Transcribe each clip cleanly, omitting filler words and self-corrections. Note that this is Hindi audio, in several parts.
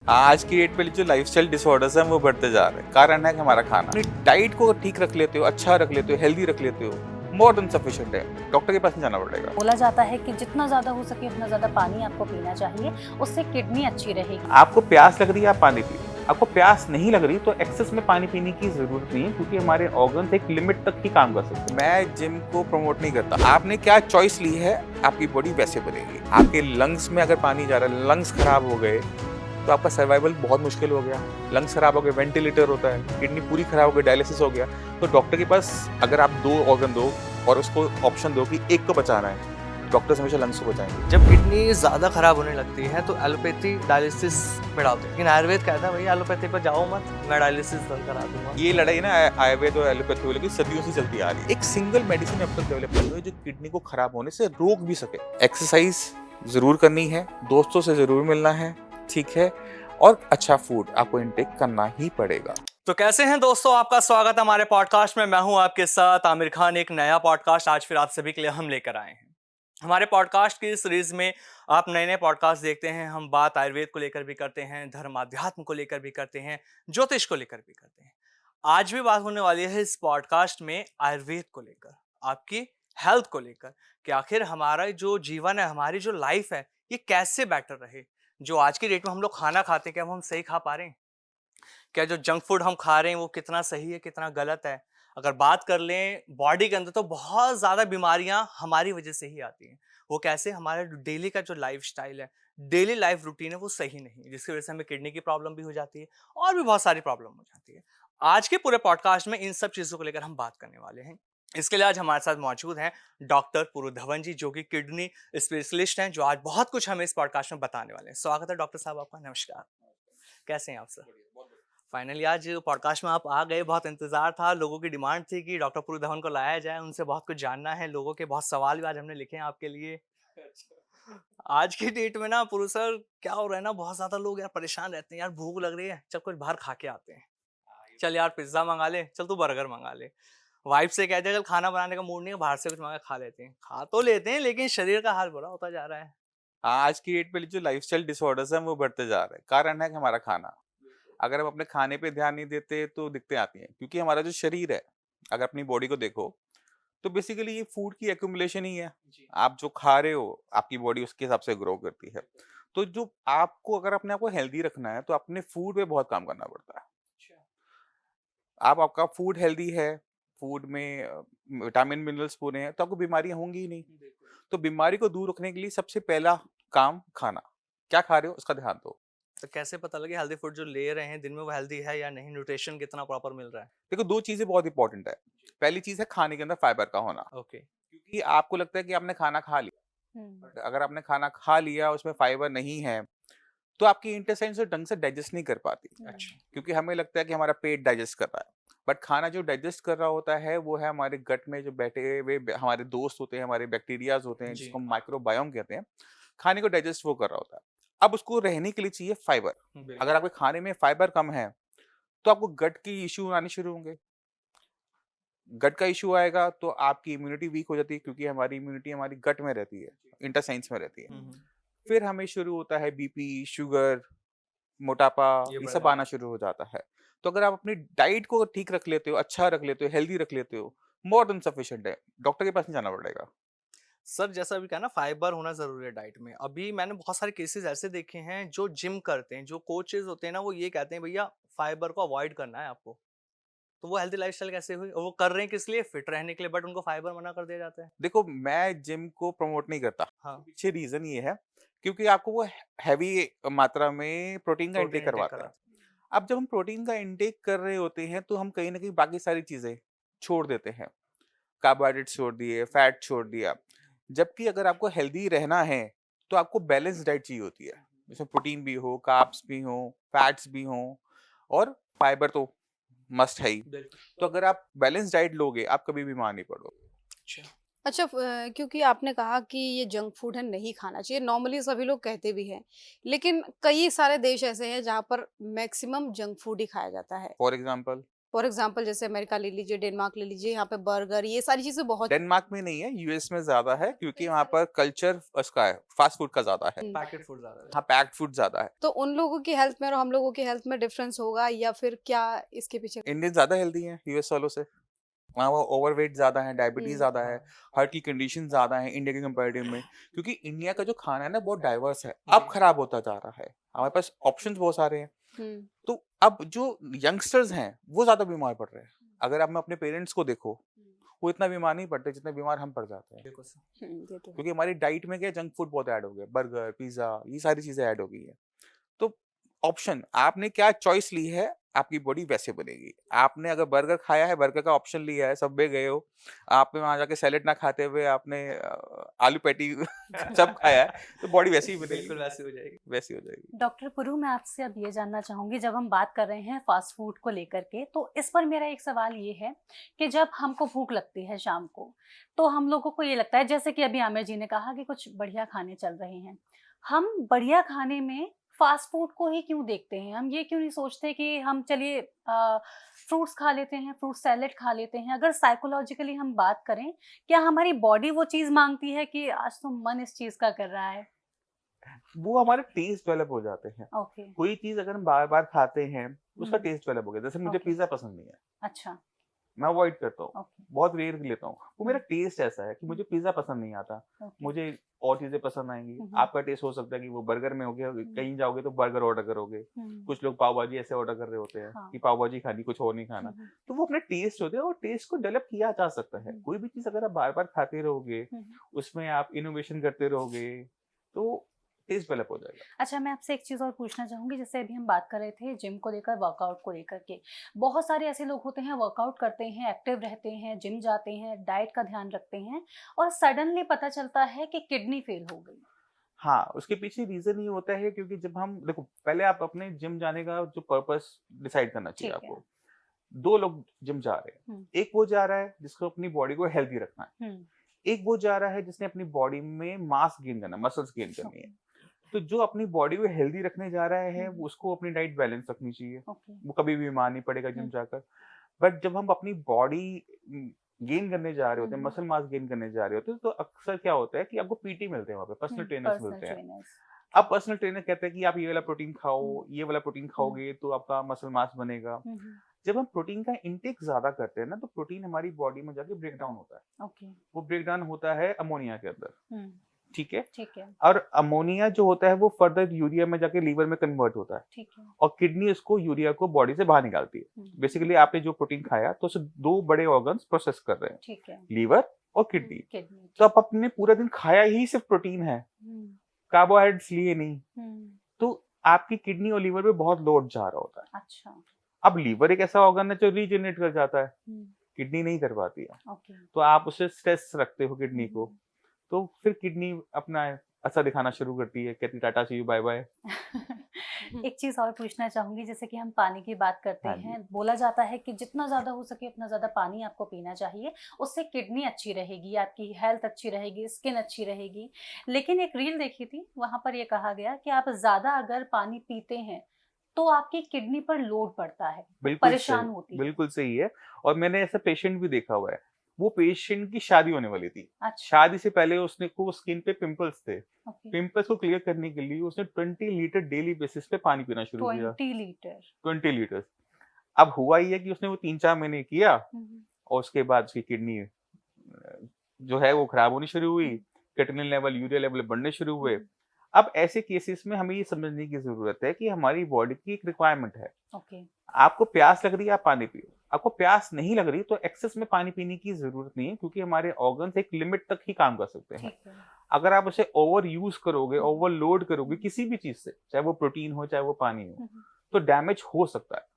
आज की डेट पे जो लाइफस्टाइल डिसऑर्डर्स हैं वो बढ़ते जा रहे हैं। कारण है कि हमारा खाना, अपनी डाइट को ठीक रख लेते हो, अच्छा रख लेते हो, हेल्दी रख लेते हो, मोर देन सफिशिएंट है। डॉक्टर के पास नहीं जाना पड़ेगा। बोला जाता है कि जितना ज्यादा हो सके उतना ज्यादा पानी आपको पीना चाहिए, उससे किडनी अच्छी रहेगी। आपको प्यास लग रही है, आप पानी पिए। आपको प्यास नहीं लग रही तो एक्सेस में पानी पीने की जरूरत नहीं है, क्योंकि हमारे ऑर्गन्स एक लिमिट तक ही काम कर सकते हैं। मैं जिम को प्रमोट नहीं करता। आपने क्या चॉइस ली है, आपकी बॉडी वैसे बनेगी। आपके लंग्स में अगर पानी जा रहा है, लंग्स खराब हो गए तो आपका सर्वाइवल बहुत मुश्किल हो गया। लंग्स खराब हो गए, वेंटिलेटर होता है। किडनी पूरी खराब हो गई, डायलिसिस हो गया। तो डॉक्टर के पास अगर आप 2 ऑर्गन दो और उसको ऑप्शन दो कि एक को बचाना है, डॉक्टर्स हमेशा लंग्स को बचाएंगे। जब किडनी ज़्यादा खराब होने लगती है तो एलोपैथी डायलिसिस में डालते हैं, लेकिन आयुर्वेद कहता है भैया एलोपैथी पर जाओ मत, मैं डायलिसिस बंद करा दूंगा। ये लड़ाई ना आयुर्वेद और एलोपैथी वाले की सदियों से चलती आ रही है। एक सिंगल मेडिसिन अब तक डेवलप हुई है जो किडनी को खराब होने से रोक भी सके। एक्सरसाइज जरूर करनी है, दोस्तों से जरूर मिलना है, ठीक है, और अच्छा फूड आपको इनटेक करना ही पड़ेगा। तो कैसे हैं दोस्तों, आपका स्वागत है हमारे पॉडकास्ट में। मैं हूं आपके साथ आमिर खान। एक नया पॉडकास्ट आज फिर आप सभी के लिए हम लेकर आए हैं। हमारे पॉडकास्ट की सीरीज में आप नए नए पॉडकास्ट देखते हैं। हम बात आयुर्वेद को लेकर भी करते हैं, धर्म अध्यात्म को लेकर भी करते हैं, ज्योतिष को लेकर भी करते हैं। आज भी बात होने वाली है इस पॉडकास्ट में आयुर्वेद को लेकर, आपकी हेल्थ को लेकर, कि आखिर हमारा जो जीवन है, हमारी जो लाइफ है, ये कैसे बेटर रहे। जो आज की डेट में हम लोग खाना खाते हैं, क्या वो हम सही खा पा रहे हैं? क्या जो जंक फूड हम खा रहे हैं वो कितना सही है, कितना गलत है? अगर बात कर लें बॉडी के अंदर, तो बहुत ज़्यादा बीमारियां हमारी वजह से ही आती हैं। वो कैसे? हमारा डेली का जो लाइफस्टाइल है, डेली लाइफ रूटीन है, वो सही नहीं है, जिसकी वजह से हमें किडनी की प्रॉब्लम भी हो जाती है और भी बहुत सारी प्रॉब्लम हो जाती है। आज के पूरे पॉडकास्ट में इन सब चीज़ों को लेकर हम बात करने वाले हैं। इसके लिए आज हमारे साथ मौजूद हैं डॉक्टर पुरु धवन जी, जो कि किडनी स्पेशलिस्ट हैं, जो आज बहुत कुछ हमें इस पॉडकास्ट में बताने वाले हैं। स्वागत है डॉक्टर साहब आपका। नमस्कार। कैसे हैं आप सर? फाइनली आज पॉडकास्ट में आप आ गए। बहुत इंतजार था, लोगों की डिमांड थी कि डॉक्टर पुरु धवन को लाया जाए, उनसे बहुत कुछ जानना है। लोगों के बहुत सवाल भी आज हमने लिखे हैं आपके लिए। आज की डेट में ना पुरु सर, क्या हो रहा है ना, बहुत ज्यादा लोग यार परेशान रहते हैं। यार भूख लग रही है, चल कुछ बाहर खा के आते हैं। चल यार पिज्जा मंगा ले, चल तू बर्गर मंगा ले। वाइफ से कहते हैं चल खाना बनाने का मूड नहीं है, बाहर से कुछ मंगा खा लेते हैं। खा तो लेते हैं, लेकिन शरीर का हाल बुरा होता जा रहा है। आज की डेट पे जो लाइफस्टाइल डिसऑर्डर्स हैं वो बढ़ते जा रहे हैं। कारण है कि हमारा खाना। अगर हम अपने खाने पे ध्यान नहीं देते तो दिक्कतें आती हैं, क्योंकि हमारा जो शरीर है, अगर अपनी बॉडी को देखो तो बेसिकली ये फूड की एक्यूमुलेशन ही है। आप जो खा रहे हो, आपकी बॉडी उसके हिसाब से ग्रो करती है। तो जो आपको, अगर अपने आप को हेल्दी रखना है तो अपने फूड पे बहुत काम करना पड़ता है। आप आपका फूड हेल्दी है, फूड में विटामिन मिनरल्स पूरे हैं, तो आपको बीमारियां होंगी ही नहीं। तो बीमारी को दूर रखने के लिए सबसे पहला काम खाना। क्या खा रहे हो उसका ध्यान दो। तो कैसे पता लगे हेल्दी फूड जो ले रहे हैं दिन में वो हेल्दी है या नहीं? न्यूट्रिशन कितना प्रॉपर मिल रहा है? देखो, 2 चीज़ें बहुत इंपॉर्टेंट है। पहली चीज़ है खाने के अंदर फाइबर का होना। ओके। क्योंकि आपको लगता है कि आपने खाना खा लिया, हम्म। बट अगर आपने खाना खा लिया उसमें फाइबर नहीं है, तो आपकी इंटेस्टाइन से ढंग से डाइजेस्ट नहीं कर पाती। अच्छा। क्योंकि हमें लगता है कि हमारा पेट डाइजेस्ट कर रहा है, बट खाना जो डाइजेस्ट कर रहा होता है वो है हमारे गट में जो बैठे हुए हमारे दोस्त होते हैं, हमारे बैक्टीरियाज होते हैं, जी। जिसको माइक्रोबायोम कहते हैं। खाने को डाइजेस्ट वो कर रहा होता है। अब उसको रहने के लिए चाहिए फाइबर। बिल्कुल। अगर आपके खाने में फाइबर कम है तो आपको गट की इश्यू आने शुरू होंगे। गट का इश्यू आएगा तो आपकी इम्यूनिटी वीक हो जाती है, क्योंकि हमारी इम्यूनिटी हमारी गट में रहती है, इंटेस्टाइन्स में रहती है। हम्म। फिर हमें शुरू होता है बीपी, शुगर, मोटापा, ये ये बढ़ सब जाता आना शुरू हो जाता है। तो अगर आप अपनी डाइट को ठीक रख लेते हो, अच्छा रख लेते हो, हेल्दी रख लेते हो, मोर देन सफिशिएंट है। डॉक्टर के पास नहीं जाना पड़ेगा। सर, जैसा अभी कहा ना, फाइबर होना जरूरी है डाइट में। अभी मैंने बहुत सारे केसेस ऐसे देखे हैं, जो जिम करते हैं, जो कोचेज होते हैं ना, वो ये कहते हैं भैया फाइबर को अवॉइड करना है आपको। तो वो हेल्दी लाइफस्टाइल कैसे हुई? और वो कर रहे हैं किस लिए? फिट रहने के लिए, बट उनको फाइबर मना कर दिया जाता है। देखो, मैं जिम को प्रमोट नहीं करता। हाँ। पीछे रीजन ये है, क्योंकि आपको वो हैवी मात्रा में प्रोटीन का प्रोटीन इंटेक इंटेक करवाता है। कराते अब जब हम प्रोटीन का इंटेक कर रहे होते हैं तो हम कहीं ना कहीं बाकी सारी चीजें छोड़ देते हैं। कार्बोहाइड्रेट छोड़ दिए, फैट छोड़ दिया। जबकि अगर आपको हेल्दी रहना है तो आपको बैलेंस डाइट चाहिए होती है, जिसमें प्रोटीन भी हो, कार्ब्स भी हो, फैट्स भी हो, और फाइबर तो मस्ट है ही। हैं। बिल्कुल। तो अगर आप बैलेंस डाइट लोगे, आप कभी बीमार नहीं पड़ोगे। अच्छा। अच्छा, क्योंकि आपने कहा कि ये जंक फूड है नहीं खाना चाहिए, नॉर्मली सभी लोग कहते भी हैं, लेकिन कई सारे देश ऐसे हैं जहाँ पर मैक्सिमम जंक फूड ही खाया जाता है। फॉर एग्जाम्पल, फॉर एग्जांपल जैसे अमेरिका ले लीजिए, डेनमार्क ले लीजिए, यहाँ पे बर्गर ये सारी चीजें बहुत डेनमार्क में नहीं है, यूएस में ज्यादा है क्योंकि वहाँ पर कल्चर उसका है, फास्ट फूड का ज्यादा है। पैकेट फूड ज्यादा है। हाँ, पैक्ड फूड ज्यादा है। तो उन लोगों की हेल्थ में और हम लोगों की हेल्थ में डिफरेंस होगा या फिर क्या इसके पीछे? इंडियन ज्यादा हेल्दी है यूएस वालों से। वहाँ वो ओवरवेट ज्यादा है, डायबिटीज ज्यादा है, हार्ट की कंडीशन ज्यादा है इंडिया के कंपैरेटिव में, क्योंकि इंडिया का जो खाना है ना बहुत डाइवर्स है, अब खराब होता जा रहा है। हमारे पास ऑप्शंस बहुत सारे हैं, हम्म तो अब जो यंगस्टर्स हैं वो ज्यादा बीमार पड़ रहे हैं। अगर आप अपने पेरेंट्स को देखो, वो इतना बीमार नहीं पड़ते जितने बीमार हम पड़ जाते हैं, बिल्कुल सर। ये तो है। क्योंकि हमारी डाइट में क्या जंक फूड बहुत ऐड हो गया, बर्गर पिज्जा ये सारी चीजें ऐड हो गई है। तो ऑप्शन आपने क्या चॉइस ली है, आपकी बॉडी वैसे बनेगी। आपने अगर बर्गर खाया है, बर्गर का ऑप्शन लिया है, सबवे गए हो, आपने वहां जाके सैलेड ना खाते हुए आपने आलू पैटी सब खाया है, तो बॉडी वैसी ही बनेगी, बिल्कुल वैसी हो जाएगी। वैसी हो जाएगी। डॉक्टर पुरु, मैं आपसे अब ये जानना चाहूँगी, जब हम बात कर रहे हैं फास्ट फूड को लेकर के, तो इस पर मेरा एक सवाल ये है कि जब हमको भूख लगती है शाम को, तो हम लोगों को ये लगता है, जैसे कि अभी आमिर जी ने कहा कि कुछ बढ़िया खाने चल रहे हैं, हम बढ़िया खाने में फास्ट फूड को ही क्यों देखते हैं? हम ये क्यों नहीं सोचते कि हम चलिए फ्रूट्स खा लेते हैं, फ्रूट सैलेड खा लेते हैं? अगर साइकोलॉजिकली हम बात करें, क्या हमारी बॉडी वो चीज़ मांगती है कि आज तो मन इस चीज़ का कर रहा है? वो हमारे टेस्ट डेवलप हो जाते हैं। ओके। कोई चीज अगर हम बार बार खाते हैं, उसका हम्म। टेस्ट डेवलप हो गया। जैसे मुझे ओके। पिज्जा पसंद नहीं है, अच्छा। मैं अवॉइड करता हूँ, ओके। बहुत रेयर लेता हूँ। वो मेरा टेस्ट ऐसा है कि मुझे पिज्जा पसंद नहीं आता, ओके। मुझे और चीजें पसंद आएंगी। आपका टेस्ट हो सकता है कि वो बर्गर में हो गया, कहीं जाओगे तो बर्गर ऑर्डर करोगे, कुछ लोग पाव भाजी ऐसे ऑर्डर कर रहे होते हैं हाँ। कि पाव भाजी खानी, कुछ और नहीं खाना। तो वो अपने टेस्ट होते हैं और टेस्ट को डेवलप किया जा सकता है। कोई भी चीज अगर आप बार बार खाते रहोगे, उसमें आप इनोवेशन करते रहोगे, तो टेस्ट डेवलप हो जाएगा। अच्छा, मैं आपसे एक चीज़ और पूछना चाहूँगी, जैसे अभी हम बात कर रहे थे जिम को लेकर, वर्कआउट को लेकर के, बहुत सारे ऐसे लोग होते हैं वर्कआउट करते हैं, एक्टिव रहते हैं, जिम जाते हैं, डाइट का ध्यान रखते हैं, और सडनली पता चलता है कि किडनी फेल हो गई। हाँ, उसके पीछे रीजन ये होता है क्योंकि जब हम देखो, पहले आप अपने जिम जाने का जो पर्पस डिसाइड करना चाहिए ठीक है। आपको। दो लोग जिम जा रहे हैं, एक वो जा रहा है जिसको अपनी बॉडी को हेल्दी रखना है, एक वो जा रहा है जिसने अपनी बॉडी में मास गेन करना, मसल्स गेन करनी है। तो जो अपनी बॉडी को हेल्दी रखने जा रहा है, उसको अपनी डाइट बैलेंस रखनी चाहिए, वो कभी भी बीमार नहीं पड़ेगा जिम जाकर। बट जब हम अपनी बॉडी गेन करने जा रहे होते हैं, मसल मास गेन करने जा रहे होते हैं, तो अक्सर क्या होता है कि आपको पीटी मिलते हैं, वहाँ पे पर्सनल ट्रेनर्स मिलते हैं। अब पर्सनल ट्रेनर कहते हैं कि आप ये वाला प्रोटीन खाओ, ये वाला प्रोटीन खाओगे तो आपका मसल मास बनेगा। जब हम प्रोटीन का इंटेक ज्यादा करते हैं ना, तो प्रोटीन हमारी बॉडी में जाके ब्रेक डाउन होता है। वो ब्रेक डाउन होता है अमोनिया के अंदर, ठीक है। ठीक है। और अमोनिया जो होता है वो फर्दर यूरिया में जाके लीवर में कन्वर्ट होता है, ठीक है। और किडनी उसको यूरिया को बॉडी से बाहर निकालती है। बेसिकली आपने जो प्रोटीन खाया तो उसे दो बड़े ऑर्गन्स प्रोसेस कर रहे हैं, ठीक है। लीवर और किडनी। किडनी। तो आप अपने पूरा दिन खाया ही सिर्फ प्रोटीन है, कार्बोहाइड्रेट्स लिए नहीं, तो आपकी किडनी और लीवर पे बहुत लोड जा रहा होता है। अच्छा। अब लीवर एक ऐसा ऑर्गन है जो रीजनरेट कर जाता है, किडनी नहीं कर पाती है। ओके। तो आप उसे स्ट्रेस रखते हो किडनी को, तो फिर किडनी अपना असर दिखाना शुरू करती है, कहती टाटा सी यू बाय बाय। एक चीज़ और पूछना चाहूँगी, जैसे कि हम पानी की बात करते हाँ जी। हैं, बोला जाता है कि जितना ज़्यादा हो सके उतना ज़्यादा पानी आपको पीना चाहिए, उससे किडनी अच्छी रहेगी, आपकी हेल्थ अच्छी रहेगी, स्किन अच्छी रहेगी। लेकिन एक रील देखी थी, वहाँ पर ये कहा गया कि आप ज़्यादा अगर पानी पीते हैं तो आपकी किडनी पर लोड पड़ता है, बिल्कुल परेशान सही, होती है। बिल्कुल सही है। और मैंने ऐसा पेशेंट भी देखा हुआ है, वो पेशेंट की शादी होने वाली थी। अच्छा। शादी से पहले उसने को स्किन पे पिंपल्स थे, ओके। पिंपल्स को क्लियर करने के लिए उसने 20 लीटर डेली बेसिस पे पानी पीना शुरू किया। 20 लीटर। 20 लीटर। अब हुआ ये कि उसने वो 3-4 महीने किया, और उसके बाद उसकी किडनी जो है वो खराब होनी शुरू हुई, क्रिएटिनिन लेवल, यूरिया लेवल बढ़ने शुरू हुए। अब ऐसे केसेस में हमें ये समझने की जरूरत है कि हमारी बॉडी की एक रिक्वायरमेंट है। ओके। आपको प्यास लग रही है, आप पानी पियो। आपको प्यास नहीं लग रही तो एक्सेस में पानी पीने की जरूरत नहीं है, क्योंकि हमारे ऑर्गन्स एक लिमिट तक ही काम कर सकते हैं। ठीक है। अगर आप उसे ओवर यूज करोगे, ओवरलोड करोगे किसी भी चीज से, चाहे वो प्रोटीन हो चाहे वो पानी हो, तो डैमेज हो सकता है।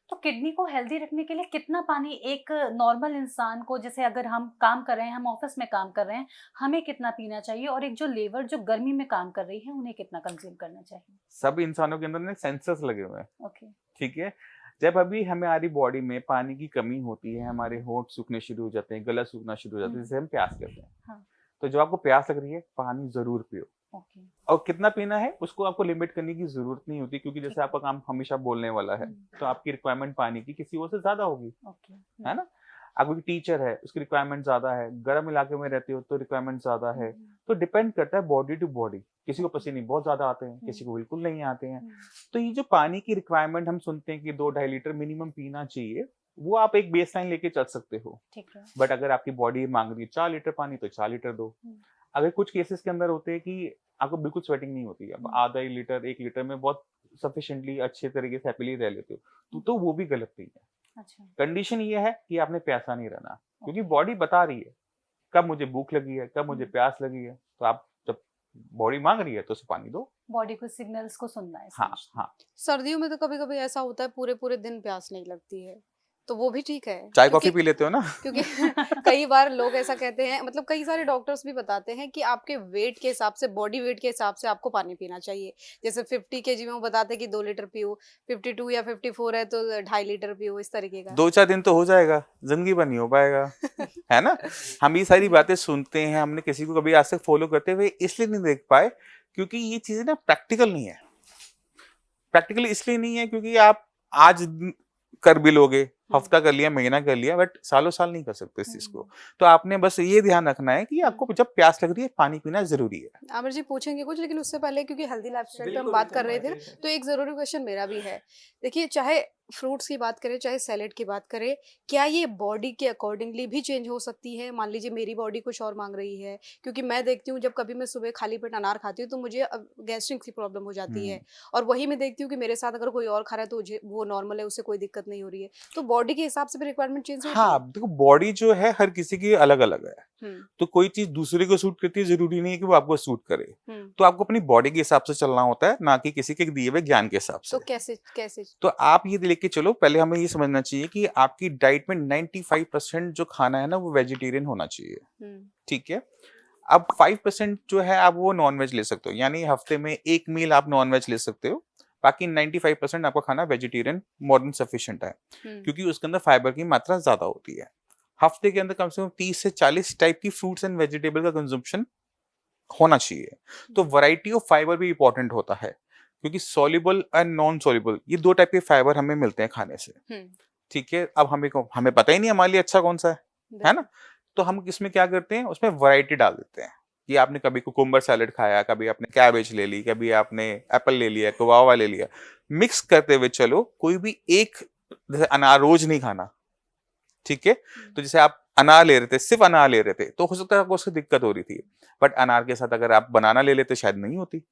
तो किडनी को हेल्दी रखने के लिए कितना पानी एक नॉर्मल इंसान को, जैसे अगर हम काम कर रहे हैं, हम ऑफिस में काम कर रहे हैं, हमें कितना पीना चाहिए, और एक जो लेबर जो गर्मी में काम कर रही है उन्हें कितना कंज्यूम करना चाहिए? सब इंसानों के अंदर ना सेंसर्स लगे हुए हैं, ओके। ठीक है। जब अभी हमारी बॉडी में पानी की कमी होती है, हमारे होंठ सूखने शुरू हो जाते हैं, गला सूखना शुरू हो जाता है, जिसे हम प्यास कहते हैं। हाँ। तो जब आपको प्यास लग रही है, पानी जरूर पियो। ओके। और कितना पीना है उसको आपको लिमिट करने की जरूरत नहीं होती, क्योंकि ठीक जैसे आपका काम हमेशा बोलने वाला है, तो आपकी रिक्वायरमेंट पानी की किसी और से ज्यादा होगी, ओके। है ना। आप कोई टीचर है, उसकी रिक्वायरमेंट ज्यादा है, गर्म इलाके में रहते हो तो रिक्वायरमेंट ज्यादा है। तो डिपेंड करता है बॉडी टू बॉडी, किसी को पसीने बहुत ज्यादा आते हैं, किसी को बिल्कुल नहीं आते हैं। तो ये जो पानी की रिक्वायरमेंट हम सुनते हैं कि 2-2.5 लीटर मिनिमम पीना चाहिए, वो आप एक बेस लाइन लेके चल सकते हो। ठीक है। बट अगर आपकी बॉडी मांग रही है 4 लीटर पानी, तो 4 लीटर दो। अगर कुछ केसेस के अंदर होते हैं कि आपको बिल्कुल स्वेटिंग नहीं होती है, अब आधा 1 लीटर 1 लीटर में बहुत सफिशिएंटली अच्छे तरीके से हैप्पीली रह लेते हो, तो वो भी गलत नहीं है। अच्छा। कंडीशन ये है कि आपने प्यासा नहीं रहना, क्योंकि बॉडी बता रही है कब मुझे भूख लगी है, कब मुझे प्यास लगी है। तो आप जब बॉडी मांग रही है तो उसे पानी दो। बॉडी को सिग्नल्स को सुनना है हाँ समझना। हाँ। सर्दियों में तो कभी-कभी ऐसा होता है पूरे पूरे दिन प्यास नहीं लगती है, तो वो भी ठीक है, चाय क्योंकि कॉफी पी लेते हो ना। क्योंकि कई बार लोग ऐसा कहते हैं, मतलब कई सारे डॉक्टर्स भी बताते हैं कि आपके वेट के हिसाब से, बॉडी वेट के हिसाब से आपको पानी पीना चाहिए। जैसे 50 केजी में वो बताते हैं कि 2 लीटर पियो, 52 या 54 है तो 2.5 लीटर पियो, इस तरीके का। 2-4 दिन तो हो जाएगा, जिंदगी भर नहीं हो पाएगा। है ना। हम ये सारी बातें सुनते हैं, हमने किसी को कभी आज तक फॉलो करते हुए इसलिए नहीं देख पाए क्योंकि ये चीजें ना प्रैक्टिकल नहीं है। प्रैक्टिकल इसलिए नहीं है क्योंकि आप आज कर भी लोगे, हफ्ता कर लिया, महीना कर लिया, बट सालों साल नहीं कर सकते इस चीज को। तो आपने बस ये ध्यान रखना है कि आपको जब प्यास लग रही है पानी पीना जरूरी है। आमिर जी पूछेंगे कुछ, लेकिन उससे पहले क्योंकि हेल्दी लाइफस्टाइल पे हम बिल्कुल, बात बिल्कुल, कर रहे थे, हमारे तो एक जरूरी क्वेश्चन मेरा भी है। देखिए, चाहे फ्रूट्स की बात करें, चाहे सैलेड की बात करें, क्या ये बॉडी के अकॉर्डिंगली भी चेंज हो सकती है? मान लीजिए मेरी बॉडी कुछ और मांग रही है, क्योंकि मैं देखती हूँ जब कभी मैं सुबह खाली पेट अनार खाती हूँ तो मुझे गैस्ट्रिक की प्रॉब्लम हो जाती है, और वही मैं देखती हूँ कि मेरे साथ अगर कोई और खा रहा है तो मुझे वो नॉर्मल है, उससे कोई दिक्कत नहीं हो रही है। तो बॉडी के हिसाब से भी रिक्वायरमेंट चेंज होती हाँ, है? देखो बॉडी जो है हर किसी की अलग अलग है। हम्म। तो कोई चीज दूसरे को सूट करती है, जरूरी नहीं है कि वो आपको सूट करे। हम्म। तो आपको अपनी बॉडी के हिसाब से चलना होता है, ना कि किसी के दिए हुए ज्ञान के हिसाब तो से। कैसे कैसे? तो आप ये लेके चलो, पहले हमें ये समझना चाहिए कि आपकी डाइट में 95% जो खाना है ना वो वेजिटेरियन होना चाहिए। हम्म। ठीक है। अब 5% जो है आप वो नॉन वेज ले सकते हो, यानी हफ्ते में एक मील आप नॉन वेज ले सकते हो। बाकी 95% आपका खाना वेजिटेरियन मोर देन सफिशिएंट है, क्योंकि उसके अंदर फाइबर की मात्रा ज्यादा होती है। हफ्ते के अंदर कम से कम 30 से 40 टाइप की फ्रूट्स एंड वेजिटेबल का कंजम्पशन होना चाहिए। तो वैरायटी ऑफ फाइबर भी इंपॉर्टेंट होता है, क्योंकि सॉल्युबल एंड नॉन सॉल्युबल ये 2 टाइप के फाइबर हमें मिलते हैं खाने से। हम्म। ठीक है। अब हमें पता ही नहीं हमारे लिए अच्छा कौन सा है ना। तो हम इसमें क्या करते हैं, उसमें वैरायटी डाल देते हैं कि आपने कभी कुकुम्बर सैलेड खाया, कभी आपने कैबेज ले ली, कभी आपने एप्पल ले लिया, गुआवा ले लिया। मिक्स करते हुए चलो, कोई भी एक, जैसे अनार रोज नहीं खाना। ठीक है। तो जैसे आप अनार ले रहे थे, सिर्फ अनार ले रहे थे, तो हो सकता है आपको उससे दिक्कत हो रही थी, बट अनार के साथ अगर आप बनाना ले लेते शायद नहीं होती,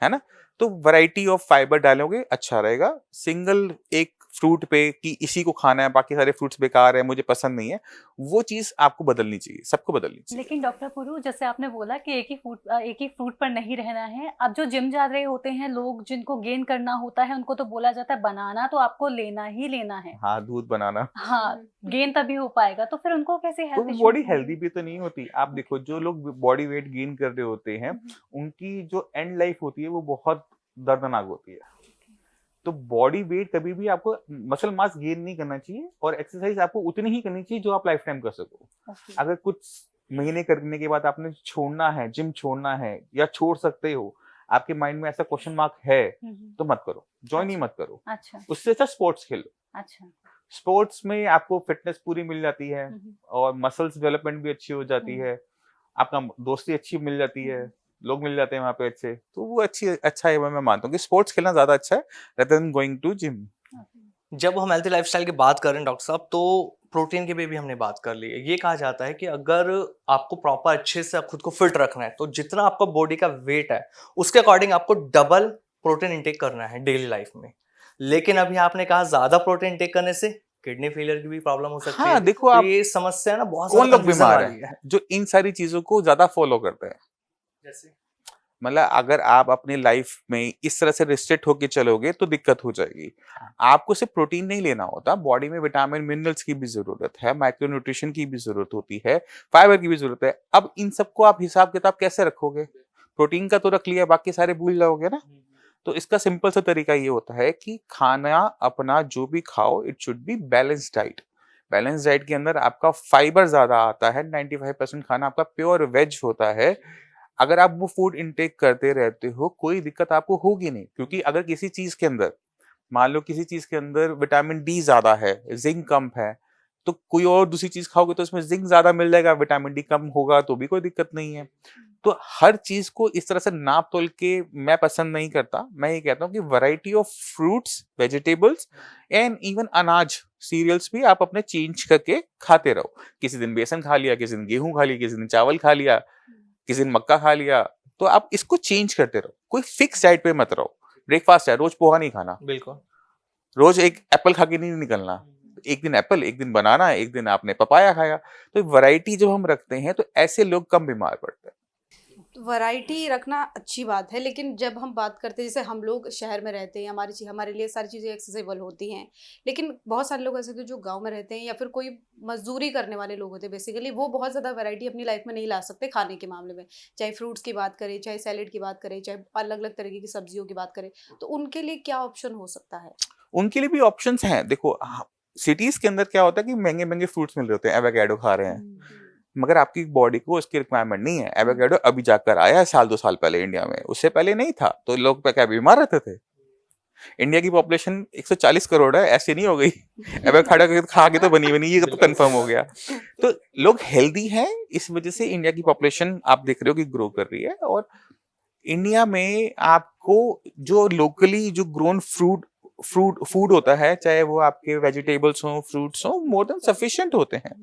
है ना। तो वैरायटी ऑफ फाइबर डालोगे अच्छा रहेगा। सिंगल एक फ्रूट पे कि इसी को खाना है, बाकी सारे फ्रूट्स बेकार है, मुझे पसंद नहीं है, वो चीज आपको बदलनी चाहिए, सबको बदलनी चाहिए। लेकिन डॉक्टर पुरु, जैसे आपने बोला कि एक ही फ्रूट पर नहीं रहना है। अब जो जिम जा रहे होते हैं लोग, जिनको गेन करना होता है, उनको तो बोला जाता है बनाना तो आपको लेना ही लेना है। हाँ, दूध बनाना। हाँ, गेन तभी हो पाएगा। तो फिर उनको कैसे तो हेल्थ वो इश्यूज बॉडी होंगे? हेल्दी भी तो नहीं होती। आप देखो जो लोग बॉडी वेट गेन कर रहे होते हैं, उनकी जो एंड लाइफ होती है वो बहुत दर्दनाक होती है। तो बॉडी वेट कभी भी आपको मसल मास गेन नहीं करना चाहिए, और एक्सरसाइज आपको उतनी ही करनी चाहिए जो आप लाइफ टाइम कर सको। ओके। अगर कुछ महीने करने के बाद आपने छोड़ना है, जिम छोड़ना है या छोड़ सकते हो, आपके माइंड में ऐसा क्वेश्चन मार्क है, तो मत करो, ज्वाइन ही मत करो। अच्छा। उससे अच्छा स्पोर्ट्स खेलो। अच्छा। स्पोर्ट्स में आपको फिटनेस पूरी मिल जाती है, और मसल्स डेवलपमेंट भी अच्छी हो जाती है, आपका दोस्ती अच्छी मिल जाती है, लोग मिल जाते हैं वहां पे अच्छे। तो वो अच्छा है, मैं मानता हूँ कि स्पोर्ट्स खेलना ज्यादा अच्छा है rather than going to gym. जब हम हेल्थी लाइफस्टाइल की बात कर रहे हैं डॉक्टर साहब, तो प्रोटीन की भी हमने बात कर ली है। ये कहा जाता है कि अगर आपको प्रॉपर अच्छे से खुद को फिट रखना है, तो जितना आपका बॉडी का वेट है उसके अकॉर्डिंग आपको डबल प्रोटीन इंटेक करना है डेली लाइफ में। लेकिन अभी आपने कहा ज्यादा प्रोटीन इंटेक करने से किडनी फेलियर की भी प्रॉब्लम हो सकती है। हाँ देखो, तो आप ये समस्या ना बहुत कौन ज्यादा लोग कंफ्यूजन बीमार वाली है है। जो इन सारी चीजों को ज्यादा फॉलो करते हैं। जैसे मतलब अगर आप अपनी लाइफ में इस तरह से रिस्ट्रिक्ट होके चलोगे तो दिक्कत हो जाएगी। आपको सिर्फ प्रोटीन नहीं लेना होता, बॉडी में विटामिन मिनरल्स की भी जरूरत है, माइक्रो न्यूट्रिशन की भी जरूरत होती है, फाइबर की भी जरूरत है। अब इन सबको आप हिसाब किताब कैसे रखोगे? प्रोटीन का तो रख लिया, बाकी सारे भूल जाओगे ना। तो इसका सिंपल सा तरीका ये होता है कि खाना अपना जो भी खाओ, it should be balance diet. Balance diet के अंदर आपका फाइबर ज्यादा आता है, 95% खाना आपका प्योर वेज होता है। अगर आप वो फूड इनटेक करते रहते हो कोई दिक्कत आपको होगी नहीं, क्योंकि अगर किसी चीज के अंदर, मान लो किसी चीज के अंदर विटामिन डी ज्यादा है, जिंक कम है, तो कोई और दूसरी चीज खाओगे तो उसमें जिंक ज्यादा मिल जाएगा, विटामिन डी कम होगा तो भी कोई दिक्कत नहीं है। तो हर चीज को इस तरह से नाप तोल के मैं पसंद नहीं करता। मैं ये कहता हूँ कि variety of fruits, vegetables and even अनाज, सीरियल्स भी आप अपने चेंज करके खाते रहो। किसी दिन बेसन खा लिया, किसी दिन गेहूं खा लिया, किसी दिन चावल खा लिया, किसी दिन मक्का खा लिया। तो आप इसको चेंज करते रहो, कोई फिक्स डाइट पे मत रहो। ब्रेकफास्ट है, रोज पोहा नहीं खाना, बिल्कुल। रोज एक एप्पल खा के नहीं निकलना। एक दिन एप्पल, एक दिन बनाना, एक दिन आपने पपाया खाया। तो वैरायटी जब हम रखते हैं तो ऐसे लोग कम बीमार पड़ते हैं। वैरायटी रखना अच्छी बात है, लेकिन जब हम बात करते हैं, जैसे हम लोग शहर में रहते हैं, हमारे लिए सारी चीज़ें एक्सेसिबल होती हैं, लेकिन बहुत सारे लोग ऐसे होते हैं जो गांव में रहते हैं या फिर कोई मजदूरी करने वाले लोग होते हैं, बेसिकली वो बहुत ज़्यादा वैरायटी अपनी लाइफ में नहीं ला सकते खाने के मामले में। चाहे फ्रूट्स की बात करें, चाहे सैलेड की बात करें, चाहे अलग अलग तरीके की सब्जियों की बात करें, तो उनके लिए क्या ऑप्शन हो सकता है? उनके लिए भी ऑप्शंस हैं। देखो, सिटीज के अंदर क्या होता है कि महंगे महंगे फ्रूट्स मिल रहे होते हैं, एवोकाडो खा रहे हैं, मगर आपकी बॉडी को उसकी रिक्वायरमेंट नहीं है। एवोकाडो अभी जाकर आया है, साल 2 साल पहले इंडिया में, उससे पहले नहीं था। तो लोग क्या बीमार रहते थे? इंडिया की पॉपुलेशन 140 करोड़ है, ऐसे नहीं हो गई। एवोकाडो खा के तो बनी बनी, ये तो कंफर्म हो गया। तो लोग हेल्दी हैं, इस वजह से इंडिया की पॉपुलेशन आप देख रहे हो कि ग्रो कर रही है। और इंडिया में आपको जो लोकली जो ग्रोन फूड होता है, चाहे वो आपके वेजिटेबल्स हो, फ्रूट्स हो, मोर देन सफिशिएंट होते हैं।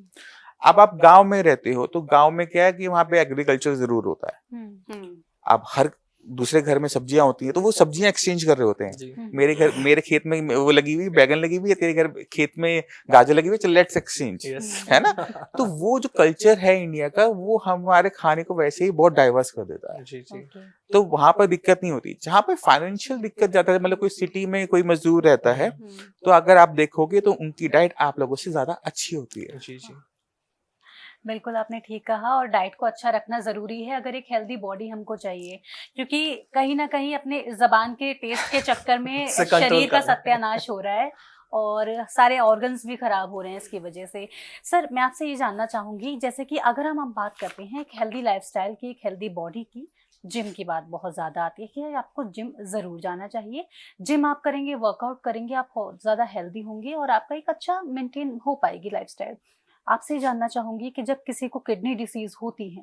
अब आप गांव में रहते हो तो गांव में क्या है कि वहां पे एग्रीकल्चर जरूर होता है। अब हर दूसरे घर में सब्जियां होती हैं, तो वो सब्जियां एक्सचेंज कर रहे होते हैं। मेरे खेत में वो लगी हुई, बैगन लगी हुई है, तेरे घर खेत में गाजर लगी हुई है, चल लेट्स एक्सचेंज, है ना। तो वो जो कल्चर है इंडिया का, वो हमारे खाने को वैसे ही बहुत डाइवर्स कर देता है। जी जी। तो वहां पर दिक्कत नहीं होती। जहां पर फाइनेंशियल दिक्कत जाता है, मतलब कोई सिटी में कोई मजदूर रहता है, तो अगर आप देखोगे तो उनकी डाइट आप लोगों से ज्यादा अच्छी होती है। जी जी। बिल्कुल आपने ठीक कहा, और डाइट को अच्छा रखना ज़रूरी है अगर एक हेल्दी बॉडी हमको चाहिए, क्योंकि कहीं ना कहीं अपने ज़बान के टेस्ट के चक्कर में से कंट्रोल शरीर का करना है। सत्यानाश हो रहा है और सारे ऑर्गन्स भी खराब हो रहे हैं इसकी वजह से। सर, मैं आपसे ये जानना चाहूँगी, जैसे कि अगर हम बात करते हैं एक हेल्दी लाइफस्टाइल की, एक हेल्दी बॉडी की, जिम की बात बहुत ज़्यादा आती है कि आपको जिम ज़रूर जाना चाहिए। जिम आप करेंगे, वर्कआउट करेंगे, आप ज़्यादा हेल्दी होंगे और आपका एक अच्छा मेंटेन हो पाएगी लाइफस्टाइल। आपसे जानना चाहूंगी कि जब किसी को किडनी डिसीज होती है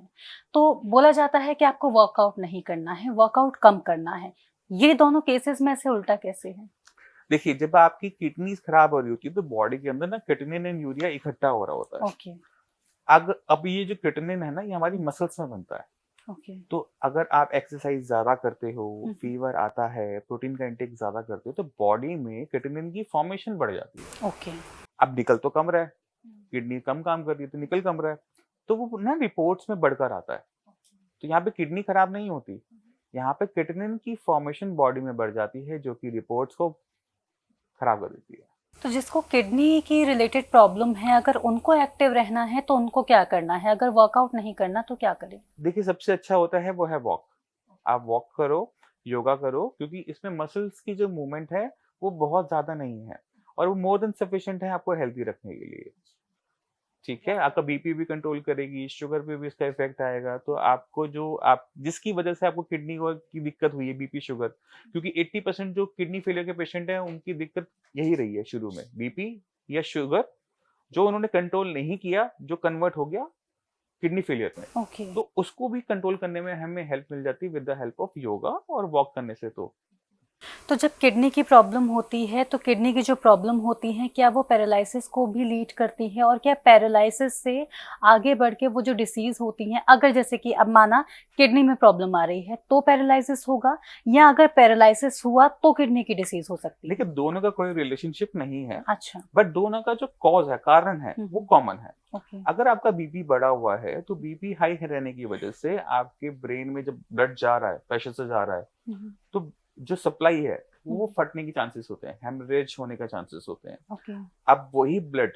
तो बोला जाता है कि आपको वर्कआउट नहीं करना है, वर्कआउट कम करना है। ये दोनों केसेस में से उल्टा कैसे है? देखिए, जब आपकी किडनीज खराब हो रही होती है तो बॉडी के अंदर ना किटनिन एंड यूरिया इकट्ठा हो रहा होता है। ओके अब ये जो किटनिन है ना, ये हमारी मसल्स में बनता है। ओके। तो अगर आप एक्सरसाइज ज्यादा करते हो, हम्म। फीवर आता है, प्रोटीन का इंटेक ज्यादा करते हो, तो बॉडी में किटनिन की फॉर्मेशन बढ़ जाती है। ओके। अब निकल तो कम रहा है, किडनी कम काम कर रही है तो निकल कम रहा है, तो वो ना रिपोर्ट्स में बढ़कर आता है। तो यहाँ पे किडनी खराब नहीं होती, यहाँ पे किटनिन की फॉर्मेशन बॉडी में बढ़ जाती है, जो कि रिपोर्ट्स को खराब कर देती है। तो जिसको किडनी की रिलेटेड प्रॉब्लम है, अगर उनको एक्टिव रहना है तो उनको क्या करना है? अगर वर्कआउट नहीं करना तो क्या करें? देखिए, सबसे अच्छा होता है वो है वॉक। आप वॉक करो, योगा करो, क्योंकि इसमें मसल्स की जो मूवमेंट है वो बहुत ज्यादा नहीं है और वो मोर देन सफिशिएंट है आपको हेल्दी रखने के लिए। ठीक है, आपका बीपी भी कंट्रोल करेगी, शुगर पे भी इसका इफेक्ट आएगा। तो आपको जो आप जिसकी वजह से आपको किडनी की दिक्कत हुई है, बीपी शुगर, क्योंकि 80% जो किडनी फेलियर के पेशेंट हैं उनकी दिक्कत यही रही है शुरू में, बीपी या शुगर, जो उन्होंने कंट्रोल नहीं किया, जो कन्वर्ट हो गया किडनी फेलियर में। ओके। तो उसको भी कंट्रोल करने में हमें हेल्प मिल जाती है with the help of yoga और वॉक करने से। तो जब किडनी की प्रॉब्लम होती है तो किडनी की जो प्रॉब्लम होती है, क्या वो पैरालिसिस को भी लीड करती है? और क्या पैरालिसिस से आगे बढ़ के वो जो डिसीज होती हैं, अगर जैसे कि अब माना किडनी में प्रॉब्लम आ रही है तो पैरालिसिस होगा, या अगर पैरालिसिस हुआ तो किडनी की डिसीज हो सकती है? देखिए, दोनों का कोई रिलेशनशिप नहीं है, अच्छा। बट दोनों का जो कॉज है, कारण है, वो कॉमन है। ओके। अगर आपका बीपी बढ़ा हुआ है तो बीपी हाई रहने की वजह से आपके ब्रेन में जब ब्लड जा रहा है, प्रेशर से जा रहा है, तो जो सप्लाई है वो फटने की चांसेस होते हैं, हेमरेज होने का चांसेस होते हैं। ओके। अब वही ब्लड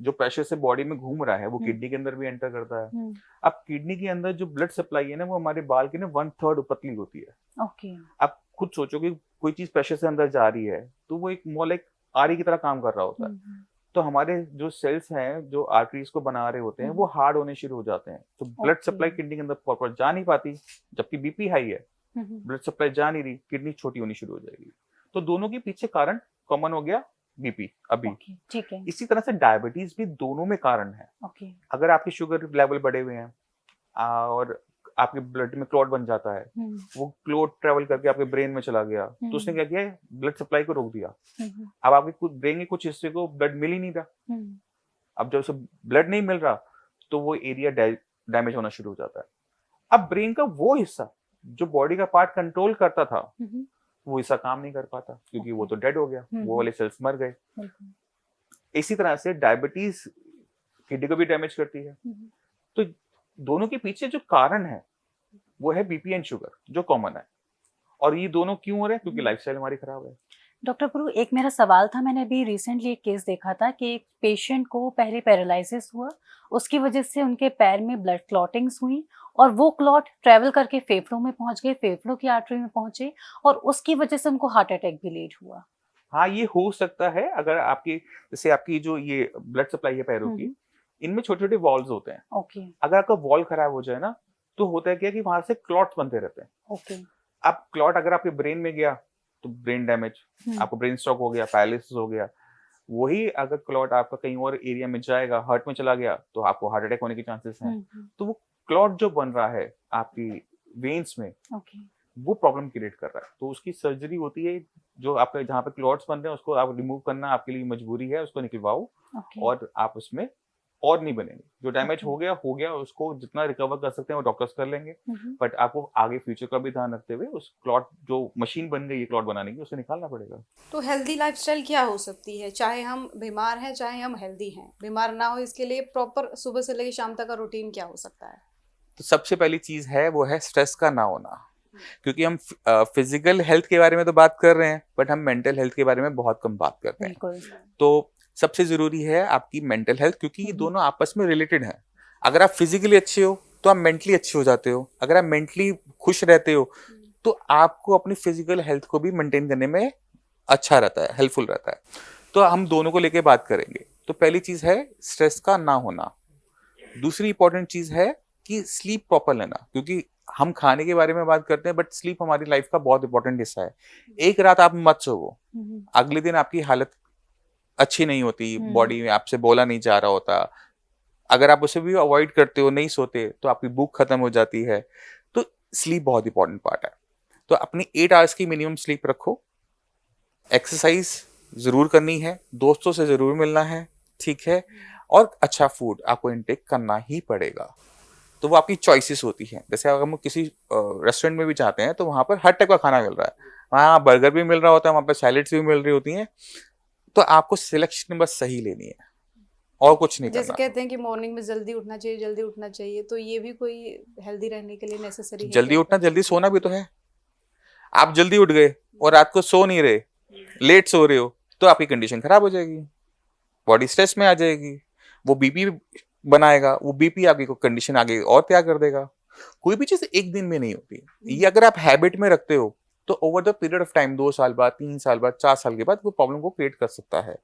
जो प्रेशर से बॉडी में घूम रहा है वो किडनी के अंदर भी एंटर करता है। अब किडनी के अंदर जो ब्लड सप्लाई है ना, वो हमारे बाल की ना 1/3 पतली होती है। ओके। आप खुद सोचो कि कोई चीज प्रेशर से अंदर जा रही है तो वो एक मोल एक आरी की तरह काम कर रहा होता है। तो हमारे जो सेल्स हैं जो आर्टरीज को बना रहे होते हैं वो हार्ड होने शुरू हो जाते हैं, तो ब्लड ओके। सप्लाई किडनी के अंदर प्रॉपर जा नहीं पाती, जबकि बीपी हाई है, ब्लड सप्लाई जा नहीं रही, किडनी छोटी होनी शुरू हो जाएगी। तो दोनों के पीछे कारण कॉमन हो गया बीपी अभी। ओके, ठीक है। इसी तरह से डायबिटीज भी दोनों में कारण है। ओके। अगर आपकी शुगर लेवल बढ़े हुए हैं और आपके ब्लड में क्लॉट बन जाता है, वो क्लॉट ट्रेवल करके आपके ब्रेन में चला गया, तो उसने क्या किया, ब्लड सप्लाई को रोक दिया। अब आपके कुछ ब्रेन के कुछ हिस्से को ब्लड मिल ही नहीं रहा। अब जब उसे ब्लड नहीं मिल रहा तो वो एरिया डैमेज होना शुरू हो जाता है। अब ब्रेन का वो हिस्सा जो बॉडी का पार्ट कंट्रोल करता था वो हिस्सा काम नहीं कर पाता, क्योंकि वो तो डेड हो गया, वो वाले सेल्स मर गए। इसी तरह से डायबिटीज किडनी को भी डैमेज करती है। तो दोनों के पीछे जो कारण है वो है बीपी एंड शुगर, जो कॉमन है। और ये दोनों क्यों हो रहे हैं? क्योंकि लाइफस्टाइल हमारी खराब है। डॉक्टर पुरु, एक मेरा सवाल था, मैंने अभी रिसेंटली एक केस देखा था कि एक पेशेंट को पहले पैरालिसिस हुआ, उसकी वजह से उनके पैर में ब्लड क्लॉटिंग्स हुई और वो क्लॉट ट्रेवल करके फेफड़ों में पहुंच गए, फेफड़ों की आर्टरी में पहुंचे और उसकी वजह से उनको हार्ट अटैक भी लेट हुआ। हाँ, ये हो सकता है। अगर आपकी जैसे आपकी जो ये ब्लड सप्लाई है पैरों की, इनमें छोटे छोटे वॉल्स होते हैं। ओके। अगर आपका वॉल खराब हो जाए ना, तो होता है क्या कि वहां से क्लॉट्स बनते रहते हैं। ओके। अब क्लॉट अगर आपके ब्रेन में गया तो ब्रेन डैमेज, आपको ब्रेन स्ट्रोक हो गया, पैरालिसिस हो गया। वही अगर क्लॉट आपका कहीं और एरिया में जाएगा, हार्ट में चला गया, तो आपको हार्ट अटैक होने के चांसेस हैं। तो वो क्लॉट जो बन रहा है आपकी वेन्स में, ओके। वो प्रॉब्लम क्रिएट कर रहा है। तो उसकी सर्जरी होती है, जो आपके जहाँ पे क्लॉट्स बन रहे हैं उसको आप रिमूव करना आपके लिए मजबूरी है, उसको निकलवाओ और आप उसमें और नहीं बनेंगे। जो डैमेज हो गया, उसको जितना रिकवर कर सकते हैं वो डॉक्टर्स कर लेंगे। बट आपको आगे फ्यूचर का भी ध्यान रखते हुए उस क्लॉट जो मशीन बन गई है क्लॉट बनाने की, उसे निकालना पड़ेगा। तो हेल्दी लाइफस्टाइल क्या हो सकती है? चाहे हम बीमार हैं, चाहे हम हेल्दी हैं, बीमार ना हो इसके लिए प्रॉपर सुबह से लेकर शाम तक का रूटीन क्या हो सकता है? तो सबसे पहली चीज है वो है स्ट्रेस का ना होना। क्योंकि हम फिजिकल हेल्थ के बारे में तो बात कर रहे हैं, बट हम मेंटल हेल्थ के बारे में बहुत कम बात करते हैं। बिल्कुल। तो सबसे जरूरी है आपकी मेंटल हेल्थ, क्योंकि ये दोनों आपस में रिलेटेड हैं। अगर आप फिजिकली अच्छे हो तो आप मेंटली अच्छे हो जाते हो। अगर आप मेंटली खुश रहते हो तो आपको अपनी फिजिकल हेल्थ को भी मेंटेन करने में अच्छा रहता है, हेल्पफुल रहता है। तो हम दोनों को लेके बात करेंगे। तो पहली चीज है स्ट्रेस का ना होना। दूसरी इंपॉर्टेंट चीज है कि स्लीप प्रॉपर लेना, क्योंकि हम खाने के बारे में बात करते हैं, बट स्लीप हमारी लाइफ का बहुत इंपॉर्टेंट हिस्सा है। एक रात आप मत सोवो, अगले दिन आपकी हालत अच्छी नहीं होती, बॉडी में आपसे बोला नहीं जा रहा होता। अगर आप उसे भी अवॉइड करते हो, नहीं सोते, तो आपकी भूख खत्म हो जाती है। तो स्लीप बहुत इंपॉर्टेंट पार्ट है। तो अपनी 8 आवर्स की मिनिमम स्लीप रखो। एक्सरसाइज जरूर करनी है, दोस्तों से जरूर मिलना है, ठीक है, और अच्छा फूड आपको इनटेक करना ही पड़ेगा। तो वो आपकी चॉइसेस होती हैं। जैसे अगर हम किसी रेस्टोरेंट में भी जाते हैं तो वहां पर हर टाइप का खाना मिल रहा है, वहाँ बर्गर भी मिल रहा होता है, वहां पर सैलेड्स भी मिल रही होती हैं। तो आपको सिलेक्शन बस सही लेनी है और कुछ नहीं जैसे करना। कहते हैं कि मॉर्निंग में जल्दी उठना चाहिए, जल्दी उठना चाहिए, तो ये भी कोई हेल्दी रहने के लिए नेसेसरी है? जल्दी उठना, जल्दी सोना भी तो है। आप जल्दी उठ गए और रात को सो नहीं रहे, लेट सो रहे हो, तो आपकी कंडीशन खराब हो जाएगी, बॉडी स्ट्रेस में आ जाएगी, वो बीपी बनाएगा, वो बीपी आपकी को कंडीशन आगे और तैयार कर देगा। कोई भी चीज एक दिन में नहीं होती। ये अगर आप हैबिट में रखते हो तो over the period of time, 2 साल बाद, 3 साल बाद, 4 साल के बाद वो प्रॉब्लम को क्रिएट कर सकता है।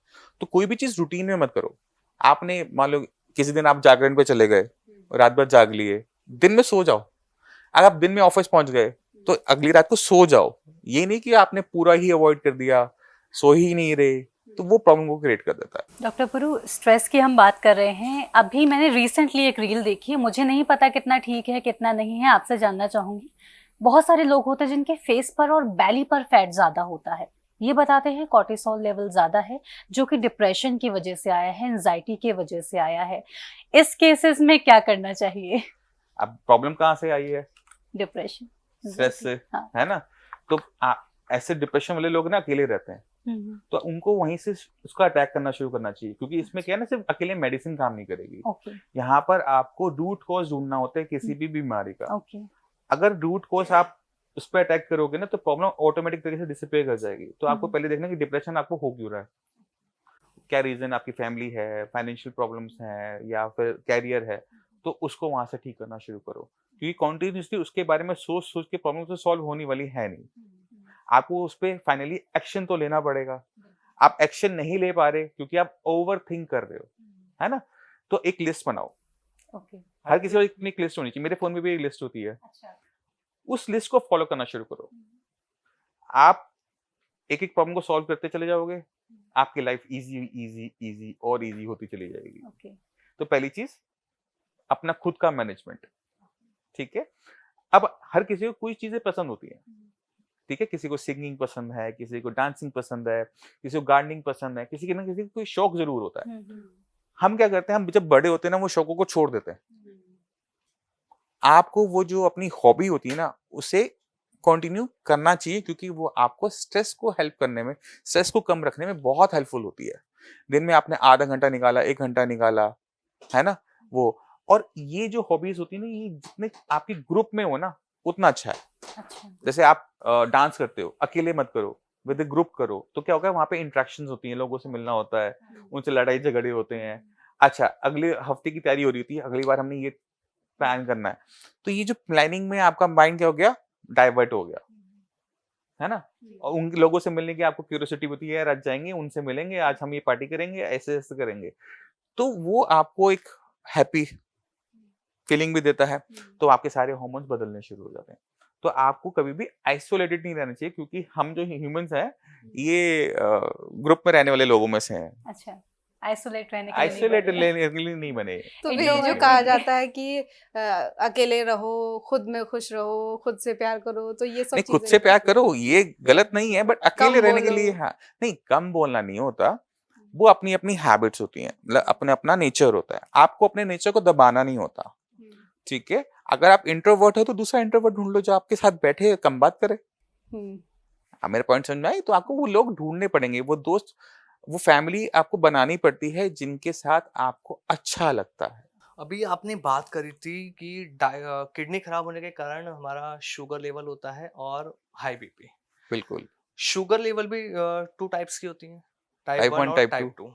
तो कोई भी चीज रूटीन में मत करो। आपने मान लो किसी दिन आप जागरण पे चले गए, रात भर जाग लिए, दिन में सो जाओ। अगर आप दिन में ऑफिस पहुंच गए तो अगली रात को सो जाओ। ये नहीं कि आपने पूरा ही अवॉइड कर दिया, सो ही नहीं रहे, तो वो प्रॉब्लम को क्रिएट कर देता है। डॉक्टर पुरु, स्ट्रेस की हम बात कर रहे हैं। अभी मैंने रिसेंटली एक रील देखी है, मुझे नहीं पता कितना ठीक है कितना नहीं है, आपसे जानना चाहूंगी। बहुत सारे लोग होते हैं जिनके फेस पर और बैली पर फैट ज्यादा होता है। ये बताते हैं कॉर्टिसोल लेवल ज्यादा है, जो कि डिप्रेशन की वजह से आया है, एंजाइटी की वजह से आया है। इस केसेस में क्या करना चाहिए? अब प्रॉब्लम कहाँ से आई है? डिप्रेशन, स्ट्रेस से, हाँ। है ना? तो ऐसे डिप्रेशन वाले लोग ना अकेले रहते हैं, तो उनको वहीं से उसका अटैक करना शुरू करना चाहिए। क्योंकि इसमें क्या है ना, सिर्फ अकेले मेडिसिन काम नहीं करेगी। ओके। यहाँ पर आपको रूट कॉज ढूंढना होता है किसी भी बीमारी का। ओके। अगर रूट कॉज आप उस पर अटैक करोगे ना, तो प्रॉब्लम ऑटोमेटिक तरीके से डिसअपियर कर जाएगी। तो आपको पहले देखना कि डिप्रेशन आपको हो क्यों रहा है, क्या रीजन, आपकी फैमिली है, फाइनेंशियल प्रॉब्लम्स है, या फिर कैरियर है, तो उसको वहां से ठीक करना शुरू करो। क्योंकि कॉन्टिन्यूसली उसके बारे में सोच सोच के प्रॉब्लम तो सॉल्व होने वाली है नहीं। आपको उस पर फाइनली एक्शन तो लेना पड़ेगा। आप एक्शन नहीं ले पा रहे क्योंकि आप ओवर थिंक कर रहे हो, है ना? तो एक लिस्ट बनाओ। ओके। हर किसी को अपनी एक लिस्ट होनी चाहिए। मेरे फोन में भी एक लिस्ट होती है। अच्छा। उस लिस्ट को फॉलो करना शुरू करो। आप एक एक प्रॉब्लम को सॉल्व करते चले जाओगे, आपकी लाइफ इजी इजी इजी और इजी होती चली जाएगी। ओके। तो पहली चीज, अपना खुद का मैनेजमेंट, ठीक है? अब हर किसी को कोई चीजें पसंद होती है, ठीक है? किसी को सिंगिंग पसंद है, किसी को डांसिंग पसंद है, किसी को गार्डनिंग पसंद है, किसी के ना किसी को कोई शौक जरूर होता है। हम क्या करते हैं, हम जब बड़े होते हैं ना वो शौकों को छोड़ देते हैं। आपको वो जो अपनी हॉबी होती है ना उसे कंटिन्यू करना चाहिए, क्योंकि वो आपको स्ट्रेस को हेल्प करने में, स्ट्रेस को कम रखने में बहुत हेल्पफुल होती है। दिन में आपने आधा घंटा निकाला, 1 घंटा निकाला, है ना? वो, और ये जो हॉबीज होती है ना, ये जितने आपके ग्रुप में हो ना उतना अच्छा है। अच्छा। जैसे आप डांस करते हो, अकेले मत करो, विद ग्रुप करो, तो क्या होगा, वहां पे इंटरेक्शंस होती हैं, लोगों से मिलना होता है, उनसे लड़ाई झगड़े होते हैं। अच्छा, अगले हफ्ते की तैयारी हो रही थी, अगली बार हमने ये प्लान करना है, तो ये जो प्लानिंग में आपका माइंड क्या हो गया, डाइवर्ट हो गया, है ना? और उन लोगों से मिलने की आपको क्यूरियोसिटी होती है, यार आज जाएंगे, उनसे मिलेंगे, आज हम ये पार्टी करेंगे, ऐसे ऐसे करेंगे, तो वो आपको एक हैप्पी फीलिंग भी देता है, तो आपके सारे हार्मोन्स बदलने शुरू हो जाते हैं। तो आपको कभी भी आइसोलेटेड नहीं रहना चाहिए, क्योंकि हम जो ह्यूमंस हैं ये ग्रुप में रहने वाले लोगों में से हैं, अच्छा, आइसोलेट रहने के लिए नहीं आइसोलेटेड बने। लेने के लिए नहीं बने। तो फिर ये जो Introvert कहा नहीं। जाता है कि अकेले रहो, खुद में खुश रहो, खुद से प्यार करो, तो ये सब नहीं, खुद चीजें से प्यार करो, ये गलत नहीं है, बट अकेले कम रहने के बोलो। लिए, हाँ, नहीं, कम बोलना नहीं होता, वो अपनी अपनी हैबिट्स होती हैं, मतलब अपना अपना नेचर होता है, आपको अपने नेचर को दबाना नहीं होता, ठीक है? अगर आप इंट्रोवर्ट हो तो दूसरा इंट्रोवर्ट ढूंढ लो जो आपके साथ बैठे कम बात करे। हम्म। अब मेरे पॉइंट समझ में आई? तो आपको वो लोग ढूंढने पड़ेंगे, वो दोस्त, वो फैमिली आपको बनानी पड़ती है जिनके साथ आपको अच्छा लगता है। अभी आपने बात करी थी कि किडनी खराब होने के कारण हमारा शुगर लेवल होता है और हाई बीपी। बिल्कुल। शुगर लेवल भी 2 टाइप्स की होती हैं, टाइप टाइप 1 वन, और टाइप टाइप टू। 2।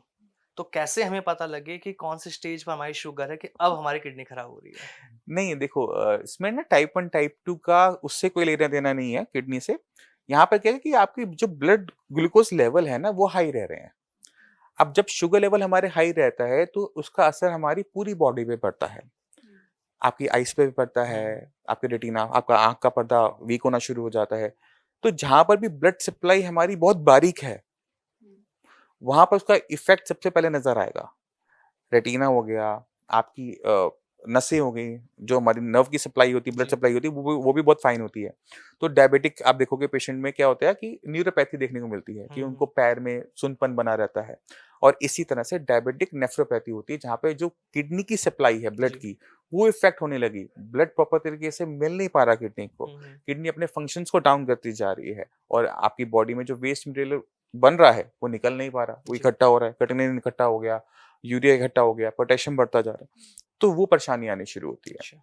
तो कैसे हमें पता लगे कि कौन से स्टेज पर हमारी शुगर है कि अब हमारी किडनी खराब हो रही है? नहीं, देखो, इसमें ना टाइप 1 टाइप 2 का उससे कोई लेना देना नहीं है किडनी से। यहाँ पर क्या है कि आपकी जो ब्लड ग्लूकोज लेवल है ना वो हाई रह रहे हैं। अब जब शुगर लेवल हमारे हाई रहता है तो उसका असर हमारी पूरी बॉडी पे पड़ता है। आपकी आइस पे भी पड़ता है, आपके रेटिना, आपका आँख का पर्दा वीक होना शुरू हो जाता है। तो जहाँ पर भी ब्लड सप्लाई हमारी बहुत बारीक है, वहाँ पर उसका इफ़ेक्ट सबसे पहले नज़र आएगा। रेटिना हो गया, आपकी नसें हो गई, जो हमारी नर्व की सप्लाई होती है, ब्लड जी। सप्लाई होती है, वो भी बहुत फाइन होती है। तो डायबिटिक आप देखोगे पेशेंट में क्या होता है कि न्यूरोपैथी देखने को मिलती है कि उनको पैर में सुनपन बना रहता है। और इसी तरह से डायबिटिक नेफ्रोपैथी होती है, जहाँ पे जो किडनी की सप्लाई है ब्लड जी। की, वो इफेक्ट होने लगी। ब्लड प्रॉपर तरीके से मिल नहीं पा रहा किडनी को, किडनी अपने फंक्शंस को डाउन करती जा रही है, और आपकी बॉडी में जो वेस्ट मटेरियल बन रहा है वो निकल नहीं पा रहा, वो जी। इकट्ठा हो रहा है, क्रिएटिनिन इकट्ठा हो गया, यूरिया इकट्ठा हो गया, पोटेशियम बढ़ता जा रहा है, तो वो परेशानी आनी शुरू होती है। अच्छा।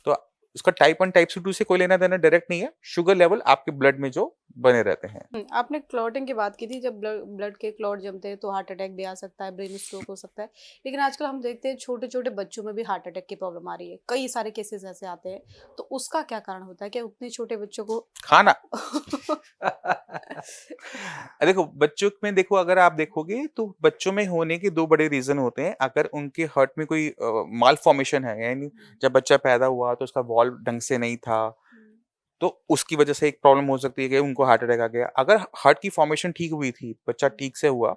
तो उसका टाइप 1 टाइप 2 से कोई लेना देना डायरेक्ट नहीं है, शुगर लेवल आपके ब्लड में जो बने रहते हैं। आपने क्लॉटिंग की बात की थी, जब ब्लड के क्लॉट जमते हैं तो हार्ट अटैक भी आ सकता है, ब्रेन स्ट्रोक हो सकता है। लेकिन आजकल हम देखते हैं छोटे छोटे बच्चों में भी हार्ट अटैक की प्रॉब्लम आ रही है, कई सारे केसेस ऐसे आते हैं। तो उसका क्या कारण होता है, क्या उतने छोटे बच्चों को खाना। देखो, बच्चों में देखो, अगर आप देखोगे तो बच्चों में होने के 2 बड़े रीजन होते हैं। अगर उनके हार्ट में कोई माल फॉर्मेशन है, यानी जब बच्चा पैदा हुआ तो उसका वॉल्व ढंग से नहीं था, तो उसकी वजह से एक प्रॉब्लम हो सकती है कि उनको हार्ट अटैक आ गया। अगर हार्ट की फॉर्मेशन ठीक हुई थी, बच्चा ठीक से हुआ,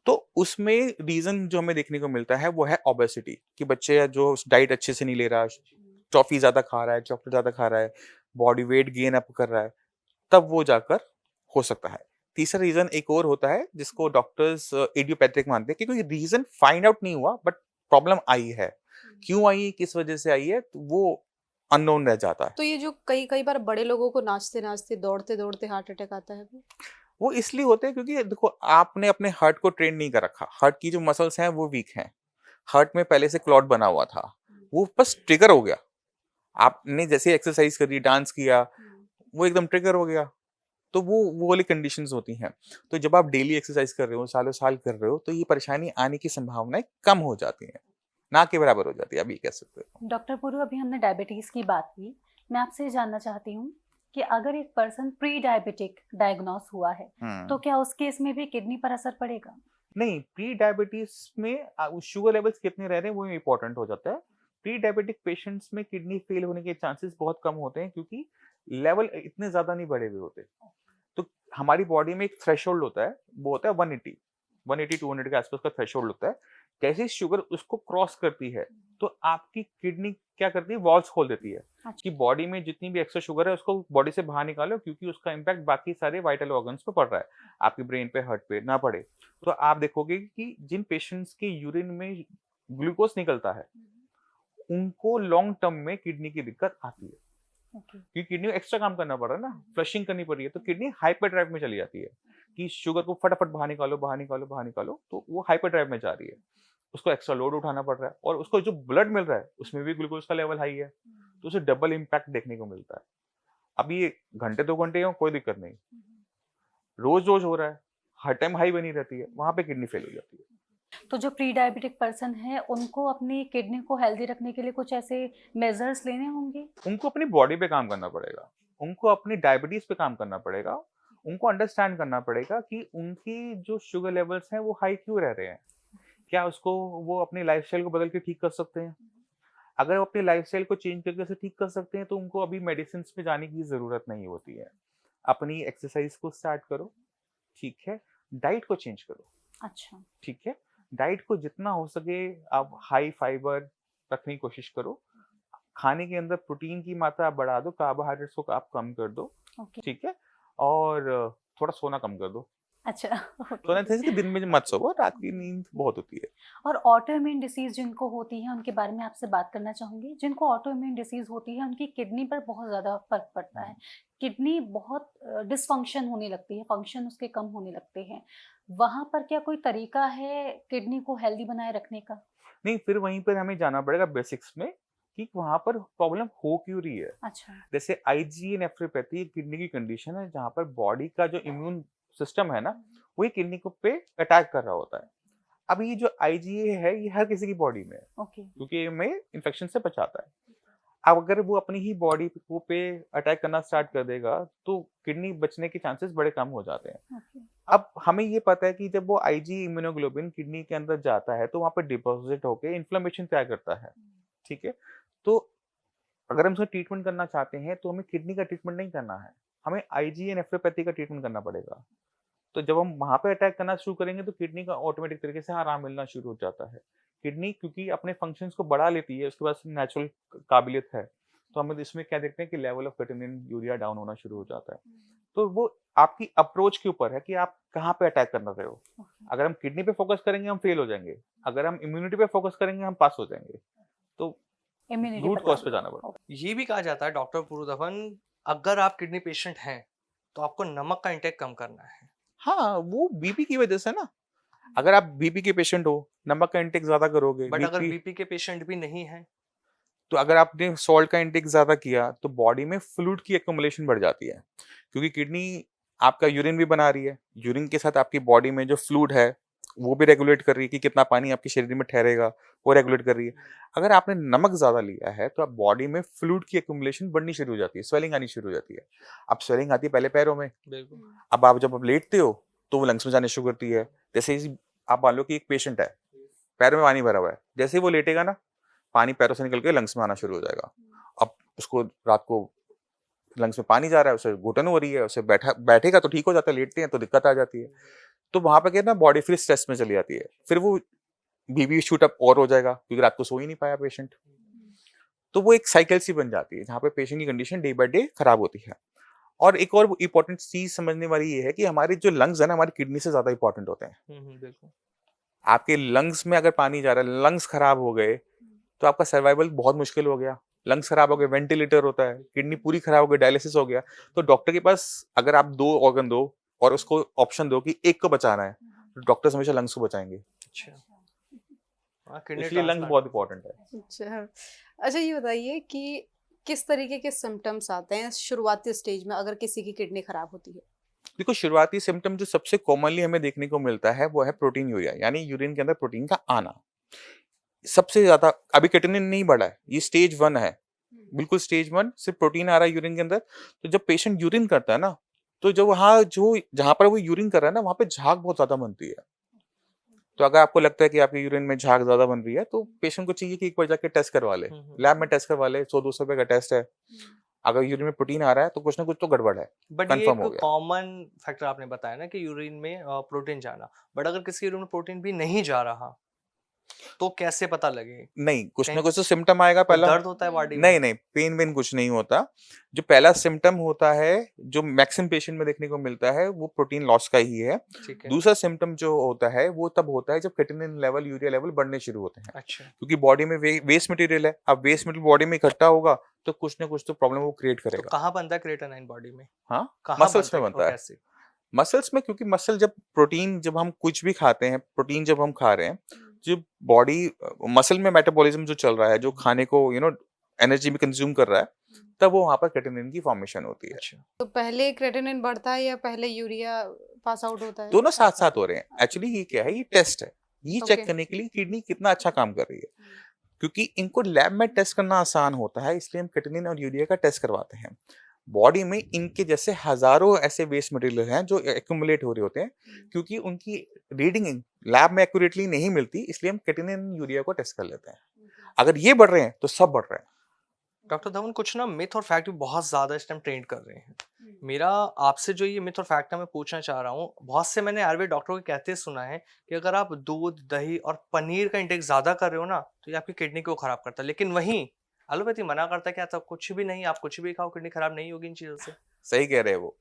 तो उसमें रीजन जो हमें देखने को मिलता है वो है ओबेसिटी, कि बच्चे जो डाइट अच्छे से नहीं ले रहा, टॉफी ज्यादा खा रहा है, चॉकलेट ज्यादा खा रहा है, बॉडी वेट गेन अप कर रहा है, तब वो जाकर हो सकता है। तीसरा रीजन एक और होता है जिसको डॉक्टर्स इडियोपैथिक मानते हैं, कि कोई रीजन फाइंड आउट नहीं हुआ बट प्रॉब्लम आई है। क्यों आई है, किस वजह से आई है, तो वो अननोन रह जाता है। तो ये जो कई कई बार बड़े लोगों को नाचते नाचते दौड़ते दौड़ते हार्ट अटैक आता है वो इसलिए होते हैं क्योंकि देखो, आपने अपने हार्ट को ट्रेन नहीं कर रखा, हार्ट की जो मसल्स हैं वो वीक हैं, हार्ट में पहले से क्लॉट बना हुआ था, वो बस ट्रिगर हो गया। आपने जैसे एक्सरसाइज करी, डांस किया, वो एकदम ट्रिगर हो गया, तो वो वाली कंडीशंस होती हैं। तो जब आप डेली एक्सरसाइज कर रहे हो, सालों साल कर रहे हो, तो ये परेशानी आने की संभावनाएं कम हो जाती हैं, ना के बराबर हो जाती है, अभी कह सकते हो। डॉक्टर पुरु, अभी हमने डायबिटीज की बात की, मैं आपसे ये जानना चाहती हूँ कि अगर एक पर्सन प्री डायबिटिक डायग्नोस हुआ है तो क्या उस केस में भी किडनी पर असर पड़ेगा? नहीं, प्री डायबिटीज में शुगर लेवल्स कितने रह रहे हैं वो इम्पोर्टेंट हो जाता है। प्री डायबिटिक पेशेंट्स में किडनी फेल होने के चांसेस बहुत कम होते हैं, क्योंकि लेवल इतने ज्यादा नहीं बढ़े हुए होते। तो हमारी बॉडी में एक थ्रेशोल्ड होता है, वो होता है 180 200 के आसपास का थ्रेशोल्ड होता है। जैसे ही शुगर उसको क्रॉस करती है तो आपकी किडनी क्या करती है, वॉल्स खोल देती है अच्छा। कि बॉडी में जितनी भी एक्स्ट्रा शुगर है उसको बॉडी से बाहर निकालो, क्योंकि उसका इम्पैक्ट बाकी सारे वाइटल ऑर्गन्स पे पड़ रहा है, आपकी ब्रेन पे, हार्ट पे ना पड़े। तो आप देखोगे कि जिन पेशेंट्स के यूरिन में ग्लूकोज निकलता है उनको लॉन्ग टर्म में किडनी की दिक्कत आती है, ओके। क्योंकि किडनी को एक्स्ट्रा काम करना पड़ रहा है ना, फ्लशिंग करनी पड़ रही है, तो किडनी हाइपर ड्राइव में चली जाती है कि शुगर को फटाफट बाहर निकालो बाहर निकालो बाहर निकालो, तो वो हाइपर ड्राइव में जा रही है, उसको एक्स्ट्रा लोड उठाना पड़ रहा है, और उसको जो ब्लड मिल रहा है उसमें भी ग्लूकोज का लेवल हाई है, तो उसे डबल इम्पैक्ट देखने को मिलता है। अब ये घंटे 2 घंटे हो कोई दिक्कत नहीं, रोज रोज हो रहा है, हर टाइम हाई बनी रहती है, वहां पे किडनी फेल हो जाती है। तो जो प्री डायबिटिक पर्सन है उनको अपनी किडनी को हेल्दी रखने के लिए कुछ ऐसे मेजर्स लेने होंगे? उनको अपनी बॉडी पे काम करना पड़ेगा, उनको अपनी डायबिटीज पे काम करना पड़ेगा, उनको अंडरस्टैंड करना पड़ेगा कि उनकी जो शुगर लेवल्स हैं वो हाई क्यों रह रहे हैं, क्या उसको वो अपनी लाइफस्टाइल को बदल के ठीक कर सकते हैं। अगर वो अपनी लाइफस्टाइल को चेंज करके उसे ठीक कर सकते हैं तो उनको अभी मेडिसिन पे जाने की जरूरत नहीं होती है। अपनी एक्सरसाइज को स्टार्ट करो, ठीक है, डाइट को चेंज करो, अच्छा। ठीक है, डाइट को जितना हो सके आप हाई फाइबर रखने की कोशिश करो, खाने के अंदर प्रोटीन की मात्रा आप बढ़ा दो, कार्बोहाइड्रेट्स को आप कम कर दो, ओके। ठीक है, और थोड़ा सोना कम कर दो। अच्छा। सोना ओके। कि दिन में मत सोओ, रात की नींद बहुत होती है। और ऑटोइम्यून डिसीज जिनको होती है उनके बारे में आपसे बात करना चाहूंगी। जिनको ऑटोइम्यून डिसीज होती है उनकी किडनी पर बहुत ज़्यादा फर्क पड़ता है, किडनी बहुत डिसफंक्शन होने लगती है, फंक्शन उसके कम होने लगते हैं। वहां पर क्या कोई तरीका है किडनी को हेल्दी बनाए रखने का? नहीं, फिर वहीं पर हमें जाना पड़ेगा बेसिक्स में कि वहां पर प्रॉब्लम हो क्यों रही है। अच्छा। जैसे आईजीए नेफ्रोपैथी एक किडनी की कंडीशन है जहां पर बॉडी का जो इम्यून सिस्टम है ना, वही किडनी को पे अटैक कर रहा होता है। अब ये जो आईजीए है ये हर किसी की बॉडी में है, ओके। क्योंकि ये में इन्फेक्शन से बचाता है। अब अगर वो अपनी ही बॉडी को पे अटैक करना स्टार्ट कर देगा तो किडनी बचने के चांसेस बड़े कम हो जाते हैं। ओके। अब हमें ये पता है कि जब वो आईजी इम्यूनोग्लोबिन किडनी के अंदर जाता है तो वहां पर डिपॉजिट होकर इन्फ्लेमेशन तैयार करता है, ठीक है। तो अगर हम उसका ट्रीटमेंट करना चाहते हैं तो हमें किडनी का ट्रीटमेंट नहीं करना है, हमें आईजी नेफ्रोपैथी का ट्रीटमेंट करना पड़ेगा। तो जब हम वहां पे अटैक करना शुरू करेंगे तो किडनी का ऑटोमेटिक तरीके से आराम मिलना शुरू हो जाता है। किडनी क्योंकि अपने फंक्शंस को बढ़ा लेती है, उसके पास नेचुरल काबिलियत है, तो हम इसमें क्या देखते हैं कि level of vitamin urea down होना शुरू हो जाता है। तो वो आपकी अप्रोच के ऊपर है कि आप कहाँ पे अटैक करना रहे हो। अगर हम किडनी पे फोकस करेंगे हम फेल हो जाएंगे, अगर हम इम्यूनिटी पे फोकस करेंगे हम पास हो जाएंगे। तो इम्यूनिटी रूट पर कॉज पे काम जाना करो। पड़ता ये भी कहा जाता है डॉक्टर पुरुधवन, अगर आप किडनी पेशेंट हैं तो आपको नमक का इंटेक कम करना है। है। हाँ, वो बीपी की वजह से ना, अगर आप बीपी के पेशेंट हो नमक का इंटेक ज्यादा करोगे, बट अगर बीपी बीपी के पेशेंट भी नहीं है तो अगर आपने सॉल्ट का इंटेक ज्यादा किया तो बॉडी में फ्लूइड की एक्युमुलेशन बढ़ जाती है, क्योंकि किडनी आपका यूरिन भी बना रही है, यूरिन के साथ आपकी बॉडी में जो फ्लूइड है वो भी रेगुलेट कर रही है कि कितना पानी आपके शरीर में ठहरेगा, वो रेगुलेट कर रही है। अगर आपने नमक ज्यादा लिया है तो आप बॉडी में फ्लूइड की एक्युमुलेशन बढ़नी शुरू हो जाती है, स्वेलिंग आनी शुरू हो जाती है। अब स्वेलिंग आती है पहले पैरों में, बिल्कुल। अब आप जब लेटते हो तो वो लंग्स में जाने शुरू करती है। जैसे ही आप मान लो कि एक पेशेंट है, पैरों में पानी भरा हुआ है, जैसे ही वो लेटेगा ना पानी पैरों से निकल के लंग्स में आना शुरू हो जाएगा। अब उसको रात को लंग्स में पानी जा रहा है, उसे घुटन हो रही है, उसे बैठेगा तो ठीक हो जाता है, लेटते हैं तो दिक्कत आ जाती है। तो वहां पे क्या ना बॉडी फिर स्ट्रेस में चली जाती है, फिर वो बीपी शूट अप और हो जाएगा क्योंकि रात को सो ही नहीं पाया पेशेंट। तो वो एक साइकिल सी बन जाती है जहाँ पे पेशेंट की कंडीशन डे बाय डे खराब होती है। और एक और इम्पोर्टेंट चीज समझने वाली ये है कि हमारे जो लंग्स है ना हमारी किडनी से ज्यादा इंपॉर्टेंट होते हैं। बिल्कुल। आपके लंग्स में अगर पानी जा रहा है, लंग्स खराब हो गए तो आपका सर्वाइवल बहुत मुश्किल हो गया। लंग्स खराब हो गए, वेंटिलेटर होता है, किडनी पूरी खराब हो गई, डायलिसिस हो गया। तो डॉक्टर के पास अगर आप 2 ऑर्गन दो और उसको ऑप्शन दो कि एक को बचाना है, तो डॉक्टर्स हमेशा लंग्स को बचाएंगे। अच्छा। हाँ, किडनी इसलिए लंग्स ट्रांसप्लांट। बहुत इंपॉर्टेंट है। अच्छा। अच्छा, ये बताइए कि किस तरीके के सिम्टम्स आते हैं शुरुआती स्टेज में अगर किसी की किडनी खराब होती है? देखो, शुरुआती सिम्टम जो सबसे कॉमनली हमें देखने को मिलता है वो है प्रोटीन यूरिया, यानी यूरिन के अंदर प्रोटीन का आना। सबसे ज्यादा अभी क्रिएटिनिन नहीं बढ़ा है, ये स्टेज 1 है, बिल्कुल स्टेज 1 सिर्फ प्रोटीन आ रहा है यूरिन के अंदर। तो जब पेशेंट यूरिन करता है ना, तो जो जहाँ पर वो यूरिन कर रहा है ना, वहाँ पे झाग बहुत ज़्यादा बनती है। तो अगर आपको लगता है कि आपके यूरिन में झाग ज़्यादा बन रही है, तो पेशेंट को चाहिए कि एक बार जाके टेस्ट करवा ले। लैब में टेस्ट करवा ले, 100-200 रुपए का टेस्ट है। अगर यूरिन में प्रोटीन आ रहा है, तो कुछ ना कुछ तो गड़बड़ है, बट ये कंफर्म एक हो गया। कॉमन फैक्टर आपने बताया ना कि यूरिन में प्रोटीन जाना, बट अगर किसी यूरिन में प्रोटीन भी नहीं जा रहा तो कैसे पता लगे? नहीं, कुछ ना कहीं कुछ तो सिम्पटम आएगा कोई पहला। दर्द होता है बॉडी में? नहीं, नहीं, पेन वेन कुछ नहीं होता। जो पहला सिम्पटम होता है, जो मैक्सिमम पेशेंट में देखने को मिलता है, वो प्रोटीन लॉस का ही है। ठीक है। दूसरा सिम्पटम जो होता है, वो तब होता है जब क्रिएटिनिन लेवल, यूरिया लेवल बढ़ने शुरू होते हैं। अच्छा। क्योंकि बॉडी में वेस्ट मटेरियल है। अब वेस्ट मटेरियल बॉडी में इकट्ठा होगा, तो कुछ ना कुछ तो प्रॉब्लम वो क्रिएट तो करेगा। कहाँ बनता है क्रिएटिनिन बॉडी में? हाँ, कहाँ मसल्स बनता में है बनता और है। कैसे? मसल्स में, क्योंकि मसल जब प्रोटीन, जब हम कुछ भी खाते हैं, प्रोटीन जब हम खा रहे हैं, जो बॉडी मसल में मेटाबॉलिज्म जो चल रहा है, जो खाने को एनर्जी में कंज्यूम कर रहा है, तब वो वहाँ पर क्रिएटिनिन की फॉर्मेशन होती है। अच्छा। तो पहले क्रेटिनिन बढ़ता है या पहले यूरिया पास आउट होता है? दोनों साथ साथ हो रहे हैं। एक्चुअली ये क्या है, ये टेस्ट है। ये चेक ओके। करने के लिए किडनी कितना अच्छा काम कर रही है। क्योंकि इनको लैब में टेस्ट करना आसान होता है, इसलिए हम क्रिएटिनिन और यूरिया का टेस्ट करवाते हैं। बॉडी में इनके जैसे हजारों ऐसे वेस्ट मटेरियल हैं जो एक्यूमुलेट हो रहे होते हैं, क्योंकि उनकी रीडिंग लैब में एक्यूरेटली नहीं मिलती, इसलिए हम क्रिएटिनिन यूरिया को टेस्ट कर लेते हैं। अगर ये बढ़ रहे हैं तो सब बढ़ रहे हैं। डॉक्टर धवन, कुछ ना मिथ और फैक्ट भी बहुत ज्यादा इस टाइम ट्रेंड कर रहे हैं। मेरा आपसे जो ये मिथ और फैक्ट है मैं पूछना चाह रहा हूँ, बहुत से मैंने आयुर्वेद डॉक्टरों को कहते सुना है कि अगर आप दूध, दही और पनीर का इंटेक ज्यादा कर रहे हो ना, तो ये आपकी किडनी को खराब करता है, लेकिन वहीं एलोपैथी मना करता है कि ऐसा कुछ भी नहीं, आप कुछ भी खाओ, किडनी खराब नहीं होगी इन चीजों से। सही कह रहे हैं वो।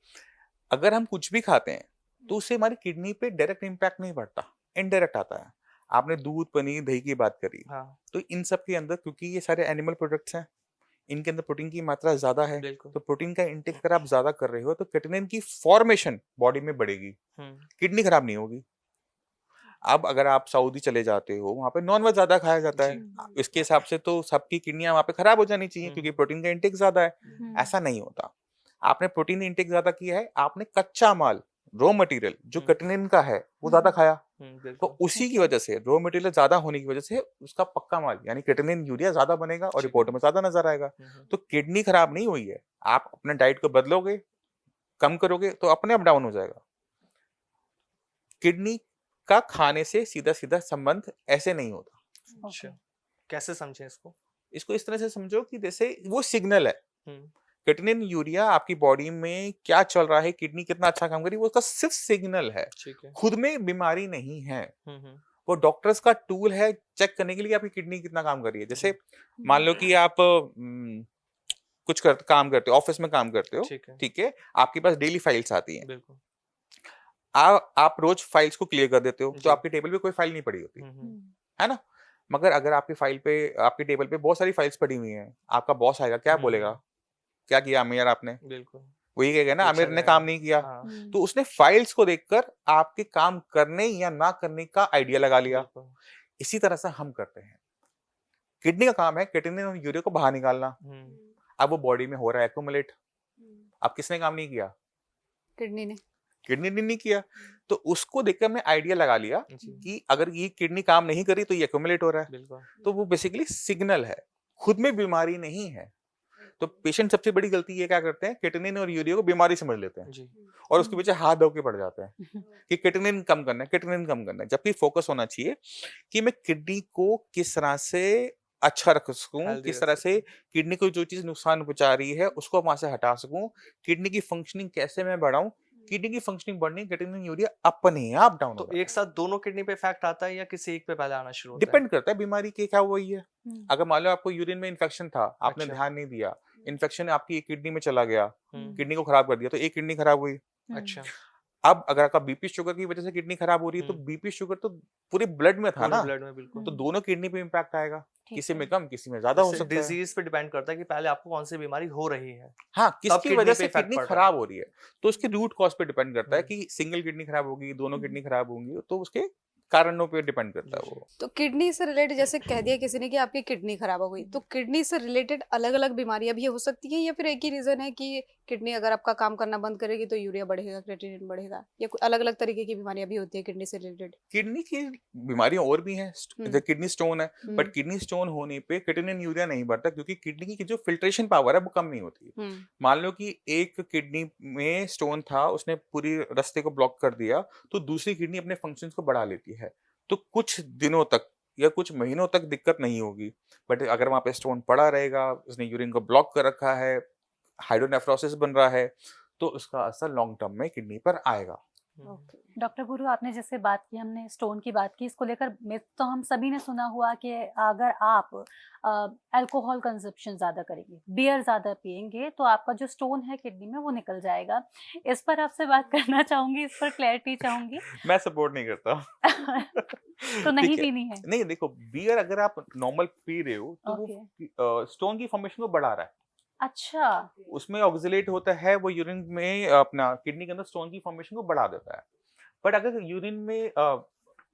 अगर हम कुछ भी खाते हैं, तो उससे हमारी किडनी पे डायरेक्ट इम्पैक्ट नहीं पड़ता, इनडायरेक्ट आता है। आपने दूध, पनीर, दही की बात करी, हाँ, तो इन सब के अंदर, क्योंकि ये सारे एनिमल प्रोडक्ट्स हैं, इनके अंदर प्रोटीन की मात्रा ज्यादा है। बिल्कुल। तो प्रोटीन का इंटेक अगर आप ज्यादा कर रहे हो, तो क्रिएटिनिन की फॉर्मेशन बॉडी में बढ़ेगी, किडनी खराब नहीं होगी। अब अगर आप सऊदी चले जाते हो, वहाँ पे नॉनवेज ज्यादा खाया जाता है, जी। इसके हिसाब से तो सबकी किडनियां वहाँ पे खराब हो जानी चाहिए, क्योंकि प्रोटीन का इंटेक ज्यादा है। ऐसा नहीं होता। आपने प्रोटीन इंटेक ज्यादा किया है, आपने कच्चा माल, रॉ मटेरियल जो क्रिएटिनिन का है, वो ज्यादा खाया, तो बिल्कुल। उसी की वजह से, रॉ मटेरियल ज्यादा होने की वजह से उसका पक्का माल यानी क्रिएटिनिन यूरिया ज्यादा बनेगा और रिपोर्ट में ज्यादा नजर आएगा। तो किडनी खराब नहीं हुई है। आप अपने डाइट को बदलोगे, कम करोगे, तो अपने आप डाउन हो जाएगा। किडनी का खाने से सीधा सीधा संबंध ऐसे नहीं होता। अच्छा, कैसे समझे इसको? इसको इस तरह से समझो कि जैसे वो सिग्नल है। हम्म, क्रिएटिनिन यूरिया आपकी बॉडी में क्या चल रहा है, किडनी कितना अच्छा काम कर रही है, वो उसका सिर्फ सिग्नल है, ठीक है। खुद में बीमारी नहीं है। वो डॉक्टर्स का टूल है चेक करने के लिए आपकी किडनी कितना काम कर रही है। जैसे मान लो कि आप काम करते हो, ऑफिस में काम करते हो, ठीक है। ठीक है, आपके पास डेली फाइल्स आती हैं, बिल्कुल। आप रोज फाइल्स को क्लियर कर देते हो, जी। तो आपकी टेबल पे कोई फाइल नहीं पड़ी होती, है ना। मगर अगर आपकी टेबल पे बहुत सारी फाइल्स पड़ी हुई हैं, आपका बॉस आएगा, क्या बोलेगा, क्या किया आमिर आपने? बिल्कुल। वो ये कहेगा ना, पूछा आमिर ने जाएगा। काम नहीं किया। हाँ, तो उसने फाइल्स को देखकर आपके काम करने या ना करने का आइडिया लगा लिया। बिल्कुल। इसी तरह से हम करते हैं। किडनी का काम है क्रिएटिनिन और यूरिया को बाहर निकालना। अब वो बॉडी में हो रहा है एक्यूमुलेट। अब किसने काम नहीं किया? किडनी ने। किडनी ने नहीं किया। तो उसको देखकर हमने आइडिया लगा लिया जी। कि अगर ये किडनी काम नहीं करी तो ये एक्यूमुलेट हो रहा है। बिल्कुल। तो वो बेसिकली सिग्नल है, खुद में बीमारी नहीं है। तो पेशेंट सबसे बड़ी गलती ये क्या करते हैं, क्रिएटिनिन और यूरिया को बीमारी समझ लेते हैं जी। और उसके पीछे हाथ धो के पड़ जाते हैं कि क्रिएटिनिन कम करना है, क्रिएटिनिन कम करना है। जबकि फोकस होना चाहिए कि मैं किडनी को किस तरह से अच्छा रख सकूं, Healthy किस रख तरह से सकूं। किडनी को जो चीज नुकसान पहुंचा रही है उसको वहां से हटा सकूं, किडनी की फंक्शनिंग कैसे मैं बढ़ाऊं। किडनी की फंक्शनिंग बढ़नी, क्रिएटिनिन यूरिया अपने आप डाउन तो होगा। एक साथ दोनों किडनी पे इफेक्ट आता है या किसी एक पे पहले आना शुरू होता है? डिपेंड करता है बीमारी के क्या हुई है। अगर मान लो आपको यूरिन में इन्फेक्शन था, आपने अच्छा। ध्यान नहीं दिया, इन्फेक्शन आपकी एक किडनी में चला गया, हम्म, किडनी को खराब कर दिया, तो एक किडनी खराब हुई। अच्छा। अब अगर आपका बीपी शुगर की वजह से किडनी खराब हो रही है, तो बीपी शुगर तो पूरे ब्लड में था पूरे ना, ब्लड में बिल्कुल। तो दोनों किडनी पे इम्पैक्ट आएगा। ठीक किसी है। में कम, किसी में ज्यादा हो इससे सकता है। डिजीज पे डिपेंड करता है कि पहले आपको कौन सी बीमारी हो रही है। हाँ, किसकी किडनी वजह पे से इफेक्ट किडनी पड़ रहा है। खराब हो रही है, तो उसके रूट कॉज पे डिपेंड करता है हम्म। कि सिंगल किडनी खराब होगी, दोनों किडनी खराब होंगी, तो उसके कारणों पे डिपेंड करता है जी। वो। तो किडनी से रिलेटेड जैसे कह दिया किसी ने कि आपकी किडनी खराब हो गई, तो किडनी से रिलेटेड अलग अलग बीमारियां भी हो सकती हैं या फिर एक ही रीजन है कि किडनी अगर आपका काम करना बंद करेगी तो यूरिया बढ़ेगा, क्रिएटिनिन बढ़ेगा, या कोई अलग-अलग तरीके की बीमारियां भी होती है किडनी से रिलेटेड? किडनी की बीमारियां और भी हैं, हम्म। जैसे किडनी स्टोन है, बट हम्म। किडनी स्टोन होने पे क्रिएटिनिन यूरिया नहीं बढ़ता, क्योंकि किडनी की जो फिल्ट्रेशन पावर है वो कम नहीं होती। हम्म। मान लो कि एक किडनी में स्टोन था, उसने पूरी रास्ते को ब्लॉक कर दिया, तो दूसरी किडनी अपने फंक्शंस को बढ़ा लेती है, तो कुछ दिनों तक या कुछ महीनों तक दिक्कत नहीं होगी। बट अगर वहां पे स्टोन पड़ा रहेगा, उसने यूरिन को ब्लॉक कर रखा है, हाइड्रोनेफ्रोसिस बन रहा है, तो उसका असर लॉन्ग टर्म में किडनी पर आएगा। ओके। डॉक्टर गुरु, आपने जैसे बात की, हमने स्टोन की बात की, इसको लेकर मिथ तो हम सभी ने सुना हुआ कि अगर आप अल्कोहल कंजप्शन ज़्यादा करेंगे, बियर ज़्यादा पिएंगे, तो आपका जो स्टोन है किडनी में वो निकल जाएगा। इस पर आपसे बात करना चाहूंगी, इस पर क्लैरिटी चाहूंगी। मैं सपोर्ट नहीं करता। तो नहीं ठीक है, पीनी है। नहीं देखो, बियर अगर आप नॉर्मल पी रहे हो तो ओके। वो स्टोन की फॉर्मेशन को बढ़ा रहा है, अच्छा। उसमें ऑक्सिलेट होता है, वो यूरिन में अपना किडनी के अंदर स्टोन की फॉर्मेशन को बढ़ा देता है। बट अगर यूरिन में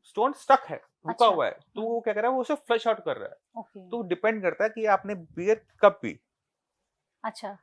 स्टोन स्टक है, रुका अच्छा। हुआ है, तो वो क्या कर रहा है, वो उसे फ्लश आउट कर रहा है। ओके। तो डिपेंड करता है कि आपने बियर कब पी, अच्छा,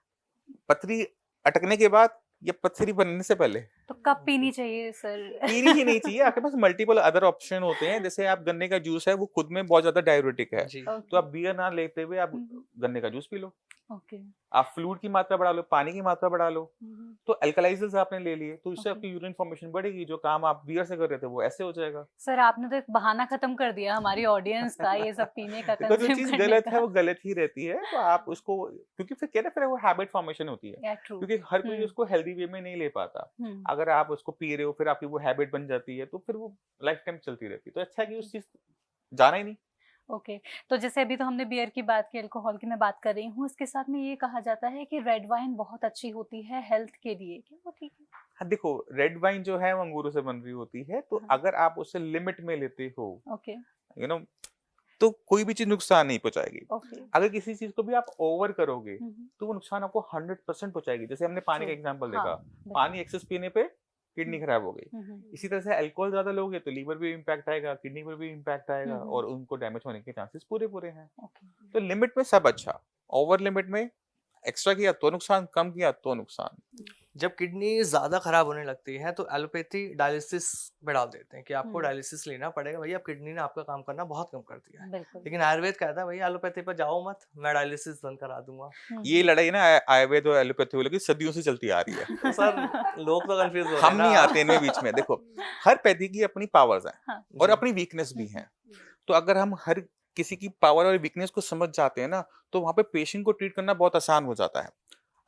पथरी अटकने के बाद या पथरी बनने से पहले। तो कब पीनी चाहिए सर? पीनी ही नहीं चाहिए, आपके पास मल्टीपल अदर ऑप्शन होते हैं, जैसे आप गन्ने का जूस है, वो खुद में बहुत ज्यादा डाययूरेटिक है, जी। तो आप बियर ना लेते हुए आप हम्म। गन्ने का जूस पी लो, ओके। आप फ्लूइड की मात्रा बढ़ा लो, पानी की मात्रा बढ़ा लो, हम्म। तो अल्कलाइजर्स आपने ले लिए, तो इससे ओके। आपकी यूरिन फॉर्मेशन बढ़ेगी, जो काम आप बियर से कर रहे थे वो ऐसे हो जाएगा। सर, आपने तो एक बहाना खत्म कर दिया हमारी ऑडियंस का, ये सब पीने का, देखो, जो कंज्यूम चीज करने गलत है का। वो गलत ही रहती है, तो आप उसको, क्योंकि फिर कहते हैं फिर वो हैबिट फॉर्मेशन होती है, या ट्रू। क्योंकि हर कोई हम्म। उसको हेल्दी वे में नहीं ले पाता। अगर आप उसको पी रहे हो, फिर आपकी वो हैबिट बन जाती है, तो फिर वो लाइफ टाइम चलती रहती है, तो अच्छा है कि उस चीज जाना ही नहीं। ओके। तो जैसे अभी तो हमने बियर की बात की, अल्कोहल की मैं बात कर रही हूँ, इसके साथ में ये कहा जाता है कि रेड वाइन बहुत अच्छी होती है हेल्थ के लिए, क्या वो ठीक है? हाँ देखो, रेड वाइन जो है वो अंगूरों से बन रही होती है, तो हाँ। अगर आप उसे लिमिट में लेते हो, ओके। यू नो, तो कोई भी चीज नुकसान नहीं पहुंचाएगी। ओके। अगर किसी चीज को भी आप ओवर करोगे, हम्म। तो वो नुकसान आपको 100% पहुंचाएगी। जैसे हमने पानी का ट्रू। एग्जांपल हाँ, देखा, बिल्कुल। पानी एक्सेस पीने पे किडनी खराब हो गई। हम्म। इसी तरह से अल्कोहल ज्यादा लोगे तो लीवर पे इम्पैक्ट आएगा, किडनी पर भी इम्पैक्ट आएगा, हम्म। और उनको डैमेज होने के चांसेस पूरे पूरे हैं। ओके। तो लिमिट में सब अच्छा, ओवर लिमिट में एक्स्ट्रा किया तो नुकसान, कम किया तो नुकसान। जब किडनी ज़्यादा खराब होने लगती है तो एलोपैथी डायलिसिस पे डाल देते हैं कि आपको डायलिसिस लेना पड़ेगा, भैया अब किडनी ने आपका काम करना बहुत कम कर दिया है। बिल्कुल। लेकिन आयुर्वेद कहता है भैया एलोपैथी पर जाओ मत, मैं डायलिसिस बंद करा दूंगा। ये लड़ाई ना आयुर्वेद और एलोपैथी वालों की सदियों से चलती आ रही है। तो सर लोग तो कंफ्यूज हो रहे हम हैं नहीं ना। आते इनमें बीच में। देखो, हर पैथी की अपनी पावर्स हैं हाँ। और जी। अपनी वीकनेस भी हैं। तो अगर हम हर किसी की पावर और वीकनेस को समझ जाते हैं ना, तो वहां पे पेशेंट को ट्रीट करना बहुत आसान हो जाता है।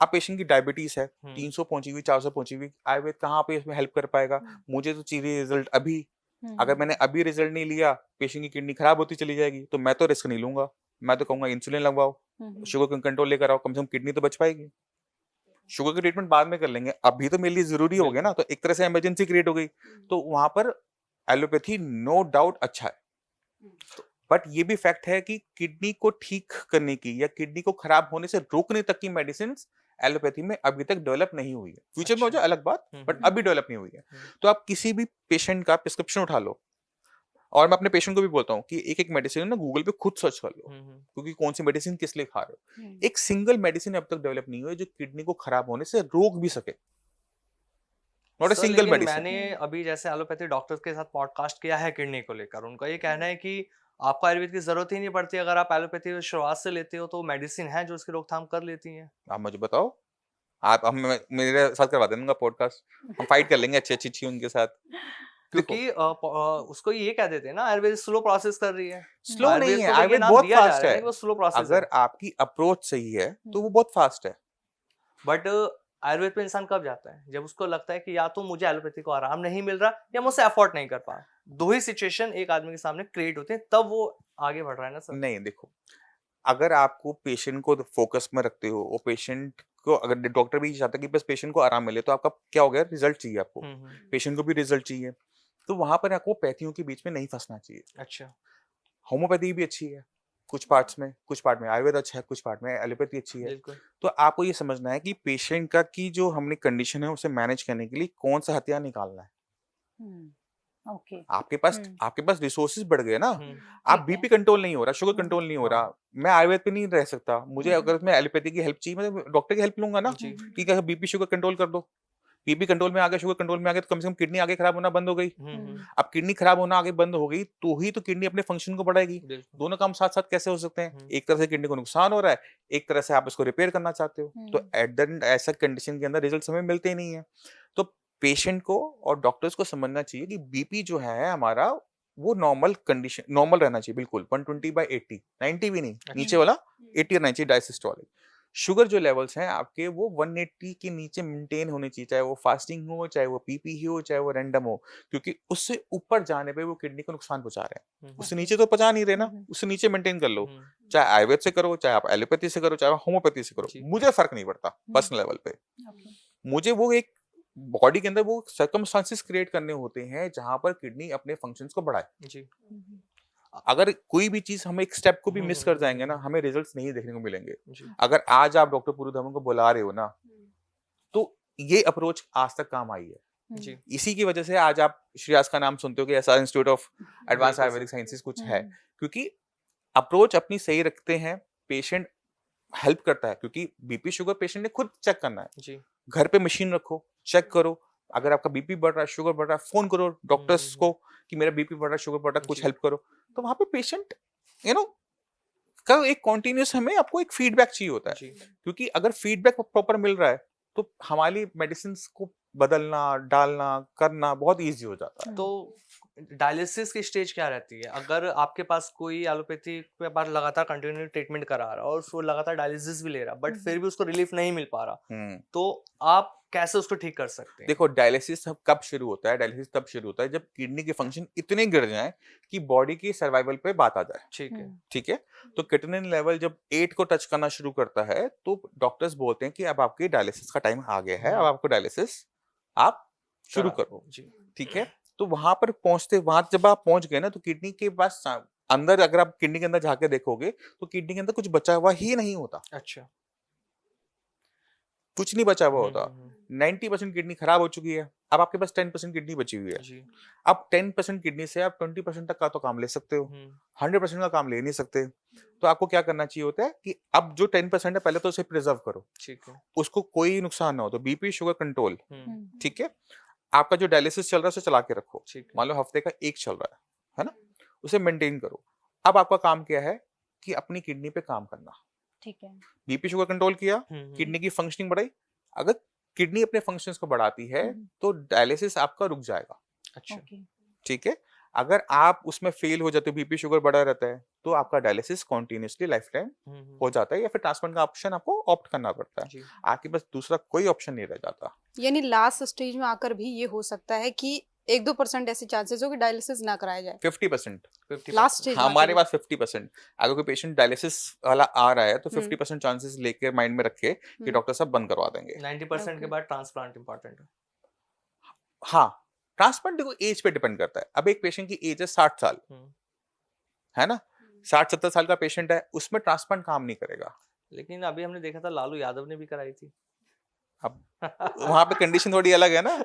अब पेशेंट की डायबिटीज है, 300 पहुंची हुई, 400 पहुंची हुई, आयुर्वेद कहाँ पे इसमें हेल्प कर पाएगा? मुझे तो चाहिए रिजल्ट अभी। अगर मैंने अभी रिजल्ट नहीं लिया, पेशेंट की किडनी खराब होती चली जाएगी, तो मैं तो रिस्क नहीं लूंगा। मैं तो कहूंगा इंसुलिन लगवाओ, शुगर कंट्रोल लेकर आओ, कम से कम किडनी तो बच पाएगी। शुगर की ट्रीटमेंट बाद में कर लेंगे, अभी तो मेरे लिए जरूरी हो गया ना, तो एक तरह से इमरजेंसी क्रिएट हो गई। तो वहां पर एलोपैथी नो डाउट अच्छा है, बट ये भी फैक्ट है कि किडनी को ठीक करने की या किडनी को खराब होने से रोकने तक की मेडिसिन एलोपैथी में अभी तक डेवलप नहीं हुई है। फ्यूचर में हो जाए अलग बात, बट अभी डेवलप नहीं हुई है। तो आप किसी भी पेशेंट का प्रिस्क्रिप्शन उठा लो, और मैं अपने पेशेंट को भी बोलता हूँ कि एक एक मेडिसिन ना गूगल पे खुद सर्च कर लो, क्योंकि कौन सी मेडिसिन किस लिए खा रहे हो। एक सिंगल मेडिसिन अब तक डेवलप नहीं हुई जो किडनी को खराब होने से रोक भी सके। नॉट अ सर, सिंगल लेकिन मेडिसिन। मैंने अभी जैसे एलोपैथी डॉक्टर्स के साथ पॉडकास्ट किया है किडनी को लेकर, उनका ये कहना है कि आपको आयुर्वेद की जरूरत ही नहीं पड़ती, अगर आप एलोपैथी शुरुआत से लेते हो तो मेडिसिन है जो इसकी रोकथाम कर लेती है। आप मुझे बताओ, आप हम मेरे साथ करवा देंगे पॉडकास्ट, हम फाइट कर लेंगे अच्छी अच्छी उनके साथ। देखो, क्योंकि उसको ये कह देते हैं ना आयुर्वेद स्लो प्रोसेस कर रही है। स्लो नहीं आयुर्वेद है, को तो ये आयुर्वेद नाम बहुत दिया जा फास्ट रहा है है। कि वो स्लो प्रोसेस है। अगर आपकी अप्रोच सही है तो वो बहुत फास्ट है। बट आयुर्वेद पे इंसान कब जाता है? जब उसको लगता है कि या तो मुझे एलोपैथी को आराम नहीं मिल रहा या मुझसे अफोर्ड नहीं कर पा रहा। दो ही सिचुएशन एक आदमी के सामने क्रिएट होते हैं, तब वो आगे बढ़ रहा है ना सर। नहीं, देखो, अगर आपको पेशेंट को फोकस में रखते हो, वो पेशेंट को, अगर डॉक्टर भी चाहता है कि बस पेशेंट को आराम मिले, तो आपका क्या हो गया, रिजल्ट चाहिए आपको, पेशेंट को भी रिजल्ट चाहिए, तो वहां पर आपको पैथियों के बीच में नहीं फंसना चाहिए। अच्छा। होम्योपैथी भी अच्छी है कुछ पार्ट्स में, कुछ पार्ट में आयुर्वेद अच्छा है, कुछ पार्ट में एलोपैथी अच्छी है। बिल्कुल। तो आपको ये समझना है कि पेशेंट का की जो हमने कंडीशन है उसे मैनेज करने के लिए कौन सा हथियार निकालना है। ओके। आपके पास रिसोर्सेज बढ़ गए ना। हम्म, आप ठीक है। बीपी कंट्रोल नहीं हो रहा, शुगर हम्म, कंट्रोल नहीं हो हाँ। रहा, मैं आयुर्वेद पे नहीं रह सकता, मुझे हम्म, अगर मैं एलोपैथी की हेल्प चाहिए मैं डॉक्टर की हेल्प लूंगा ना जी कि क्या बीपी शुगर कंट्रोल कर दो। बीपी कंट्रोल में आ गया, शुगर कंट्रोल में आ गया, तो कम से कम किडनी आगे खराब होना बंद हो गई। अब किडनी खराब होना आगे बंद हो गई तो ही तो किडनी अपने फंक्शन को बढ़ाएगी। बिल्कुल। दोनों काम साथ साथ कैसे हो सकते हैं? हम्म, एक तरह से किडनी को नुकसान हो रहा है, एक तरह से आप उसको रिपेयर करना चाहते हो, तो हम्म, एट द एंड ऐसा कंडीशन के अंदर रिजल्ट हमें मिलते ही नहीं है। तो पेशेंट को और डॉक्टर्स को समझना चाहिए कि बीपी जो है हमारा वो नॉर्मल कंडीशन, नॉर्मल रहना चाहिए बिल्कुल 120/80, 90 भी नहीं, नीचे अच्छा। वाला 80 रहना चाहिए डायसिस्टोलिक। शुगर जो लेवल्स हैं आपके वो 180 के नीचे मेंटेन होने चाहिए, चाहे वो फास्टिंग हो, चाहे वो पीपी हो, चाहे वो रैंडम हो, क्योंकि उससे ऊपर जाने पे वो किडनी को नुकसान पहुंचा रहे हैं। उससे ओके। नीचे तो पहुंचा नहीं रहे ना, हम्म, उससे नीचे मेंटेन कर लो, हम्म, चाहे आयुर्वेद से करो, चाहे आप एलोपैथी से करो, चाहे आप होम्योपैथी से करो, जी मुझे फर्क नहीं पड़ता पर्सनल लेवल पे। ओके। मुझे वो एक बॉडी के अंदर वो सर्कमस्टांसेस क्रिएट करने होते हैं जहां पर किडनी अपने फंक्शंस को बढ़ाए। जी। हम्म, अगर कोई भी चीज हम एक स्टेप को भी मिस कर जाएंगे ना, हम्म, हमें रिजल्ट्स नहीं देखने को मिलेंगे। जी अगर आज आप डॉक्टर पूरू धवन को बुला रहे हो ना, तो ये अप्रोच आज तक काम आई है। जी इसी की वजह से आज आप श्रेयास का नाम सुनते हो कि एसआर इंस्टीट्यूट ऑफ एडवांस बिल्कुल आयुर्वेदिक सर। साइंसेज कुछ है, हम्म, क्योंकि अप्रोच अपनी सही रखते हैं, पेशेंट हेल्प करता है, क्योंकि बीपी शुगर पेशेंट ने खुद चेक करना है। जी घर पे मशीन रखो, चेक करो, अगर आपका बीपी बढ़ रहा है, शुगर बढ़ रहा है, फोन करो डॉक्टर्स को कि मेरा बीपी बढ़ रहा है, शुगर बढ़ रहा है, कुछ जी हेल्प करो। तो वहां पे पेशेंट यू नो का एक कॉन्टिन्यूस हमें आपको एक फीडबैक चाहिए होता है, जी क्योंकि अगर फीडबैक प्रॉपर मिल रहा है तो हमारी मेडिसिन को बदलना, डालना, करना बहुत इजी हो जाता है। तो डायलिसिस की स्टेज क्या रहती है? अगर आपके पास कोई एलोपैथी के बाद लगातार कंटिन्यू ट्रीटमेंट करा रहा है और उसको लगातार डायलिसिस भी ले रहा बट फिर भी उसको रिलीफ नहीं मिल पा रहा, हम्म तो आप कैसे उसको ठीक कर सकते हैं? देखो, डायलिसिस कब शुरू होता है? डायलिसिस तब शुरू होता है जब किडनी के फंक्शन इतने गिर जाएं कि बॉडी की सर्वाइवल पे बात आ जाए। ठीक है। ठीक है, तो क्रिएटिनिन लेवल जब 8 को टच करना शुरू करता है तो डॉक्टर्स बोलते हैं कि अब आपकी डायलिसिस का टाइम आ गया है, अब आपको डायलिसिस आप शुरू करा करो। जी ठीक है, तो वहां पर पहुंचते, वहां जब आप पहुंच गए ना, तो किडनी के पास अंदर, अगर आप किडनी के अंदर जाके देखोगे तो किडनी के अंदर कुछ बचा हुआ ही नहीं होता, अच्छा। कुछ नहीं बचा हुआ हम्म, होता। हम्म, 90% किडनी खराब हो चुकी है, अब आपके पास 10% किडनी बची हुई है। जी अब 10% किडनी से आप 20% तक का तो काम ले सकते हो, 100% का काम ले नहीं सकते। तो आपको क्या करना चाहिए होता है कि अब जो 10% है पहले तो उसे प्रिजर्व करो, ठीक है। उसको कोई नुकसान ना हो। तो बीपी शुगर कंट्रोल, हम्म, ठीक है, आपका जो डायलिसिस चल रहा है उसे चला के रखो, ठीक है। मान लो हफ्ते का एक चल रहा है ना, उसे मेंटेन करो। अब आपका काम क्या है कि अपनी किडनी पे काम करना। ठीक है। बीपी शुगर कंट्रोल किया, हम्म, किडनी की फंक्शनिंग बढ़ाई। अगर किडनी अपने फंक्शंस को बढ़ाती है तो डायलिसिस आपका रुक जाएगा। अच्छा। ओके। ठीक है, अगर आप उसमें फेल हो जाते हो, बीपी शुगर बढ़ा रहता है, तो आपका डायलिसिस कॉन्टिन्यूसली लाइफ टाइम हो जाता है, या फिर ट्रांसप्लांट का ऑप्शन आपको ऑप्ट करना पड़ता है। जी आपके पास दूसरा कोई ऑप्शन नहीं रह जाता। यानी लास्ट स्टेज में आकर भी ये हो सकता है कि 1-2% ऐसे चांसेस हो कि डायलिसिस ना कराया जाए 50%, 50%। लास्ट स्टेज में हमारे आकर पास 50%। अगर कोई पेशेंट डायलिसिस वाला आ रहा है तो हम्म 50% चांसेस लेके माइंड में रखे कि डॉक्टर साहब बंद करवा देंगे। 90% के ओके बाद ट्रांसप्लांट इंपॉर्टेंट है। हाँ, ट्रांसप्लांट देखो एज पे डिपेंड करता है। अब एक पेशेंट की एज है 60 साल, है ना, 60-70 साल का पेशेंट है, उसमें ट्रांसप्लांट काम नहीं करेगा। लेकिन अभी हमने देखा था लालू यादव ने भी कराई थी। अब वहां पे कंडीशन थोड़ी अलग है ना।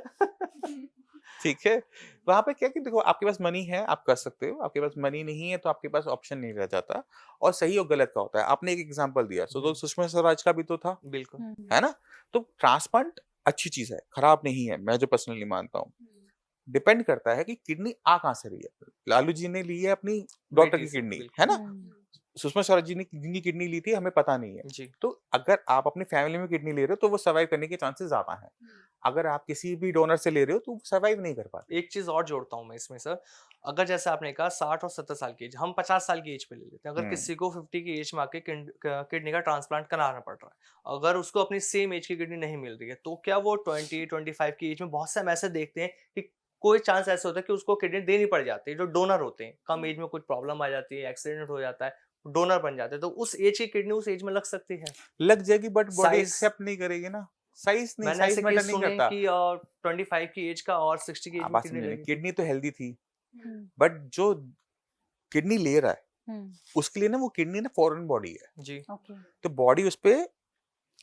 ठीक है, वहां पे क्या कि देखो, आपके पास मनी है आप कर सकते हो, आपके पास मनी नहीं है तो आपके पास ऑप्शन नहीं रह जाता। और सही और गलत का होता है। आपने एक एग्जांपल दिया, तो सुषमा स्वराज का भी तो था, बिल्कुल। है ना। तो ट्रांसप्लांट अच्छी चीज है, खराब नहीं है, मैं जो पर्सनली मानता हूँ। डिपेंड करता है कि किडनी आ कहां से रही है। लालू जी ने ली है अपनी डॉक्टर बेटी की से, किडनी, है बिल्कुल। ना, सुषमा स्वराज जी ने जिनकी किडनी ली थी हमें पता नहीं है। जी तो अगर आप अपनी फैमिली में किडनी ले रहे हो तो वो सर्वाइव करने के चांसेस ज्यादा हैं। अगर आप किसी भी डोनर से ले रहे हो तो सर्वाइव नहीं कर पाते। एक चीज और जोड़ता हूँ मैं इसमें सर। अगर जैसे आपने कहा 60 और 70 साल की एज, हम 50 साल की एज पे ले लेते हैं। अगर हम्म किसी को 50 की एज में आके किडनी का ट्रांसप्लांट कराना पड़ रहा है, अगर उसको अपनी सेम एज की किडनी नहीं मिल रही है, तो क्या वो 20-25 की एज में, बहुत से हम ऐसे देखते हैं कि कोई चांस ऐसा होता है कि उसको किडनी देनी पड़ जाती है। जो डोनर होते हैं, कम एज में कुछ प्रॉब्लम आ जाती है, एक्सीडेंट हो जाता है, डोनर बन जाते हैं, तो उस एज की किडनी उस एज में लग सकती है। लग जाएगी, बट बॉडी साइज, एक्सेप्ट नहीं करेगी ना। साइज नहीं, मैंने साइज ऐसे मैटर केस नहीं सुने करता। कि 25 की एज का और 60 की एज आप में बात किडनी समझे नहीं, लगी थी। किडनी तो हेल्दी थी, बट जो किडनी ले रहा है उसके लिए ना वो किडनी ना फॉरेन बॉडी है, जी ओके। तो बॉडी उस पे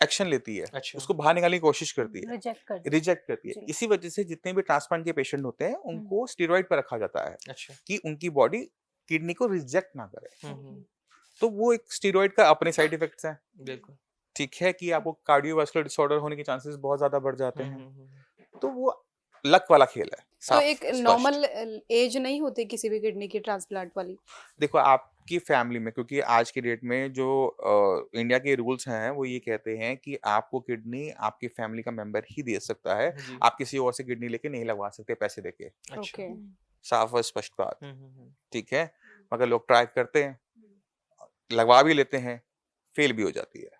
एक्शन लेती है, अच्छा। उसको बाहर निकालने की कोशिश करती है, रिजेक्ट कर दिया। रिजेक्ट करती है। जी। इसी वजह से जितने भी ट्रांसप्लांट के पेशेंट होते हैं उनको स्टेरॉइड पर रखा जाता है अच्छा। कि उनकी बॉडी किडनी को रिजेक्ट ना करे। हम्म। तो वो एक स्टेरॉइड का अपने साइड इफेक्ट्स हैं, बिल्कुल। ठीक है, कि आपको कार्डियोवास्कुलर डिसऑर्डर होने के चांसेस बहुत ज्यादा बढ़ जाते हैं। हम्म। तो वो लक वाला खेल है, तो साफ एक स्पष्ट। नॉर्मल एज नहीं होती किसी भी किडनी की ट्रांसप्लांट वाली? देखो आपकी फैमिली में, क्योंकि आज की डेट में जो इंडिया के रूल्स हैं वो ये कहते हैं कि आपको किडनी आपकी फैमिली का मेंबर ही दे सकता है, जी। आप किसी और से किडनी लेके नहीं लगवा सकते पैसे देके। अच्छा। ओके। साफ और स्पष्ट बात, हम्म। ठीक है। मगर लोग ट्राई करते हैं, लगवा भी लेते हैं, फेल भी हो जाती है।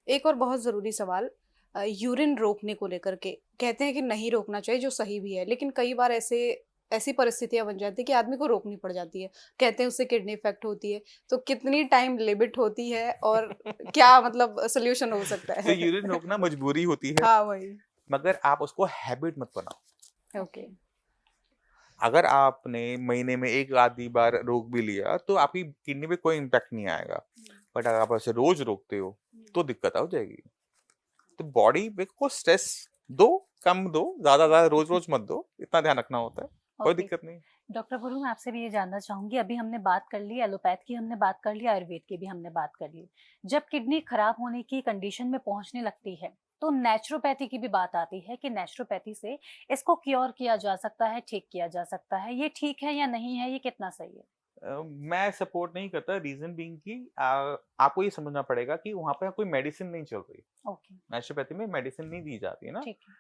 एक और बहुत ज़रूरी सवाल, यूरिन रोकने को लेकर के कहते हैं कि नहीं रोकना चाहिए, जो सही भी है, लेकिन कई बार ऐसी परिस्थितियां बन जाती है कि आदमी को रोकनी पड़ जाती है, कहते हैं उससे किडनी इफेक्ट होती है। तो कितनी टाइम लिमिट होती है और क्या मतलब सोल्यूशन हो सकता तो है? यूरिन रोकना मजबूरी होती है, हाँ वही। मगर आप उसको हैबिट मत बनाओ। ओके। अगर आपने महीने में एक आधी बार रोक भी लिया तो आपकी किडनी पे कोई इम्पैक्ट नहीं आएगा, बट अगर आप ऐसे रोज रोकते हो तो दिक्कत हो जाएगी। तो बॉडी को स्ट्रेस दो, कम दो, ज्यादा ज्यादा रोज रोज मत दो, इतना ध्यान रखना होता है, कोई ओके। दिक्कत नहीं। डॉक्टर बोलूँ, मैं आपसे भी ये जानना चाहूंगी, अभी हमने बात कर ली एलोपैथ की, हमने बात कर ली आयुर्वेद की भी हमने बात कर ली। जब किडनी खराब होने की कंडीशन में पहुंचने लगती है तो नेचुरोपैथी की भी बात आती है कि नेचुरोपैथी से इसको क्योर किया जा सकता है, ठीक किया जा सकता है। ये ठीक है या नहीं है, ये कितना सही है? मैं सपोर्ट नहीं करता, रीजन बीइंग कि आपको ये समझना पड़ेगा कि वहां पे कोई मेडिसिन नहीं चल रही। ओके। नेचुरोपैथी में मेडिसिन नहीं दी जाती है ना। ठीक है।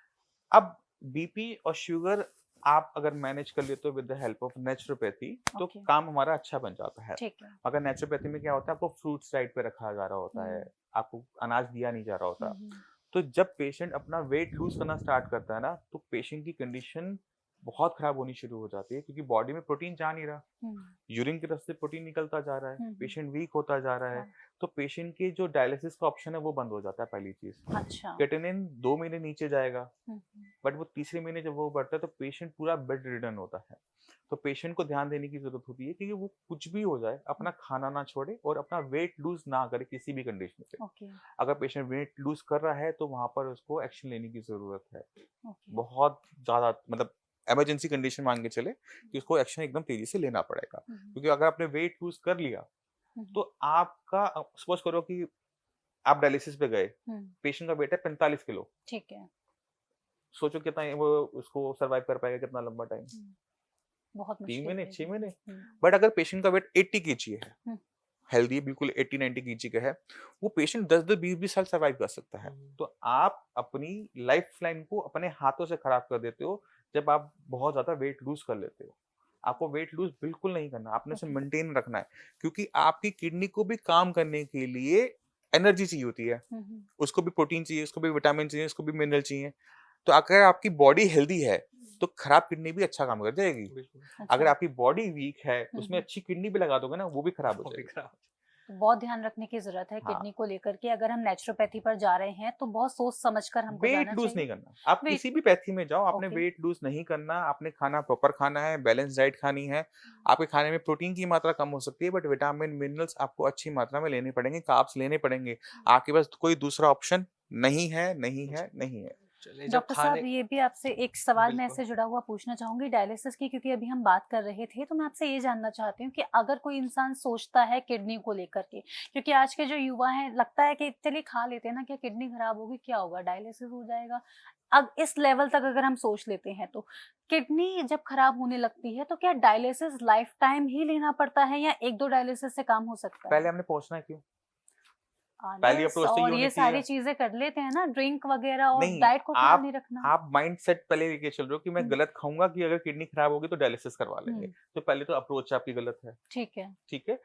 अब बीपी और शुगर आप अगर मैनेज कर लेते हो with the help of naturopathy तो ओके। काम हमारा अच्छा बन जाता है। ठीक है। मगर नेचुरोपैथी में क्या होता है, आपको फ्रूट्स डाइट पे रखा जा रहा होता है, आपको अनाज दिया नहीं जा रहा होता। हम्म। तो जब पेशेंट अपना वेट लूज करना स्टार्ट करता है ना, तो पेशेंट की कंडीशन बहुत खराब होनी शुरू हो जाती है, क्योंकि बॉडी में प्रोटीन जा नहीं रहा, हम्म। यूरिन की तरफ से प्रोटीन निकलता जा रहा है, हम्म। पेशेंट वीक होता जा रहा है। हाँ। तो पेशेंट के जो डायलिसिस का ऑप्शन है वो बंद हो जाता है, पहली चीज। अच्छा। क्रेटिनिन 2 महीने नीचे जाएगा, हम्म। बट वो तीसरे महीने जब वो बढ़ता है तो पेशेंट पूरा बेड रिडन होता है। तो पेशेंट को ध्यान देने की जरूरत होती है कि वो कुछ भी हो जाए अपना खाना ना छोड़े और अपना वेट लूज ना करे किसी भी कंडीशन पे। ओके। अगर पेशेंट वेट लूज कर रहा है तो वहां पर उसको एक्शन लेने की जरूरत है। ओके। बहुत ज्यादा, मतलब इमरजेंसी कंडीशन मान के चले कि उसको एक्शन एकदम तेजी से लेना पड़ेगा, क्योंकि अगर आपने वेट लूज कर लिया तो आपका, सपोज करो कि आप डायलिसिस पे गए, पेशेंट का वेट है 45 किलो, ठीक है। सोचो कितना वो उसको सरवाइव कर पाएगा, कितना लंबा टाइम, बहुत 3 मुश्किल महीने है 6 ये। महीने। हम्म। बट अगर पेशेंट का वेट 80 केजी है, हम्म। हेल्दी बिल्कुल 80-90 केजी का है, वो पेशेंट 10-10 20-20 साल सरवाइव कर सकता है। तो आप अपनी लाइफ लाइन को अपने हाथों से खराब कर देते हो जब आप बहुत ज्यादा वेट लूज कर लेते हो। आपको वेट लूज बिल्कुल नहीं करना, आपने उसे ओके। मेंटेन रखना है, क्योंकि आपकी किडनी को भी काम करने के लिए एनर्जी चाहिए होती है, उसको भी प्रोटीन चाहिए, उसको भी विटामिन चाहिए, उसको भी मिनरल चाहिए। तो अगर आपकी बॉडी हेल्दी है तो खराब किडनी भी अच्छा काम कर जाएगी। बिल्कुल। अगर अच्छा। आपकी बॉडी वीक है उसमें हम्म। अच्छी किडनी भी लगा दोगे ना, वो भी खराब हो वो भी जाएगी। खराब। तो बहुत ध्यान रखने की जरूरत है हाँ, किडनी को लेकर के। अगर हम नेचुरोपैथी पर जा रहे हैं तो बहुत सोच समझ कर हमको वेट जाना लूज चाहिए। नहीं करना, आप वेट। किसी भी पैथी में जाओ, आपने ओके। वेट लूज नहीं करना, आपने खाना प्रॉपर खाना है, बैलेंस डाइट खानी है। आपके खाने में प्रोटीन की मात्रा कम हो सकती है, बट विटामिन मिनरल्स आपको अच्छी मात्रा में लेने पड़ेंगे, कार्ब्स लेने पड़ेंगे। आपके पास कोई दूसरा ऑप्शन नहीं है, नहीं है, नहीं है। चलिए, जब डॉक्टर खाने साहब, ये भी आपसे एक सवाल मैं बिल्कुल। इससे जुड़ा हुआ पूछना चाहूंगी डायलिसिस की, क्योंकि अभी हम बात कर रहे थे, तो मैं आपसे ये जानना चाहती हूँ कि अगर कोई इंसान सोचता है किडनी को लेकर के, क्योंकि आज के जो युवा हैं लगता है कि चलिए खा लेते हैं ना, क्या किडनी खराब होगी, क्या होगा, डायलिसिस हो जाएगा। अब इस लेवल तक अगर हम सोच लेते हैं तो किडनी जब खराब होने लगती है तो क्या डायलिसिस लाइफ टाइम ही लेना पड़ता है या एक दो डायलिसिस से काम हो सकता पहले है? हमने पहुंचना क्यों, पहली आलस अप्रोच तो ये और होनी ये चाहिए। सारी चीजें कर लेते हैं ना, ड्रिंक वगैरह, और नहीं, डाइट को ख्याल नहीं रखना। आप माइंडसेट पहले लेके चल रहे हो कि मैं हम्म। गलत खाऊंगा कि अगर किडनी खराब होगी तो डायलिसिस करवा लेंगे। हम्म। तो पहले तो अप्रोच आपकी गलत है, ठीक है। ठीक है।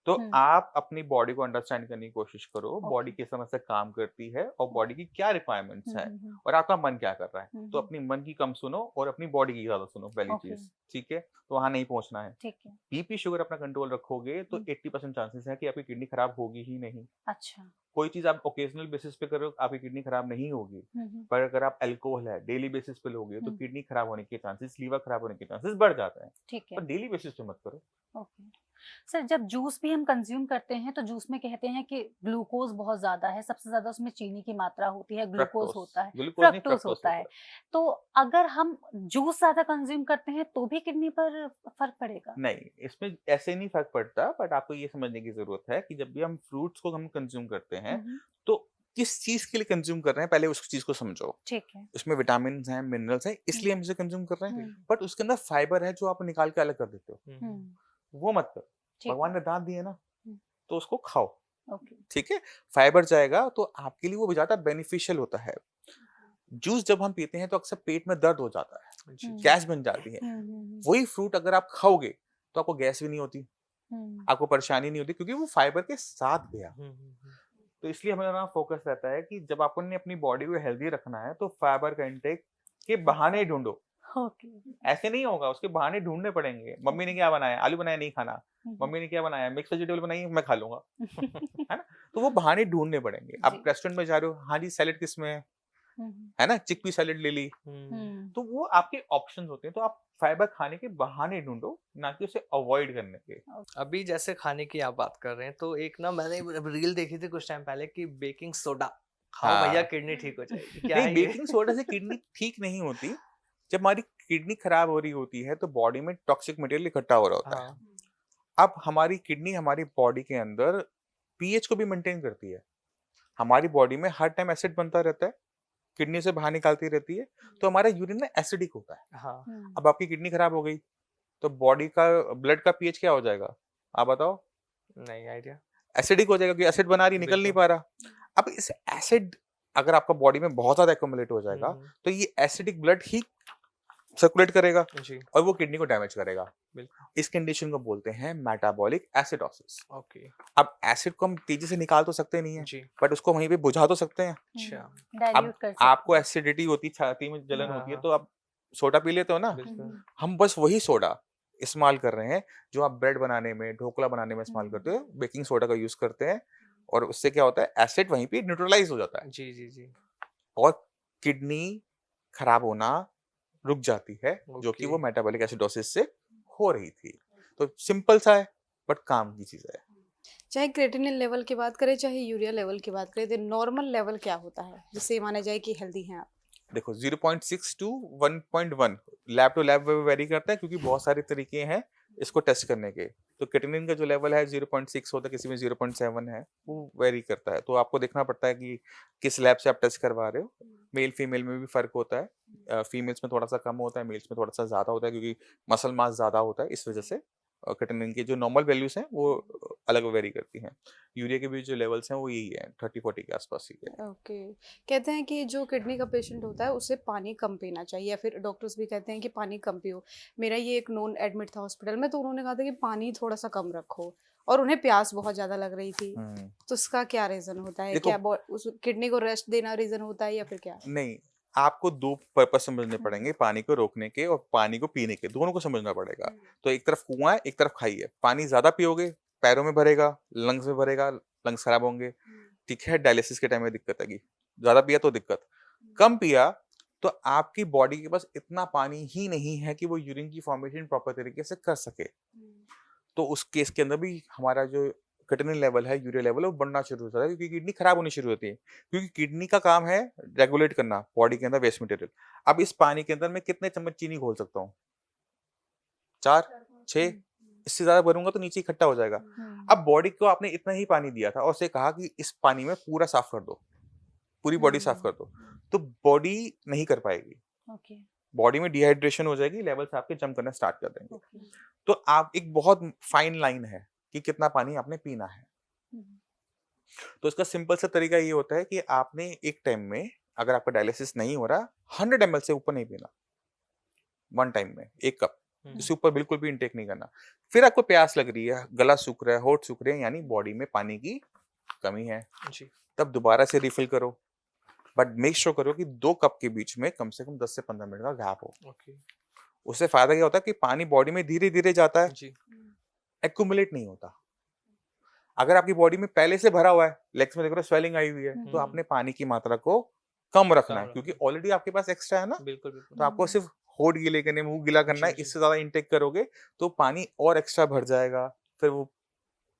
तो हम्म। आप अपनी बॉडी को अंडरस्टैंड करने की कोशिश करो, बॉडी ओके। किस समझ से काम करती है और बॉडी की क्या रिक्वायरमेंट्स है हम्म। और आपका मन क्या कर रहा है। तो हम्म। अपनी मन की कम सुनो और अपनी बॉडी की ज्यादा सुनो, पहली ओके। चीज, ठीक है। तो वहां नहीं पहुंचना है। ठीक है। बीपी शुगर अपना कंट्रोल रखोगे तो हम्म। 80% चांसेस है कि आपकी किडनी खराब होगी ही नहीं। अच्छा। कोई चीज आप ओकेजनल बेसिस पे कर रहे हो, आपकी किडनी खराब नहीं होगी। हम्म। पर अगर आप अल्कोहल है डेली बेसिस पे लोगे तो हम्म। किडनी खराब होने के चांसेस, लीवर खराब होने के चांसेस बढ़ जाते हैं। ठीक पर है। डेली बेसिस पे मत करो। ओके। सर जब जूस भी हम कंज्यूम करते हैं तो जूस में कहते हैं कि ग्लूकोज बहुत ज्यादा है, सबसे ज्यादा उसमें चीनी की मात्रा होती है, ग्लूकोज फ्रक्टोज, होता है, ग्लूकोज नहीं फ्रक्टोज फ्रक्टोज होता होता है। है। तो अगर हम जूस ज्यादा कंज्यूम करते हैं तो भी किडनी पर फर्क पड़ेगा? नहीं, इसमें ऐसे नहीं फर्क पड़ता, बट आपको ये समझने की जरूरत है कि जब भी हम फ्रूट्स को हम कंज्यूम करते हैं हम्म, तो किस चीज के लिए कंज्यूम कर रहे हैं, पहले उस चीज को समझो। ठीक है। उसमें विटामिन हैं, मिनरल्स हैं, हम्म, इसलिए हम इसे कंज्यूम कर रहे हैं। हम्म, बट उसके अंदर फाइबर है जो आप निकाल के अलग कर देते हो, हम्म, वो मत करो। ठीक भगवान है। ने दांत दिए ना, हम्म, तो उसको खाओ। ओके। ठीक है, फाइबर जाएगा तो आपके लिए वो ज्यादा बेनिफिशियल होता है। जूस जब हम पीते हैं तो अक्सर पेट में दर्द हो जाता है, जी जी। गैस बन जाती है। वही फ्रूट अगर आप खाओगे तो आपको गैस भी नहीं होती, आपको परेशानी नहीं होती, क्योंकि वो फाइबर के साथ गया। तो इसलिए हमारा फोकस रहता है कि जब आपने अपनी बॉडी को हेल्दी रखना है तो फाइबर का इंटेक के बहाने ढूंढो। ओके। ऐसे नहीं होगा, उसके बहाने ढूंढने पड़ेंगे। मम्मी ने क्या बनाया, आलू बनाया, नहीं खाना। मम्मी ने क्या बनाया, मिक्स वेजिटेबल बनाई, मैं खा लूंगा, है ना। तो वो बहाने ढूंढने पड़ेंगे। आप जी। रेस्टोरेंट में जा रहे हो, हाँ जी सैलेड किसमें है ना, चिकपी सैलेड ले ली। तो वो आपके ऑप्शंस होते हैं, तो आप फाइबर खाने के बहाने ढूंढो, ना कि उसे अवॉइड करने के। अभी जैसे खाने की आप बात कर रहे हैं तो एक ना मैंने रील देखी थी कुछ टाइम पहले कि बेकिंग सोडा खाओ भैया हाँ, किडनी ठीक हो जाएगी, क्या नहीं, है ये? बेकिंग सोडा से किडनी ठीक नहीं होती। जब हमारी किडनी खराब हो रही होती है तो बॉडी में टॉक्सिक मटेरियल इकट्ठा हो रहा होता है। हाँ। अब हमारी किडनी हमारी बॉडी के अंदर पीएच को भी मेंटेन करती है। हमारी बॉडी में हर टाइम एसिड बनता रहता है, किडनी से बाहर निकालती रहती है, तो हमारा यूरिन ना एसिडिक होता है। हाँ। अब आपकी किडनी खराब हो गई तो बॉडी का ब्लड का पीएच क्या हो जाएगा, आप बताओ। नहीं आइडिया। एसिडिक हो जाएगा, क्योंकि एसिड बना रही, निकल नहीं बिल्कुल। पा रहा। अब इस एसिड अगर आपका बॉडी में बहुत ज्यादा एक्यूमुलेट हो जाएगा तो ये एसिडिक ब्लड ही सर्कुलेट करेगा जी। और वो किडनी को डैमेज करेगा। बिल्कुल। इस कंडीशन को बोलते हैं मेटाबॉलिक एसिडोसिस। ओके। अब एसिड को हम तेजी से निकाल तो सकते नहीं है, जी। बट उसको वहीं पे बुझा तो सकते हैं। अच्छा। अब डाइल्यूट कर सकते आपको हैं। एसिडिटी होती, छाती में जलन हाँ, होती है, हाँ। तो आप सोडा पी लेते हो ना। बिल्कुल। हम बस वही सोडा इस्तेमाल कर रहे हैं जो आप ब्रेड बनाने में, ढोकला बनाने में इस्तेमाल करते हो। बेकिंग सोडा का यूज करते हैं और उससे क्या होता है, एसिड वहीं पे न्यूट्रलाइज हो जाता है जी जी जी। और किडनी खराब होना रुक जाती है, जो कि ओके। वो मेटाबॉलिक एसिडोसिस से हो रही थी। तो सिंपल सा है, बट काम की चीज है। चाहे क्रेटिनिन लेवल की बात करें चाहे यूरिया लेवल की बात करें, तो नॉर्मल लेवल क्या होता है जिससे ये माना जाए कि हेल्दी हैं आप? देखो 0.6 to 1.1 lab to lab vary करता है, क्योंकि बहुत सारे तरीके हैं इसको टेस्ट करने के। तो क्रेटिनिन का जो लेवल है 0.6 होता है, किसी में 0.7 है, वो वेरी करता है। तो आपको देखना पड़ता है कि किस लैब से आप टेस्ट करवा रहे हो। मेल फीमेल में भी फर्क होता है, फीमेल्स में थोड़ा सा कम होता है, मेल्स में थोड़ा सा ज्यादा होता है, क्योंकि मसल मास ज्यादा होता है, इस वजह से क्रेटिनिन की जो नॉर्मल वैल्यूज हैं वो अलग वेरी करती हैं। यूरिया के भी जो लेवल्स हैं वो यही है, 30-40 के आसपास ही है। ओके। कहते हैं कि जो किडनी का पेशेंट होता है उसे पानी कम पीना चाहिए, या फिर डॉक्टर्स भी कहते हैं कि पानी कम पियो। मेरा ये एक नोन एडमिट था हॉस्पिटल में, तो उन्होंने कहा था कि पानी थोड़ा सा कम रखो, और उन्हें प्यास बहुत ज़्यादा लग रही थी। तो इसका क्या रीज़न होता है? देखो, क्या उस किडनी को रेस्ट देना रीज़न होता है या फिर क्या? नहीं, आपको 2 पर्पस समझने हुँ। पड़ेंगे, पानी को रोकने के और पानी को पीने के, दोनों को समझना पड़ेगा। हुँ। तो एक तरफ कुआँ है, एक तरफ खाई है। पानी ज़्यादा पियोगे, पैरों में भरेगा, लंग्स में भरेगा, लंग्स खराब होंगे, ठीक है? डायलिसिस के टाइम में दिक्कत आएगी। ज़्यादा पिया तो दिक्कत, कम पिया तो आपकी बॉडी के पास इतना पानी ही नहीं है कि वो यूरिन की फॉर्मेशन प्रॉपर तरीके से कर सके। तो उस केस के अंदर भी हमारा जो क्रेटिनिन लेवल है, यूरिया लेवल है, वो बढ़ना शुरू हो जाता है, क्योंकि किडनी खराब होनी शुरू होती है। क्योंकि किडनी का काम है रेगुलेट करना बॉडी के अंदर वेस्ट मटेरियल। अब इस पानी के अंदर मैं कितने चम्मच चीनी घोल सकता हूँ? 4, 6, इससे ज्यादा भरूंगा तो नीचे इकट्ठा हो जाएगा। अब बॉडी को आपने इतना ही पानी दिया था और उसे कहा कि इस पानी में पूरा साफ कर दो, पूरी बॉडी साफ कर दो, तो बॉडी नहीं कर पाएगी। ओके। बॉडी में डिहाइड्रेशन हो जाएगी, लेवल्स आपके जंप करना स्टार्ट कर देंगे। ओके। तो आप एक बहुत फाइन लाइन है कि कितना पानी आपने पीना है। तो इसका सिंपल सा तरीका ये होता है कि आपने एक टाइम में, अगर आपका डायलिसिस नहीं हो रहा, 100 ml से ऊपर नहीं पीना, वन टाइम में 1 कप, इससे ऊपर बिल्कुल भी इनटेक नहीं करना। फिर आपको प्यास लग रही है, गला सूख रहा है, होठ सूख रहे हैं, यानी बॉडी में पानी की कमी है, जी। तब दोबारा से रिफिल करो। बट मेक श्योर करो कि 2 कप के बीच में कम से कम 10 से 15 मिनट का गैप हो। ओके। उससे फायदा क्या होता है कि पानी बॉडी में धीरे धीरे जाता है, जी। एक्यूमुलेट नहीं होता। अगर आपकी बॉडी में पहले से भरा हुआ है, लेग्स में देख रहे हो स्वेलिंग आई हुई है, तो आपने पानी की मात्रा को कम रखना है, कम क्योंकि रखना ऑलरेडी आपके पास एक्स्ट्रा है ना। बिल्कुल बिल्कुल। तो आपको सिर्फ होठ गीले करने, मुंह गीला करना है, जी, जी। इससे ज्यादा इनटेक करोगे तो पानी और एक्स्ट्रा भर जाएगा, फिर वो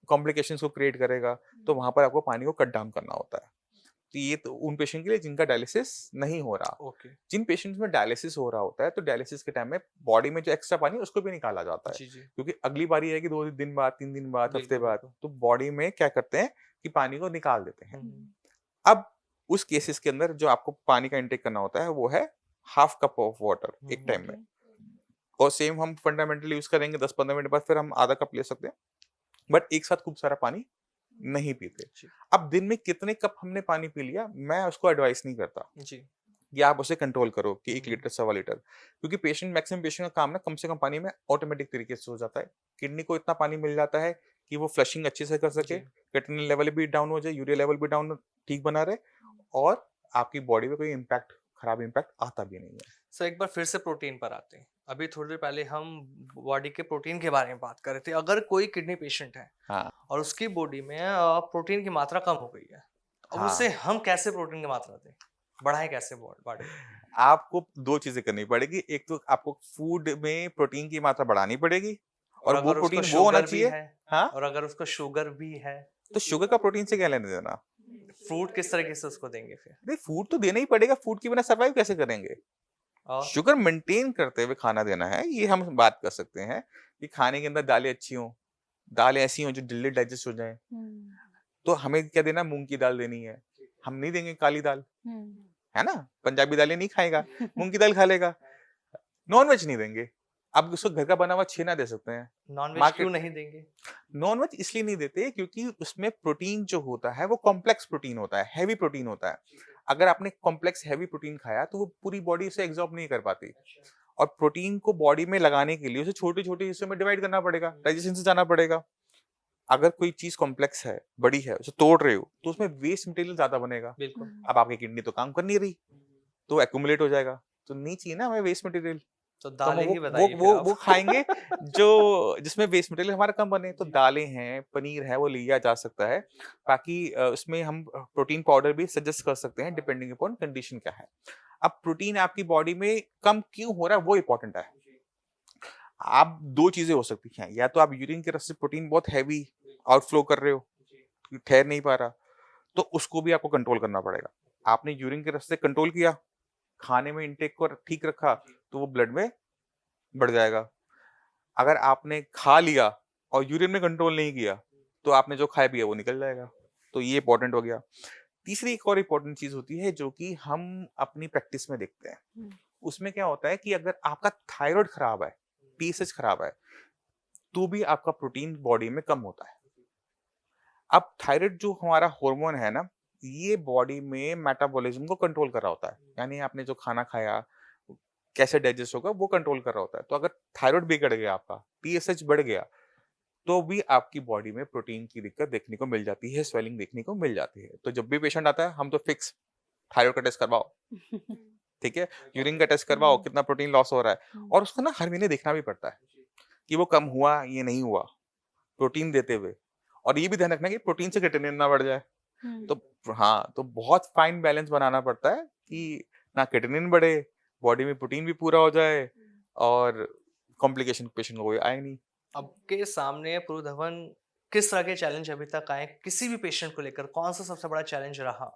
कॉम्प्लिकेशंस को क्रिएट करेगा, तो वहाँ पर आपको पानी को कट डाउन करना होता है। तो ये तो उन पेशेंट के लिए जिनका डायलिसिस नहीं हो रहा। ओके। जिन पेशेंट्स में डायलिसिस हो रहा होता है, तो डायलिसिस के टाइम में बॉडी में जो एक्स्ट्रा पानी है उसको भी निकाला जाता है, जी, जी। क्योंकि अगली बारी आएगी 2 दिन बाद, 3 दिन बाद, हफ्ते बिल्कुल, बाद, बिल्कुल। तो बॉडी में क्या करते हैं कि पानी को निकाल देते हैं। हुँ, अब उस केसेस के अंदर जो आपको पानी का इंटेक करना होता है वो है हाफ कप ऑफ वाटर एक टाइम में, ओके। और सेम हम फंडामेंटली यूज करेंगे 10-15 मिनट बाद, फिर हम आधा कप ले सकते हैं, बट एक साथ खूब सारा पानी नहीं पीते। जी। अब दिन में कितने कप हमने पानी पी लिया, मैं उसको एडवाइस नहीं करता जी। कि आप उसे कंट्रोल करो कि 1 हुँ। लीटर, सवा लीटर, क्योंकि मैक्सिमम पेशेंट का काम ना कम से कम पानी में ऑटोमेटिक तरीके से हो जाता है। किडनी को इतना पानी मिल जाता है कि वो फ्लशिंग अच्छे से कर सके, जी। क्रिएटिनिन लेवल भी डाउन हो जाए, यूरिया लेवल भी डाउन ठीक बना रहे, और आपकी बॉडी में कोई इम्पैक्ट, खराब इम्पैक्ट आता भी नहीं है। सर एक बार फिर से प्रोटीन पर आते हैं। अभी थोड़ी देर पहले हम बॉडी के प्रोटीन के बारे में बात कर रहे थे। अगर कोई किडनी पेशेंट है हाँ, और उसकी बॉडी में प्रोटीन की मात्रा कम हो गई है, अब हाँ। उसे हम कैसे प्रोटीन की मात्रा दें? बढ़ाएँ कैसे बॉडी में? आपको 2 चीज़ें करनी पड़ेगी, एक तो आपको फूड में प्रोटीन की मात्रा बढ़ानी पड़ेगी, और और वो अगर उसको प्रोटीन वो होना शुगर भी चाहिए। है हाँ, और अगर उसको शुगर भी है, तो शुगर का प्रोटीन से क्या लेना-देना? फ्रूट किस तरीके से उसको देंगे फिर? अरे फूड तो देना ही पड़ेगा, फूड के बिना सर्वाइव कैसे करेंगे? और शुगर मेंटेन करते हुए खाना देना है, ये हम बात कर सकते हैं कि खाने के अंदर दालें अच्छी हों, दालें ऐसी हों जो जल्दी डाइजेस्ट हो जाएँ। हुँ, तो हमें क्या देना, मूँग की दाल देनी है, हम नहीं देंगे काली दाल, हुँ। है ना? पंजाबी दालें नहीं खाएगा, मूँग की दाल खा लेगा। नॉन-वेज नहीं देंगे, अब उसको घर का बना हुआ छेना दे सकते हैं। नॉन-वेज क्यों मार्केट नहीं देंगे? नॉन-वेज इसलिए नहीं देते क्योंकि उसमें प्रोटीन जो होता है वो कॉम्प्लेक्स प्रोटीन होता है, हेवी प्रोटीन होता है। अगर आपने कॉम्प्लेक्स हेवी प्रोटीन खाया तो वो पूरी बॉडी उसे एब्ज़ॉर्ब नहीं कर पाती, और प्रोटीन को बॉडी में लगाने के लिए उसे छोटे-छोटे हिस्सों में डिवाइड करना पड़ेगा, डाइजेशन से जाना पड़ेगा। अगर कोई चीज़ कॉम्प्लेक्स है, बड़ी है, उसे तोड़ रहे हो, तो उसमें वेस्ट मटेरियल ज़्यादा बनेगा। बिल्कुल। अब आपकी किडनी तो काम कर नहीं रही, तो एक्युमुलेट हो जाएगा, तो नहीं चाहिए ना हमें वेस्ट मटेरियल। तो तो हम दालें वो ही वो बताइए फिर वो आप। वो खाएँगे जो जिसमें वेस्ट मटेरियल हमारा कम बने, तो दालें हैं, पनीर है, वो लिया जा सकता है। बाकी उसमें हम प्रोटीन पाउडर भी सजेस्ट कर सकते हैं डिपेंडिंग अपॉन कंडीशन क्या है। अब प्रोटीन आपकी बॉडी में कम क्यों हो रहा है वो इम्पोर्टेंट है। आप 2 चीज़ें हो सकती हैं, या तो आप यूरिन के रास्ते प्रोटीन बहुत हेवी आउटफ्लो कर रहे हो, ठहर नहीं पा रहा, तो उसको भी आपको कंट्रोल करना पड़ेगा। आपने यूरिन के रास्ते कंट्रोल किया, खाने में इंटेक को ठीक रखा, तो वो ब्लड में बढ़ जाएगा। अगर आपने खा लिया और यूरिन में कंट्रोल नहीं किया, तो आपने जो खाया पिया वो निकल जाएगा। तो ये इम्पोर्टेंट हो गया। तीसरी एक और इम्पोर्टेंट चीज़ होती है जो कि हम अपनी प्रैक्टिस में देखते हैं। हुँ। उसमें क्या होता है कि अगर आपका थायराइड खराब है, टीएसएच खराब है, तो भी आपका प्रोटीन बॉडी में कम होता है। अब थायराइड जो हमारा हार्मोन है ना, ये बॉडी में मेटाबॉलिज्म को कंट्रोल कर रहा होता है। यानी आपने जो खाना खाया, कैसे डाइजेस्ट होगा वो कंट्रोल कर रहा होता है। तो अगर थायराइड बिगड़ गया आपका, टीएसएच बढ़ गया, तो भी आपकी बॉडी में प्रोटीन की दिक्कत देखने को मिल जाती है, स्वेलिंग देखने को मिल जाती है। तो जब भी पेशेंट आता है, हम तो फिक्स थायराइड का टेस्ट करवाओ, ठीक है? यूरिन का टेस्ट करवाओ, हुँ, कितना प्रोटीन लॉस हो रहा है, हुँ, और उसको ना हर महीने देखना भी पड़ता है कि वो कम हुआ, ये नहीं हुआ, प्रोटीन देते हुए। और ये भी ध्यान रखना कि प्रोटीन से क्रिएटिनिन ना बढ़ जाए। हुँ। तो हाँ, तो बहुत फाइन बैलेंस बनाना पड़ता है कि ना क्रिएटिनिन बढ़े, बॉडी में प्रोटीन भी पूरा हो जाए, और कॉम्प्लिकेशन पेशेंट को कोई आए नहीं। आपके सामने पूर्व धवन किस तरह के चैलेंज अभी तक आए? किसी भी पेशेंट को लेकर कौन-सा सबसे बड़ा चैलेंज रहा?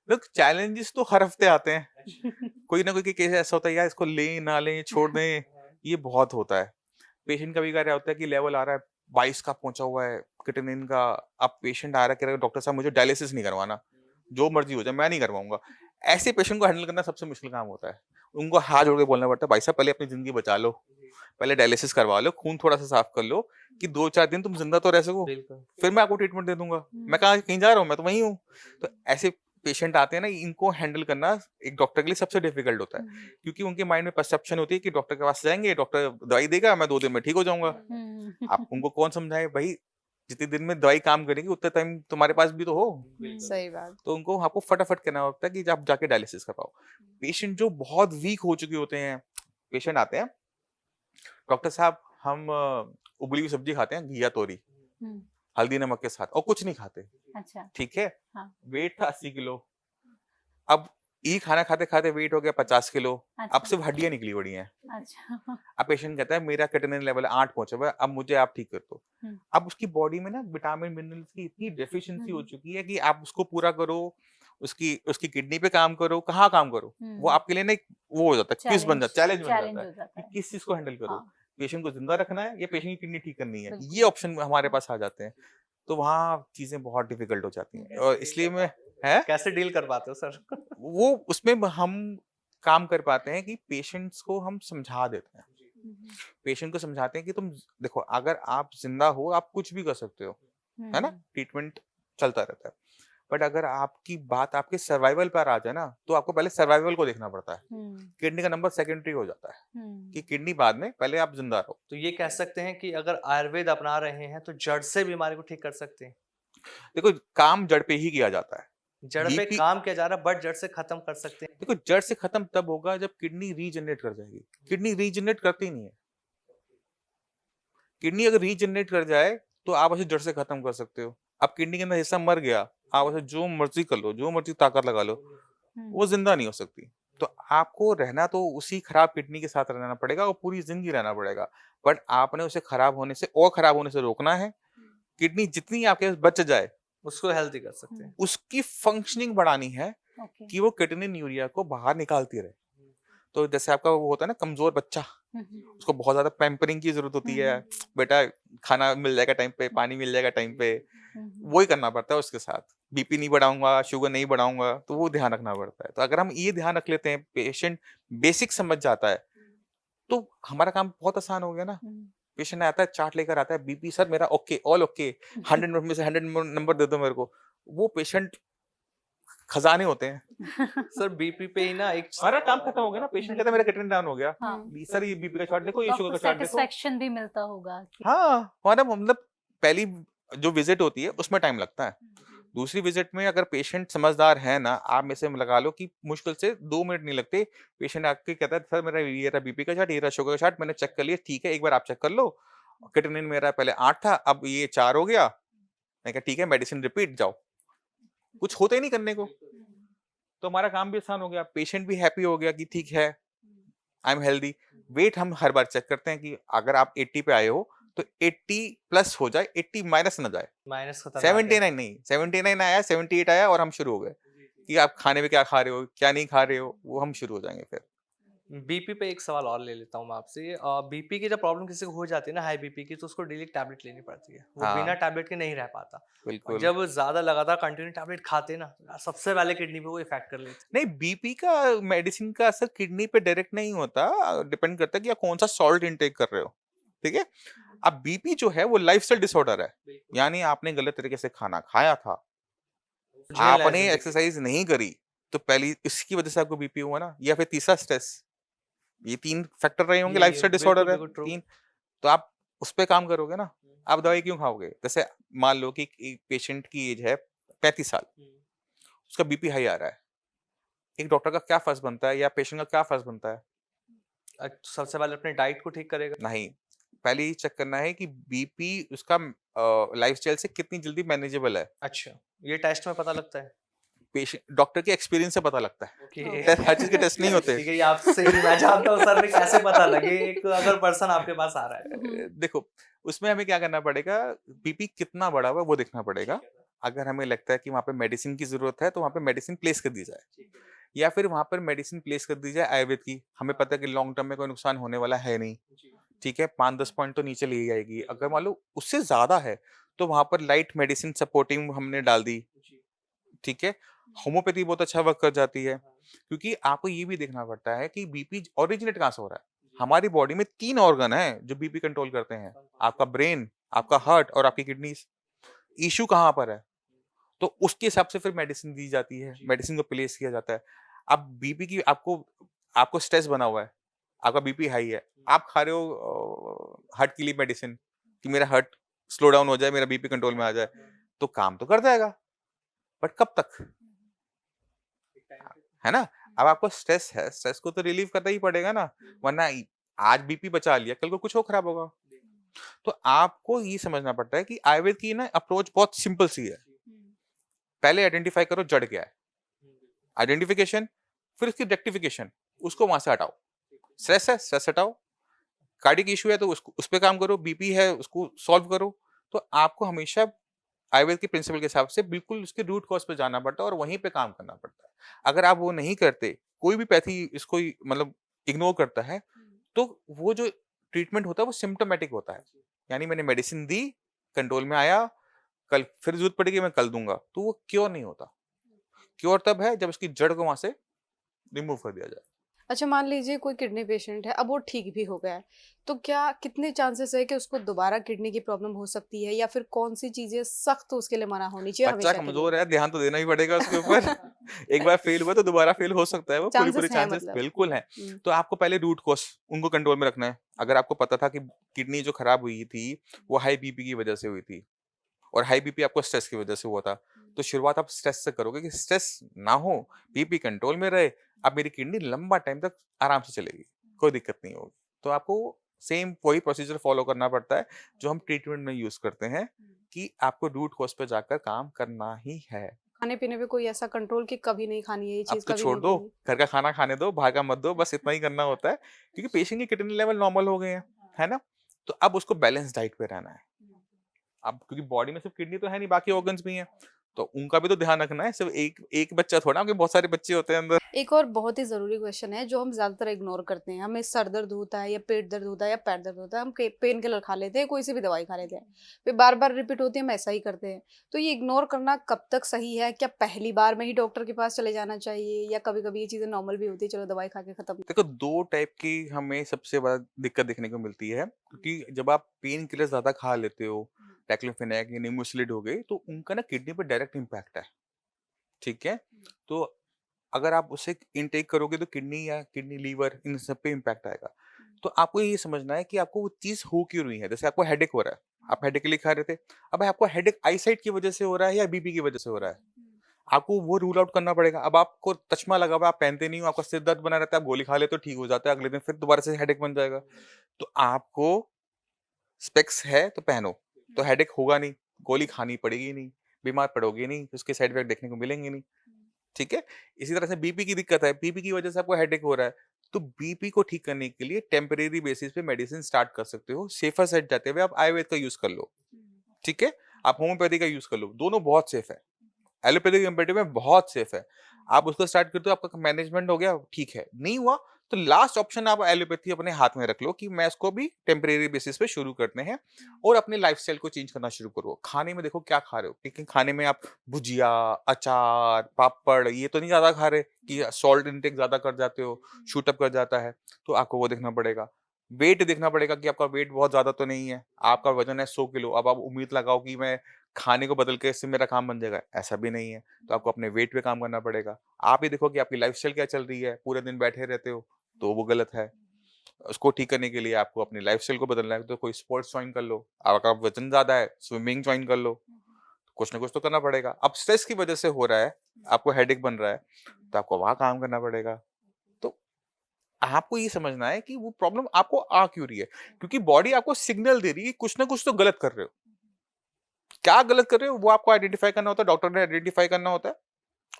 लोग चैलेंजेस तो हर हफ्ते आते हैं। कोई ना कोई केस ऐसा होता है, यार इसको लें, ना लें, छोड़ दें, ये बहुत होता है। पेशेंट का भी क्या होता है कि लेवल आ रहा है 22 का पहुँचा हुआ है क्रिएटिनिन का, अब पेशेंट आ रहा है कह रहा है डॉक्टर साहब मुझे डायलिसिस नहीं करवाना, जो मर्ज़ी हो जाए मैं नहीं करवाऊँगा। ऐसे पेशेंट को हैंडल करना सबसे मुश्किल काम होता है। उनको हाथ जोड़ के बोलना पड़ता है, भाई साहब पहले अपनी ज़िंदगी बचा लो, पहले डायलिसिस करवा लो, खून थोड़ा-सा साफ कर लो कि 2-4 दिन तुम ज़िंदा तो रह सको, बिल्कुल। फिर मैं आपको ट्रीटमेंट दे दूँगा। मैं हुँ, कहाँ कहीं जा रहा हूँ, मैं तो वहीं हूँ। तो ऐसे पेशेंट आते हैं ना, इनको हैंडल करना एक डॉक्टर के लिए सबसे डिफिकल्ट होता है, हुँ, क्योंकि उनके माइंड में परसेप्शन होती है कि डॉक्टर के पास जाएँगे, डॉक्टर दवाई देगा, मैं 2 दिन में ठीक हो जाऊँगा। हुँ। आप उनको कौन समझाए, भई जितने दिन में दवाई काम करेगी उतने टाइम तुम्हारे पास भी तो हो। सही बात। तो उनको आपको फटाफट कहना होता है कि आप जाके डायलिसिस करवाओ। पेशेंट जो बहुत वीक हो चुके होते हैं, पेशेंट आते हैं, डॉक्टर साहब हम उबली हुई सब्जी खाते हैं, घिया तोरी, हुँ, हल्दी नमक के साथ, और कुछ नहीं खाते, अच्छा, ठीक है? हाँ, वेट था 80 किलो, अब ये खाना खाते-खाते वेट हो गया 50 किलो, अब अच्छा, सिर्फ हड्डियाँ निकली पड़ी हैं। अच्छा। अब पेशेंट कहता है मेरा क्रिएटिनिन लेवल 8 पहुँचा हुआ है, अब मुझे आप ठीक कर दो। अब उसकी बॉडी में ना विटामिन मिनरल्स की इतनी डेफिशिएंसी हो चुकी है कि आप उसको पूरा करो, उसकी उसकी किडनी पे काम करो, कहाँ काम करो, वो आपके लिए ना एक वो हो जाता है, क्विज बन जाता है, चैलेंज बन चैलेंज जाता हो है जाता कि है। किस चीज को हैंडल करो, हाँ, पेशेंट को जिंदा रखना है या पेशेंट की किडनी ठीक करनी है, बिल्कुल। ये ऑप्शन हमारे पास आ जाते हैं। तो वहाँ चीजें बहुत डिफिकल्ट हो जाती हैं और इसलिए मैं है कैसे डील कर पाते हो सर? वो उसमें हम काम कर पाते हैं कि पेशेंट्स को हम समझा देते हैं। पेशेंट को समझाते हैं कि तुम देखो, अगर आप जिंदा हो आप कुछ भी कर सकते हो, है ना, ट्रीटमेंट चलता रहता है। बट अगर आपकी बात आपके सर्वाइवल पर आ जाए ना, तो आपको पहले सर्वाइवल को देखना पड़ता है। किडनी का नंबर सेकेंडरी हो जाता है कि किडनी बाद में, पहले आप जिंदा रहो। तो ये कह सकते हैं कि अगर आयुर्वेद अपना रहे हैं तो जड़ से बीमारी को ठीक कर सकते हैं। देखो, काम जड़ पे ही किया जाता है। जड़ पे बीपी काम किया जा रहा है बट जड़ से खत्म कर सकते हैं। देखो, जड़ से खत्म तब होगा जब किडनी रीजनरेट कर जाएगी। किडनी रीजनरेट करती नहीं है। किडनी अगर रीजनरेट कर जाए तो आप उसे जड़ से खत्म कर सकते हो। अब किडनी के अंदर हिस्सा मर गया, आप उसे जो मर्जी कर लो, जो मर्जी ताकत लगा लो, वो जिंदा नहीं हो सकती। तो आपको रहना तो उसी खराब किडनी के साथ रहना पड़ेगा और पूरी जिंदगी रहना पड़ेगा। बट आपने उसे खराब होने से और खराब होने से रोकना है। किडनी जितनी आपके पास बच जाए उसको हेल्दी कर सकते हैं। उसकी फंक्शनिंग बढ़ानी है ओके। कि वो किडनी यूरिया को बाहर निकालती रहे। तो जैसे आपका वो होता है ना कमजोर बच्चा, उसको बहुत ज्यादा पैम्परिंग की जरूरत होती है। बेटा खाना मिल जाएगा टाइम पे, पानी मिल जाएगा टाइम पे, वही करना पड़ता है उसके साथ। बीपी नहीं बढ़ाऊंगा, शुगर नहीं बढ़ाऊंगा, तो वो ध्यान रखना पड़ता है। तो अगर हम ये ध्यान रख लेते हैं, पेशेंट बेसिक समझ जाता है, तो हमारा काम बहुत आसान हो गया ना। पेशेंट आता है, चार्ट लेकर आता है, बीपी सर मेरा ओके, ऑल ओके, 100 में से 100 नंबर दे दो मेरे को। वो पेशेंट खजाने होते हैं। सर बीपी पे ही ना एक सारा काम खत्म हो गया ना। पेशेंट कहता है मेरा किडनी डाउन हो गया, हाँ। सर ये बीपी का चार्ट देखो, ये तो शुगर आपको का चार्ट देखो। सेटिस्फेक्शन भी मिलता होगा कि हाँ, हमारा मतलब पहली जो विजिट होती है उसमें टाइम लगता है। दूसरी विजिट में अगर पेशेंट समझदार है ना, आप में से लगा लो कि मुश्किल से 2 मिनट नहीं लगते। पेशेंट आके कहता है सर मेरा ये रहा बीपी का चार्ट, ये रहा शुगर का चार्ट, मैंने चेक कर लिया, ठीक है एक बार आप चेक कर लो। क्रिएटिनिन मेरा पहले 8 था, अब ये 4 हो गया। मैं कहा ठीक है, मेडिसिन रिपीट, जाओ। कुछ होता ही नहीं करने को। तो हमारा काम भी आसान हो गया, पेशेंट भी हैप्पी हो गया कि ठीक है, आई एम हेल्दी। वेट हम हर बार चेक करते हैं कि अगर आप 80 पे आए हो तो 80 प्लस हो जाए, 80 माइनस ना जाए। माइनस खतरनाक 79 नहीं, 79 आया, 78 आया और हम शुरू हो गए कि आप खाने में क्या खा रहे हो, क्या नहीं खा रहे हो, वो हम शुरू हो जाएंगे फिर। है। बीपी पे एक सवाल और ले लेता हूँ मैं आपसे। बीपी की जब प्रॉब्लम किसी को हो जाती है ना, हाई बीपी की, तो उसको डेली टैबलेट लेनी पड़ती है। वो बिना हाँ, टैबलेट के नहीं रह पाता। और बिल्कुल। जब ज्यादा लगातार कंटिन्यू टैबलेट खाते ना, सबसे पहले किडनी पे वो इफेक्ट कर लेते नहीं, बीपी का मेडिसिन का असर किडनी पे डायरेक्ट नहीं होता, डिपेंड करता है कि आप कौन सा सॉल्ट इनटेक कर रहे हो। ठीक है। अब बीपी जो है वो लाइफस्टाइल डिसऑर्डर है, यानी आपने गलत तरीके से खाना खाया था, झेल रहे हैं आपने जिंदगी। एक्सरसाइज नहीं करी, तो पहली इसकी वजह से आपको बीपी हुआ ना, या फिर तीसरा स्ट्रेस। ये 3 फैक्टर रहे होंगे, ये लाइफस्टाइल बिल्कुल डिसऑर्डर है बिल्कुल ट्रू। 3। तो आप उस पे काम करोगे ना। आप दवाई क्यों खाओगे? जैसे मान लो कि एक पेशेंट की एज है 35 साल, उसका बीपी हाई आ रहा है। एक डॉक्टर का क्या फर्ज बनता है या पेशेंट का क्या फर्ज बनता है? सबसे पहले अपने डाइट को ठीक करेगा। नहीं, पहले ये चेक करना है कि बीपी उसका लाइफस्टाइल से कितनी जल्दी मैनेजेबल है। अच्छा, ये टेस्ट में पता लगता है। पेशेंट डॉक्टर के एक्सपीरियंस से पता लगता है। ओके। हर चीज के टेस्ट नहीं होते। ठीक है, ये आपसे ही मैं जानता हूँ सर, ने कैसे पता लगे एक अगर पर्सन आपके पास आ रहा है। देखो, उसमें हमें क्या करना पड़ेगा, बीपी कितना बढ़ा हुआ है वो देखना पड़ेगा। अगर हमें लगता है कि वहाँ पे मेडिसिन की जरूरत है तो वहाँ पे मेडिसिन प्लेस कर दी जाए, या फिर वहाँ पर मेडिसिन प्लेस कर दी जाए आयुर्वेद की। हमें पता है कि लॉन्ग टर्म में कोई नुकसान होने वाला है नहीं। ठीक है, 5-10 पॉइंट तो नीचे ले जाएगी। अगर मान लो उससे ज्यादा है तो वहां पर लाइट मेडिसिन सपोर्टिंग हमने डाल दी। ठीक है, होम्योपैथी बहुत अच्छा वर्क कर जाती है, क्योंकि आपको ये भी देखना पड़ता है कि बीपी ओरिजिनेट कहाँ से हो रहा है। हमारी बॉडी में 3 ऑर्गन हैं जो बीपी कंट्रोल करते हैं, आपका ब्रेन, आपका हार्ट और आपकी किडनीज। इशू कहाँ पर है, तो उसके हिसाब से फिर मेडिसिन दी जाती है, मेडिसिन को प्लेस किया जाता है। अब बीपी की आपको आपको स्ट्रेस बना हुआ है, आपका बीपी हाई है, आप खा रहे हो हार्ट के लिए मेडिसिन कि मेरा हार्ट स्लो डाउन हो जाए, मेरा बीपी कंट्रोल में आ जाए, तो काम तो कर जाएगा, बट कब तक, है ना। अब आपको स्ट्रेस है, स्ट्रेस को तो रिलीव करना ही पड़ेगा ना, वरना आज बीपी बचा लिया कल को कुछ और खराब होगा। तो आपको ये समझना पड़ता है कि आयुर्वेद की ना अप्रोच बहुत सिंपल सी है। पहले आइडेंटिफाई करो जड़ क्या है, आइडेंटिफिकेशन, फिर उसकी रेक्टिफिकेशन, उसको वहां से हटाओ। स्ट्रेस है, स्ट्रेस हटाओ। कार्डिक इशू है तो उसको उस पे काम करो, बीपी है उसको सॉल्व करो, तो आपको हमेशा आयुर्वेद के प्रिंसिपल के हिसाब से बिल्कुल उसके रूट कॉज पे जाना पड़ता है और वहीं पे काम करना पड़ता है। अगर आप वो नहीं करते, कोई भी पैथी इसको मतलब इग्नोर करता है, तो वो जो ट्रीटमेंट होता है वो सिम्प्टोमेटिक होता है। यानी मैंने मेडिसिन दी, कंट्रोल में आया, कल फिर जरूरत पड़ेगी मैं कल दूंगा, तो वो क्योर नहीं होता। क्योर तब है जब उसकी जड़ को वहां से रिमूव कर दिया जाए। अच्छा, मान लीजिए कोई किडनी पेशेंट है, अब वो ठीक भी हो गया है, तो क्या कितने चांसेस है कि उसको दोबारा किडनी की प्रॉब्लम हो सकती है, या फिर कौन सी चीजें सख्त उसके लिए मना होनी चाहिए बच्चा हमेशा के लिए? कमजोर है, ध्यान तो देना ही पड़ेगा उसके ऊपर। एक बार फेल हुआ तो दोबारा फेल हो सकता है, वो पूरी पूरी चांसेस है चांसेस मतलब। बिल्कुल हैं। हम्म। तो आपको पहले रूट कॉज उनको कंट्रोल में रखना है। अगर आपको पता था कि किडनी जो खराब हुई थी वो हाई बीपी की वजह से हुई थी, और हाई बीपी आपको स्ट्रेस की वजह से हुआ था, तो शुरुआत आप स्ट्रेस से करोगे कि स्ट्रेस ना हो, बीपी कंट्रोल में रहे, अब मेरी किडनी लंबा टाइम तक आराम से चलेगी, कोई दिक्कत नहीं होगी। तो आपको सेम वही प्रोसीजर फॉलो करना पड़ता है जो हम ट्रीटमेंट में यूज करते हैं, कि आपको रूट कॉज पे जाकर काम करना ही है। खाने पीने पे कोई ऐसा कंट्रोल कि कभी नहीं खानी है ये अब चीज, तो कभी छोड़ नहीं दो, खानी? घर का खाना खाने दो, बाहर का मत दो, बस इतना ही करना होता है, क्योंकि पेशेंट के किडनी लेवल नॉर्मल हो गए हैं, है ना? तो अब उसको बैलेंस डाइट पे रहना है। अब क्योंकि बॉडी में सिर्फ किडनी तो है नहीं, बाकी ऑर्गन्स भी हैं, तो उनका भी तो ध्यान रखना है। सिर्फ एक एक बच्चा थोड़ा, क्योंकि बहुत सारे बच्चे होते हैं अंदर। एक और बहुत ही ज़रूरी क्वेश्चन है जो हम ज़्यादातर इग्नोर करते हैं। हमें सर दर्द होता है या पेट दर्द होता है या पैर दर्द होता है, हम पेन किलर खा लेते हैं, कोई सी भी दवाई खा लेते हैं, फिर बार बार रिपीट होती है, हम ऐसा ही करते हैं। तो ये इग्नोर करना कब तक सही है? क्या पहली बार में ही डॉक्टर के पास चले जाना चाहिए, या कभी कभी ये चीज़ें नॉर्मल भी होती है, चलो दवाई खा के खत्म? देखो, 2 टाइप की हमें सबसे बड़ा दिक्कत देखने को मिलती है, क्योंकि जब आप पेन किलर ज़्यादा खा लेते हो, डाइक्लोफेनेक या निमोसिलिड हो गई, तो उनका ना किडनी पे डायरेक्ट इम्पैक्ट है, ठीक है? तो अगर आप उसे इनटेक करोगे तो किडनी या किडनी, लीवर, इन सब पे इम्पैक्ट आएगा। तो आपको ये समझना है कि आपको वो चीज़ हो क्यों रही है। जैसे आपको हेडेक हो रहा है, आप हेडेक के लिए खा रहे थे, अब आपको हेडेक आईसाइट की वजह से हो रहा है या बीपी की वजह से हो रहा है? आपको वो रूल आउट करना पड़ेगा। अब आपको चश्मा लगा हुआ है, आप पहनते नहीं हो, आपका सिर दर्द बना रहता है, आप गोली खा लेते हो, ठीक हो जाता है, अगले दिन फिर दोबारा से हेडेक बन जाएगा। तो आपको स्पेक्स है तो पहनो, तो हेडेक होगा नहीं, गोली खानी पड़ेगी नहीं, बीमार पड़ोगे नहीं, उसके साइड इफेक्ट देखने को मिलेंगे नहीं, ठीक है? इसी तरह से बीपी की दिक्कत है, बीपी की वजह से आपको हेडेक हो रहा है, तो बीपी को ठीक करने के लिए टेम्परेरी बेसिस पे मेडिसिन स्टार्ट कर सकते हो। सेफर साइड जाते हुए आप आयुर्वेद का यूज़ कर लो, ठीक है? आप होम्योपैथी का यूज़ कर लो, दोनों बहुत सेफ है। एलोपैथी के कंपैरेटिव में बहुत सेफ है। आप उसको स्टार्ट करते हो, आपका मैनेजमेंट हो गया, ठीक है। नहीं हुआ तो लास्ट ऑप्शन आप एलोपैथी अपने हाथ में रख लो कि मैं इसको भी टेम्परेरी बेसिस पे शुरू करते हैं, और अपने लाइफस्टाइल को चेंज करना शुरू करो। खाने में देखो क्या खा रहे हो, लेकिन खाने में आप भुजिया, अचार, पापड़ ये तो नहीं ज़्यादा खा रहे कि सॉल्ट इंटेक ज़्यादा कर जाते हो, शूट अप कर जाता है, तो आपको वो देखना पड़ेगा। वेट देखना पड़ेगा कि आपका वेट बहुत ज़्यादा तो नहीं है। आपका वज़न है 100 किलो, अब आप उम्मीद लगाओ कि मैं खाने को बदल के इससे मेरा काम बन जाएगा, ऐसा भी नहीं है। तो आपको अपने वेट पे काम करना पड़ेगा। आप ये देखो कि आपकी लाइफ़स्टाइल क्या चल रही है, पूरे दिन बैठे रहते हो, तो वो गलत है। उसको ठीक करने के लिए आपको अपनी लाइफ़स्टाइल को बदलना है, तो कोई स्पोर्ट्स जॉइन कर लो। अगर आपका वज़न ज़्यादा है, स्विमिंग जॉइन कर लो। कुछ ना कुछ तो करना पड़ेगा। अब स्ट्रेस की वजह से हो रहा है, आपको हेडेक बन रहा है, तो आपको वहाँ काम करना पड़ेगा। तो आपको ये समझना है कि वो प्रॉब्लम आपको आ क्यों रही है, क्योंकि बॉडी आपको सिग्नल दे रही है कि कुछ ना कुछ तो गलत कर रहे हो। क्या गलत कर रहे हो वो आपको आइडेंटिफाई करना होता है, डॉक्टर ने आइडेंटिफाई करना होता है,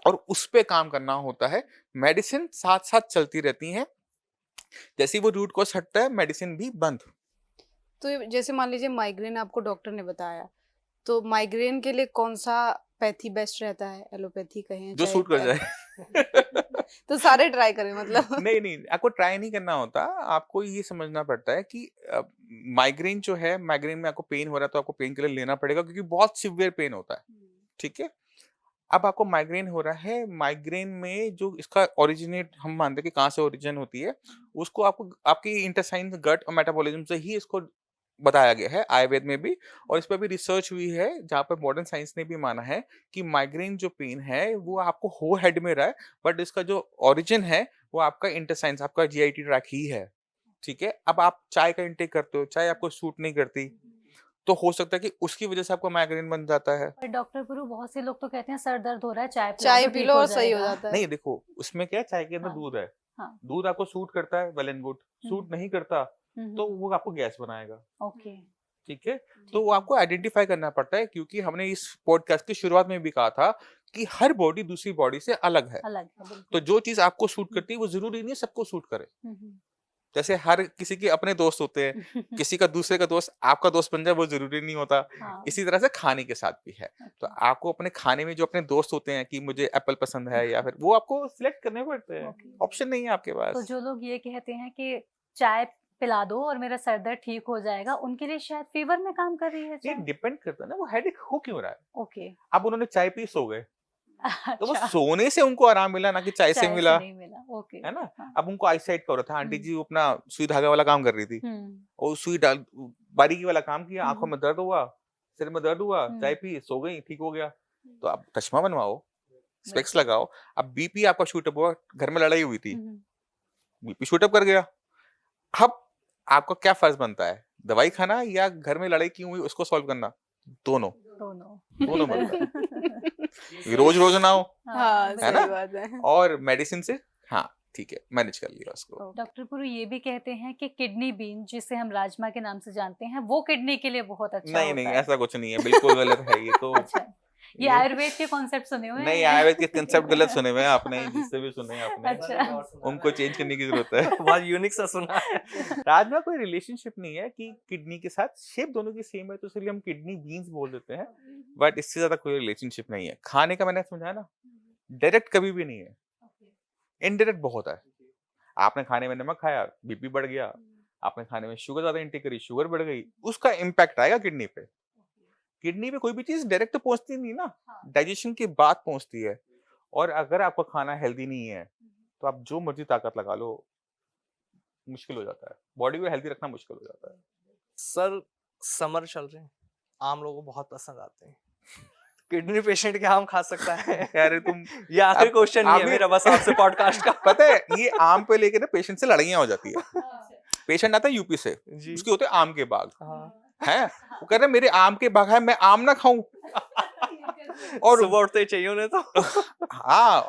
और उस पे काम करना होता है। मेडिसिन साथ-साथ चलती रहती हैं। जैसे ही वो रूट कॉज़ हटता है, मेडिसिन भी बंद। तो जैसे मान लीजिए माइग्रेन आपको डॉक्टर ने बताया, तो माइग्रेन के लिए कौन सा पैथी बेस्ट रहता है? एलोपैथी कहें जो चाहे सूट कर जाए। तो सारे ट्राई करें मतलब। नहीं, नहीं, आपको ट्राई नहीं करना होता। आपको ये समझना पड़ता है कि माइग्रेन जो है, माइग्रेन में आपको पेन हो रहा है, तो आपको पेन किलर लेना पड़ेगा, क्योंकि बहुत सीवियर पेन होता है, ठीक है? अब आपको माइग्रेन हो रहा है, माइग्रेन में जो इसका ओरिजिनेट हम मानते हैं कि कहाँ से ओरिजिन होती है, उसको आपको आपकी इंटेस्टाइन, गट और मेटाबॉलिज्म से ही इसको बताया गया है आयुर्वेद में भी, और इस पे भी रिसर्च हुई है, जहाँ पे मॉडर्न साइंस ने भी माना है कि माइग्रेन जो पेन है, वो आपको हो हेड में रहा है, बट इसका जो ओरिजिन है, वो आपका इंटेस्टाइन्स, आपका जीआईटी ट्रैक ही है, ठीक है? अब आप चाय का इंटेक करते हो, चाय आपको सूट नहीं करती, तो हो सकता है कि उसकी वजह से आपको माइग्रेन बन जाता है। पर डॉक्टर गुरु बहुत से लोग तो कहते हैं सर दर्द हो रहा है चाय पिलाओ चाय तो पी ठीक लो हो और सही हो जाएगा। जाता है। नहीं, देखो, उसमें क्या है, चाय के अंदर हाँ, दूध है। हाँ। दूध आपको सूट करता है, वेल एंड गुड। सूट नहीं करता, तो वो आपको गैस बनाएगा, ओके, ठीक है? तो ठीक वो है। आपको आइडेंटिफाई करना पड़ता है, क्योंकि हमने इस पॉडकास्ट की शुरुआत में भी कहा था कि हर बॉडी दूसरी बॉडी से अलग है। अलग है तो बिल्कुल। जो चीज़ आपको सूट करती है, वो ज़रूरी नहीं है सबको सूट करे। हम्म, जैसे हर किसी के अपने दोस्त होते हैं, किसी का दूसरे का दोस्त आपका दोस्त बन जाए वो जरूरी नहीं होता। हाँ, इसी तरह से खाने के साथ भी है। तो ओके, आपको अपने खाने में जो अपने दोस्त होते हैं कि मुझे एप्पल पसंद है या फिर वो आपको सिलेक्ट करने पड़ते हैं, ओके। ऑप्शन नहीं है आपके तो पास। जो लोग ये कहते हैं कि चाय पिला दो और मेरा सर दर्द ठीक हो जाएगा, उनके लिए शायद फ़ीवर में काम कर रही है ये चाय? डिपेंड करता है ना वो हेडेक हो क्यों रहा है। ओके, अब उन्होंने चाय पी सो गए, तो वो अच्छा, सोने से उनको आराम मिला ना कि चाय से चाय से मिला, नहीं मिला, ओके, है ना? हाँ, अब उनको आईसाइट का हो रहा था, आंटी हुँ, जी वो अपना सुई धागा वाला काम कर रही थी, हुँ, और सुई डाल बारीकी वाला काम किया, हुँ, आंखों में दर्द हुआ, सिर में दर्द हुआ, चाय हुँ, पी, सो गई, ठीक हो गया। तो आप चश्मा बनवाओ, स्पेक्स बिल्कुल, लगाओ। अब बीपी आपका शूट अप हुआ, घर में लड़ाई हुई थी, हुँ, बीपी शूट अप कर गया। अब आपका क्या फर्ज बनता है, दवाई खाना या घर में लड़ाई क्यों हुई उसको सॉल्व करना? दोनों, दोनों, दोनों बनता है। बिल्कुल। रोज रोज ना हो, हाँ, हाँ, है ना? सही बात है। और मेडिसिन से हाँ ठीक है, मैनेज कर लिया उसको। ओके। डॉक्टर पुरु ये भी कहते हैं कि किडनी बीन जिसे हम राजमा के नाम से जानते हैं, वो किडनी के लिए बहुत अच्छा नहीं होता नहीं, है। ऐसा कुछ नहीं है, बिल्कुल गलत है ये तो। अच्छा, ये ये आयुर्वेद के कॉन्सेप्ट सुने हुए नहीं, हैं? आयुर्वेद के कंसेप्ट गलत सुने हुए हैं आपने, जिससे भी सुने हैं आपने, अच्छा, उनको चेंज करने की जरूरत है। बहुत यूनिक सा सुना है। राजमा कोई रिलेशनशिप नहीं है कि किडनी के साथ, शेप दोनों की सेम है तो इसलिए हम किडनी बीन्स बोल देते हैं, बट इससे ज्यादा कोई रिलेशनशिप नहीं है। खाने का मैंने समझाया ना, डायरेक्ट कभी भी नहीं है, इनडायरेक्ट बहुत है। आपने खाने में नमक खाया, बीपी बढ़ गया, आपने खाने में शुगर ज्यादा इंटेक करी, शुगर बढ़ गई, उसका इम्पैक्ट आएगा किडनी पे। किडनी पे कोई भी चीज डायरेक्ट तो पहुंचती नहीं ना, डाइजेशन के बाद पहुंचती है। और अगर आपका खाना हेल्दी नहीं है तो आप जो मर्जी ताकत लगा लो, मुश्किल हो जाता है, बॉडी को हेल्दी रखना मुश्किल हो जाता है। सर, समर चल रहे हैं, आम लोगों को बहुत पसंद आते हैं। किडनी पेशेंट क्या आम खा सकता है? यार तुम ये आखिरी अब क्वेश्चन ही है अभी मेरा बस आपसे पॉडकास्ट का। पता है ये आम पे लेके ना पेशेंट से लड़ाइयां हो जाती है। पेशेंट आता है यूपी से, जी। उसके होते हैं आम के बाग, हाँ। हैं वो कह रहे हैं मेरे आम के बाग है, मैं आम ना खाऊं। और सुबह उठते ही चाहिए उन्हें तो। हाँ,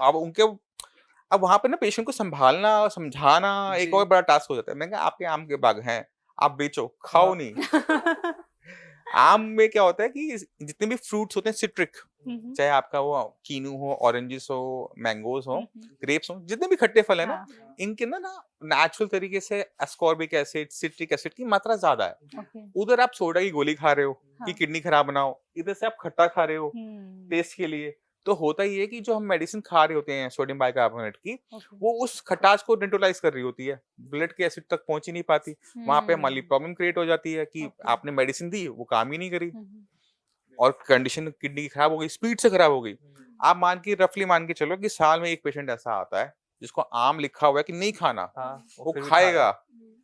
अब वहां पे ना पेशेंट को संभालना और समझाना एक जी। और बड़ा टास्क हो जाता है। मैंने कहा आपके आम के बाग हैं, आप बेचो, खाओ हाँ। नहीं। आम में क्या होता है कि जितने भी फ्रूट्स होते हैं सिट्रिक, हम्म, चाहे आपका वो कीनू हो, ऑरेंजेस हो, मैंगोज हो, हम्म, ग्रेप्स हो, जितने भी खट्टे फल है ना, हाँ, इनके ना ना नेचुरल तरीके से एस्कॉर्बिक एसिड, सिट्रिक एसिड की मात्रा ज्यादा है। ओके, उधर आप सोडा की गोली खा रहे हो कि हाँ, किडनी खराब ना हो, इधर से आप खट्टा खा रहे हो हम्म, टेस्ट के लिए। तो होता ही है कि जो हम मेडिसिन खा रहे होते हैं सोडियम बाइकार्बोनेट की, ओके, वो उस खटास को न्यूट्रलाइज कर रही होती है, ब्लड के एसिड तक पहुंच ही नहीं पाती। वहां पे हमारी प्रॉब्लम क्रिएट हो जाती है कि ओके, आपने मेडिसिन दी, वो काम ही नहीं करी हम्म, और कंडीशन किडनी की खराब हो गई, स्पीड से खराब हो गई। आप रफली मान के चलो कि साल में एक पेशेंट ऐसा आता है जिसको आम लिखा हुआ है कि नहीं खाना, हाँ, वो फिर भी खा रहा खाएगा। है।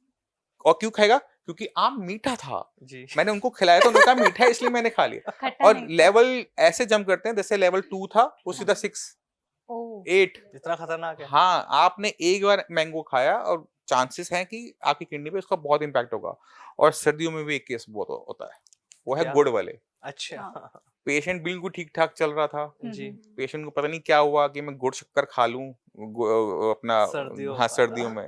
और क्यों खाएगा? क्योंकि आम मीठा था, जी। मैंने उनको खिलाया तो उन्होंने कहा मीठा है इसलिए मैंने खा लिया। खट्टा और नहीं था, लेवल ऐसे जंप करते हैं, जैसे लेवल 2 था वो सीधा 6, ओ, 8। इतना खतरनाक है? हाँ, आपने एक बार मैंगो खाया और चांसेस हैं कि आपकी किडनी पे उसका बहुत इम्पैक्ट होगा। और सर्दियों में भी एक केस बहुत होता है, वो है क्या? गुड़ वाले। अच्छा। हाँ, पेशेंट बिल्कुल ठीक ठाक चल रहा था, जी। पेशेंट को पता नहीं क्या हुआ कि मैं गुड़ शक्कर खा लूं अपना, सर्दियों हाँ का। सर्दियों में,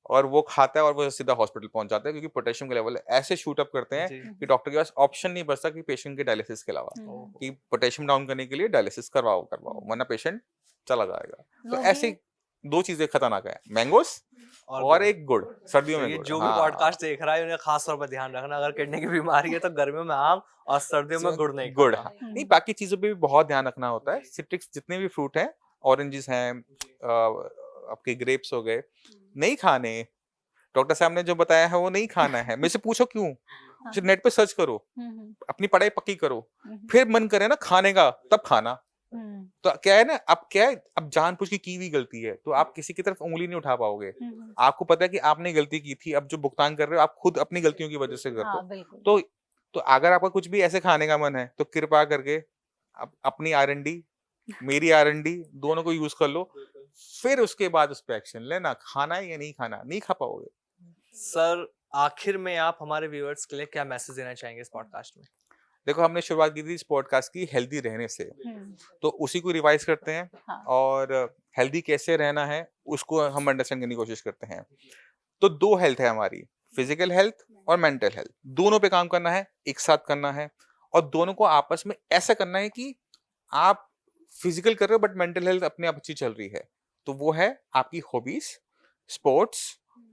और वो खाता है और वो सीधा हॉस्पिटल पहुंच जाता है क्योंकि पोटेशियम के लेवल ऐसे शूट अप करते हैं जी। कि डॉक्टर के पास ऑप्शन नहीं बचता कि पेशेंट के डायलिसिस के अलावा, हम्म, कि पोटेशियम डाउन करने के लिए डायलिसिस करवाओ, वरना पेशेंट चला जाएगा। तो लोग ऐसे ये 2 चीजें खतरनाक है, मैंगोस और और गुड़। एक गुड़, सर्दियों तो में ये गुड़। जो भी हाँ, पॉडकास्ट देख रहा है उन्हें खास तौर पर ध्यान रखना, अगर किडनी की बीमारी है तो गर्मियों में आम और सर्दियों में गुड़ नहीं गुड़, खाना। हाँ। नहीं हम्म, बाकी चीजों पे भी बहुत ध्यान रखना होता है। सिट्रिक्स जितने भी फ्रूट हैं, ऑरेंजेस हैं, आपके ग्रेप्स हो गए, नहीं खाने। डॉक्टर साहब ने जो बताया है वो नहीं खाना है। मेरे से पूछो क्यों? हाँ, नेट पे सर्च करो, हम्म, अपनी पढ़ाई पक्की करो, हम्म, फिर मन करे ना खाने का तब खाना। हम्म, तो क्या है ना, अब क्या है, अब जानबूझ के की हुई गलती है तो आप किसी की तरफ उंगली नहीं उठा पाओगे। आपको पता है कि आपने गलती की थी, अब जो भुगतान कर रहे हो आप खुद अपनी गलतियों की वजह से कर रहे हाँ, हो। बिल्कुल, तो अगर आपका कुछ भी ऐसे खाने का मन है तो कृपा करके अपनी R&D, मेरी R&D दोनों को यूज कर लो, फिर उसके बाद उस पर एक्शन लेना। खाना है या नहीं खाना, नहीं खा पाओगे। सर, आखिर में आप हमारे व्यूअर्स के लिए क्या मैसेज देना चाहेंगे इस पॉडकास्ट में? देखो हमने शुरुआत की थी इस पॉडकास्ट की हेल्दी रहने से, हम्म, तो उसी को रिवाइज करते हैं हाँ, और हेल्दी कैसे रहना है उसको हम अंडरस्टैंड करने की कोशिश करते हैं। तो 2 हेल्थ है हमारी, फिजिकल हेल्थ और मेंटल हेल्थ, दोनों पे काम करना है, एक साथ करना है। और दोनों को आपस में ऐसा करना है कि आप फिजिकल कर रहे हो बट मेंटल हेल्थ अपने आप अच्छी चल रही है। तो वो है आपकी हॉबीज, स्पोर्ट्स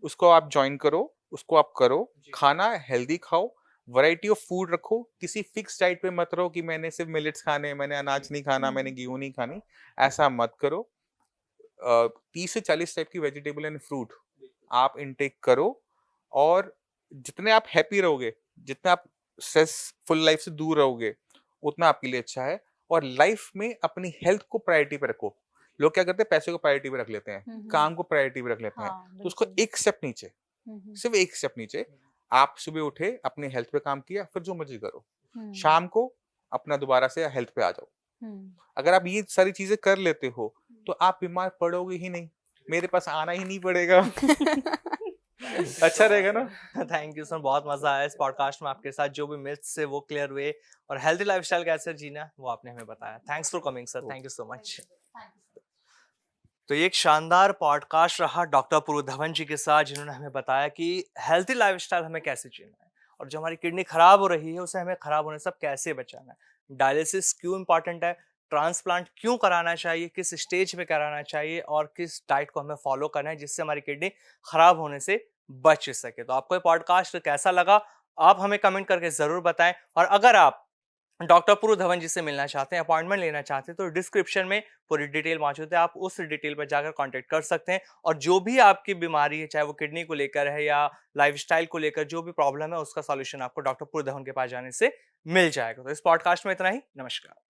उसको आप ज्वाइन करो, उसको आप करो, खाना हेल्दी खाओ, वैरायटी ऑफ फूड रखो, किसी फिक्स डाइट पे मत रहो कि मैंने सिर्फ मिलेट्स खाने, मैंने अनाज नहीं खाना, मैंने गेहूं नहीं खानी, ऐसा मत करो। 30 से 40 टाइप की वेजिटेबल एंड फ्रूट आप इनटेक करो, और जितने आप हैप्पी रहोगे, जितना आप स्ट्रेसफुल लाइफ से दूर रहोगे, उतना आपके लिए अच्छा है। और लाइफ में अपनी हेल्थ को प्रायोरिटी पे रखो। लोग क्या करते हैं, पैसे को प्रायोरिटी पे रख लेते हैं, काम को प्रायोरिटी पे रख लेते हैं, हाँ तो उसको बिल्कुल। एक स्टेप नीचे, सिर्फ एक स्टेप नीचे। आप सुबह उठे, अपने हेल्थ पे काम किया, फिर जो मर्जी करो, शाम को अपना दोबारा से हेल्थ पे आ जाओ। अगर आप ये सारी चीजें कर लेते हो तो आप बीमार पड़ोगे ही नहीं, मेरे पास आना ही नहीं पड़ेगा। अच्छा रहेगा ना? थैंक यू सर, बहुत मजा आया इस पॉडकास्ट में आपके साथ। जो भी मिथ्स है वो क्लियर हुए और हेल्थी लाइफस्टाइल कैसे जीना है, वो आपने हमें बताया। Thanks for coming sir, thank you so much. तो ये एक शानदार पॉडकास्ट रहा डॉक्टर पूर्व धवन जी के साथ, जिन्होंने हमें बताया कि हेल्थी लाइफस्टाइल हमें कैसे जीना है और जो हमारी किडनी खराब हो रही है उसे हमें खराब होने से कैसे बचाना है, डायलिसिस क्यों इंपॉर्टेंट है, ट्रांसप्लांट क्यों कराना चाहिए, किस स्टेज पे कराना चाहिए और किस डाइट को हमें फॉलो करना है जिससे हमारी किडनी खराब होने से बच सके। तो आपको ये पॉडकास्ट कैसा लगा, आप हमें कमेंट करके जरूर बताएं। और अगर आप डॉक्टर पूर्व धवन जी से मिलना चाहते हैं, अपॉइंटमेंट लेना चाहते हैं, तो डिस्क्रिप्शन में पूरी डिटेल मौजूद है, आप उस डिटेल पर जाकर कांटेक्ट कर सकते हैं। और जो भी आपकी बीमारी है, चाहे वो किडनी को लेकर है या लाइफस्टाइल को लेकर जो भी प्रॉब्लम है, उसका सॉल्यूशन आपको डॉक्टर पूर्व धवन के पास जाने से मिल जाएगा। तो इस पॉडकास्ट में इतना ही। नमस्कार।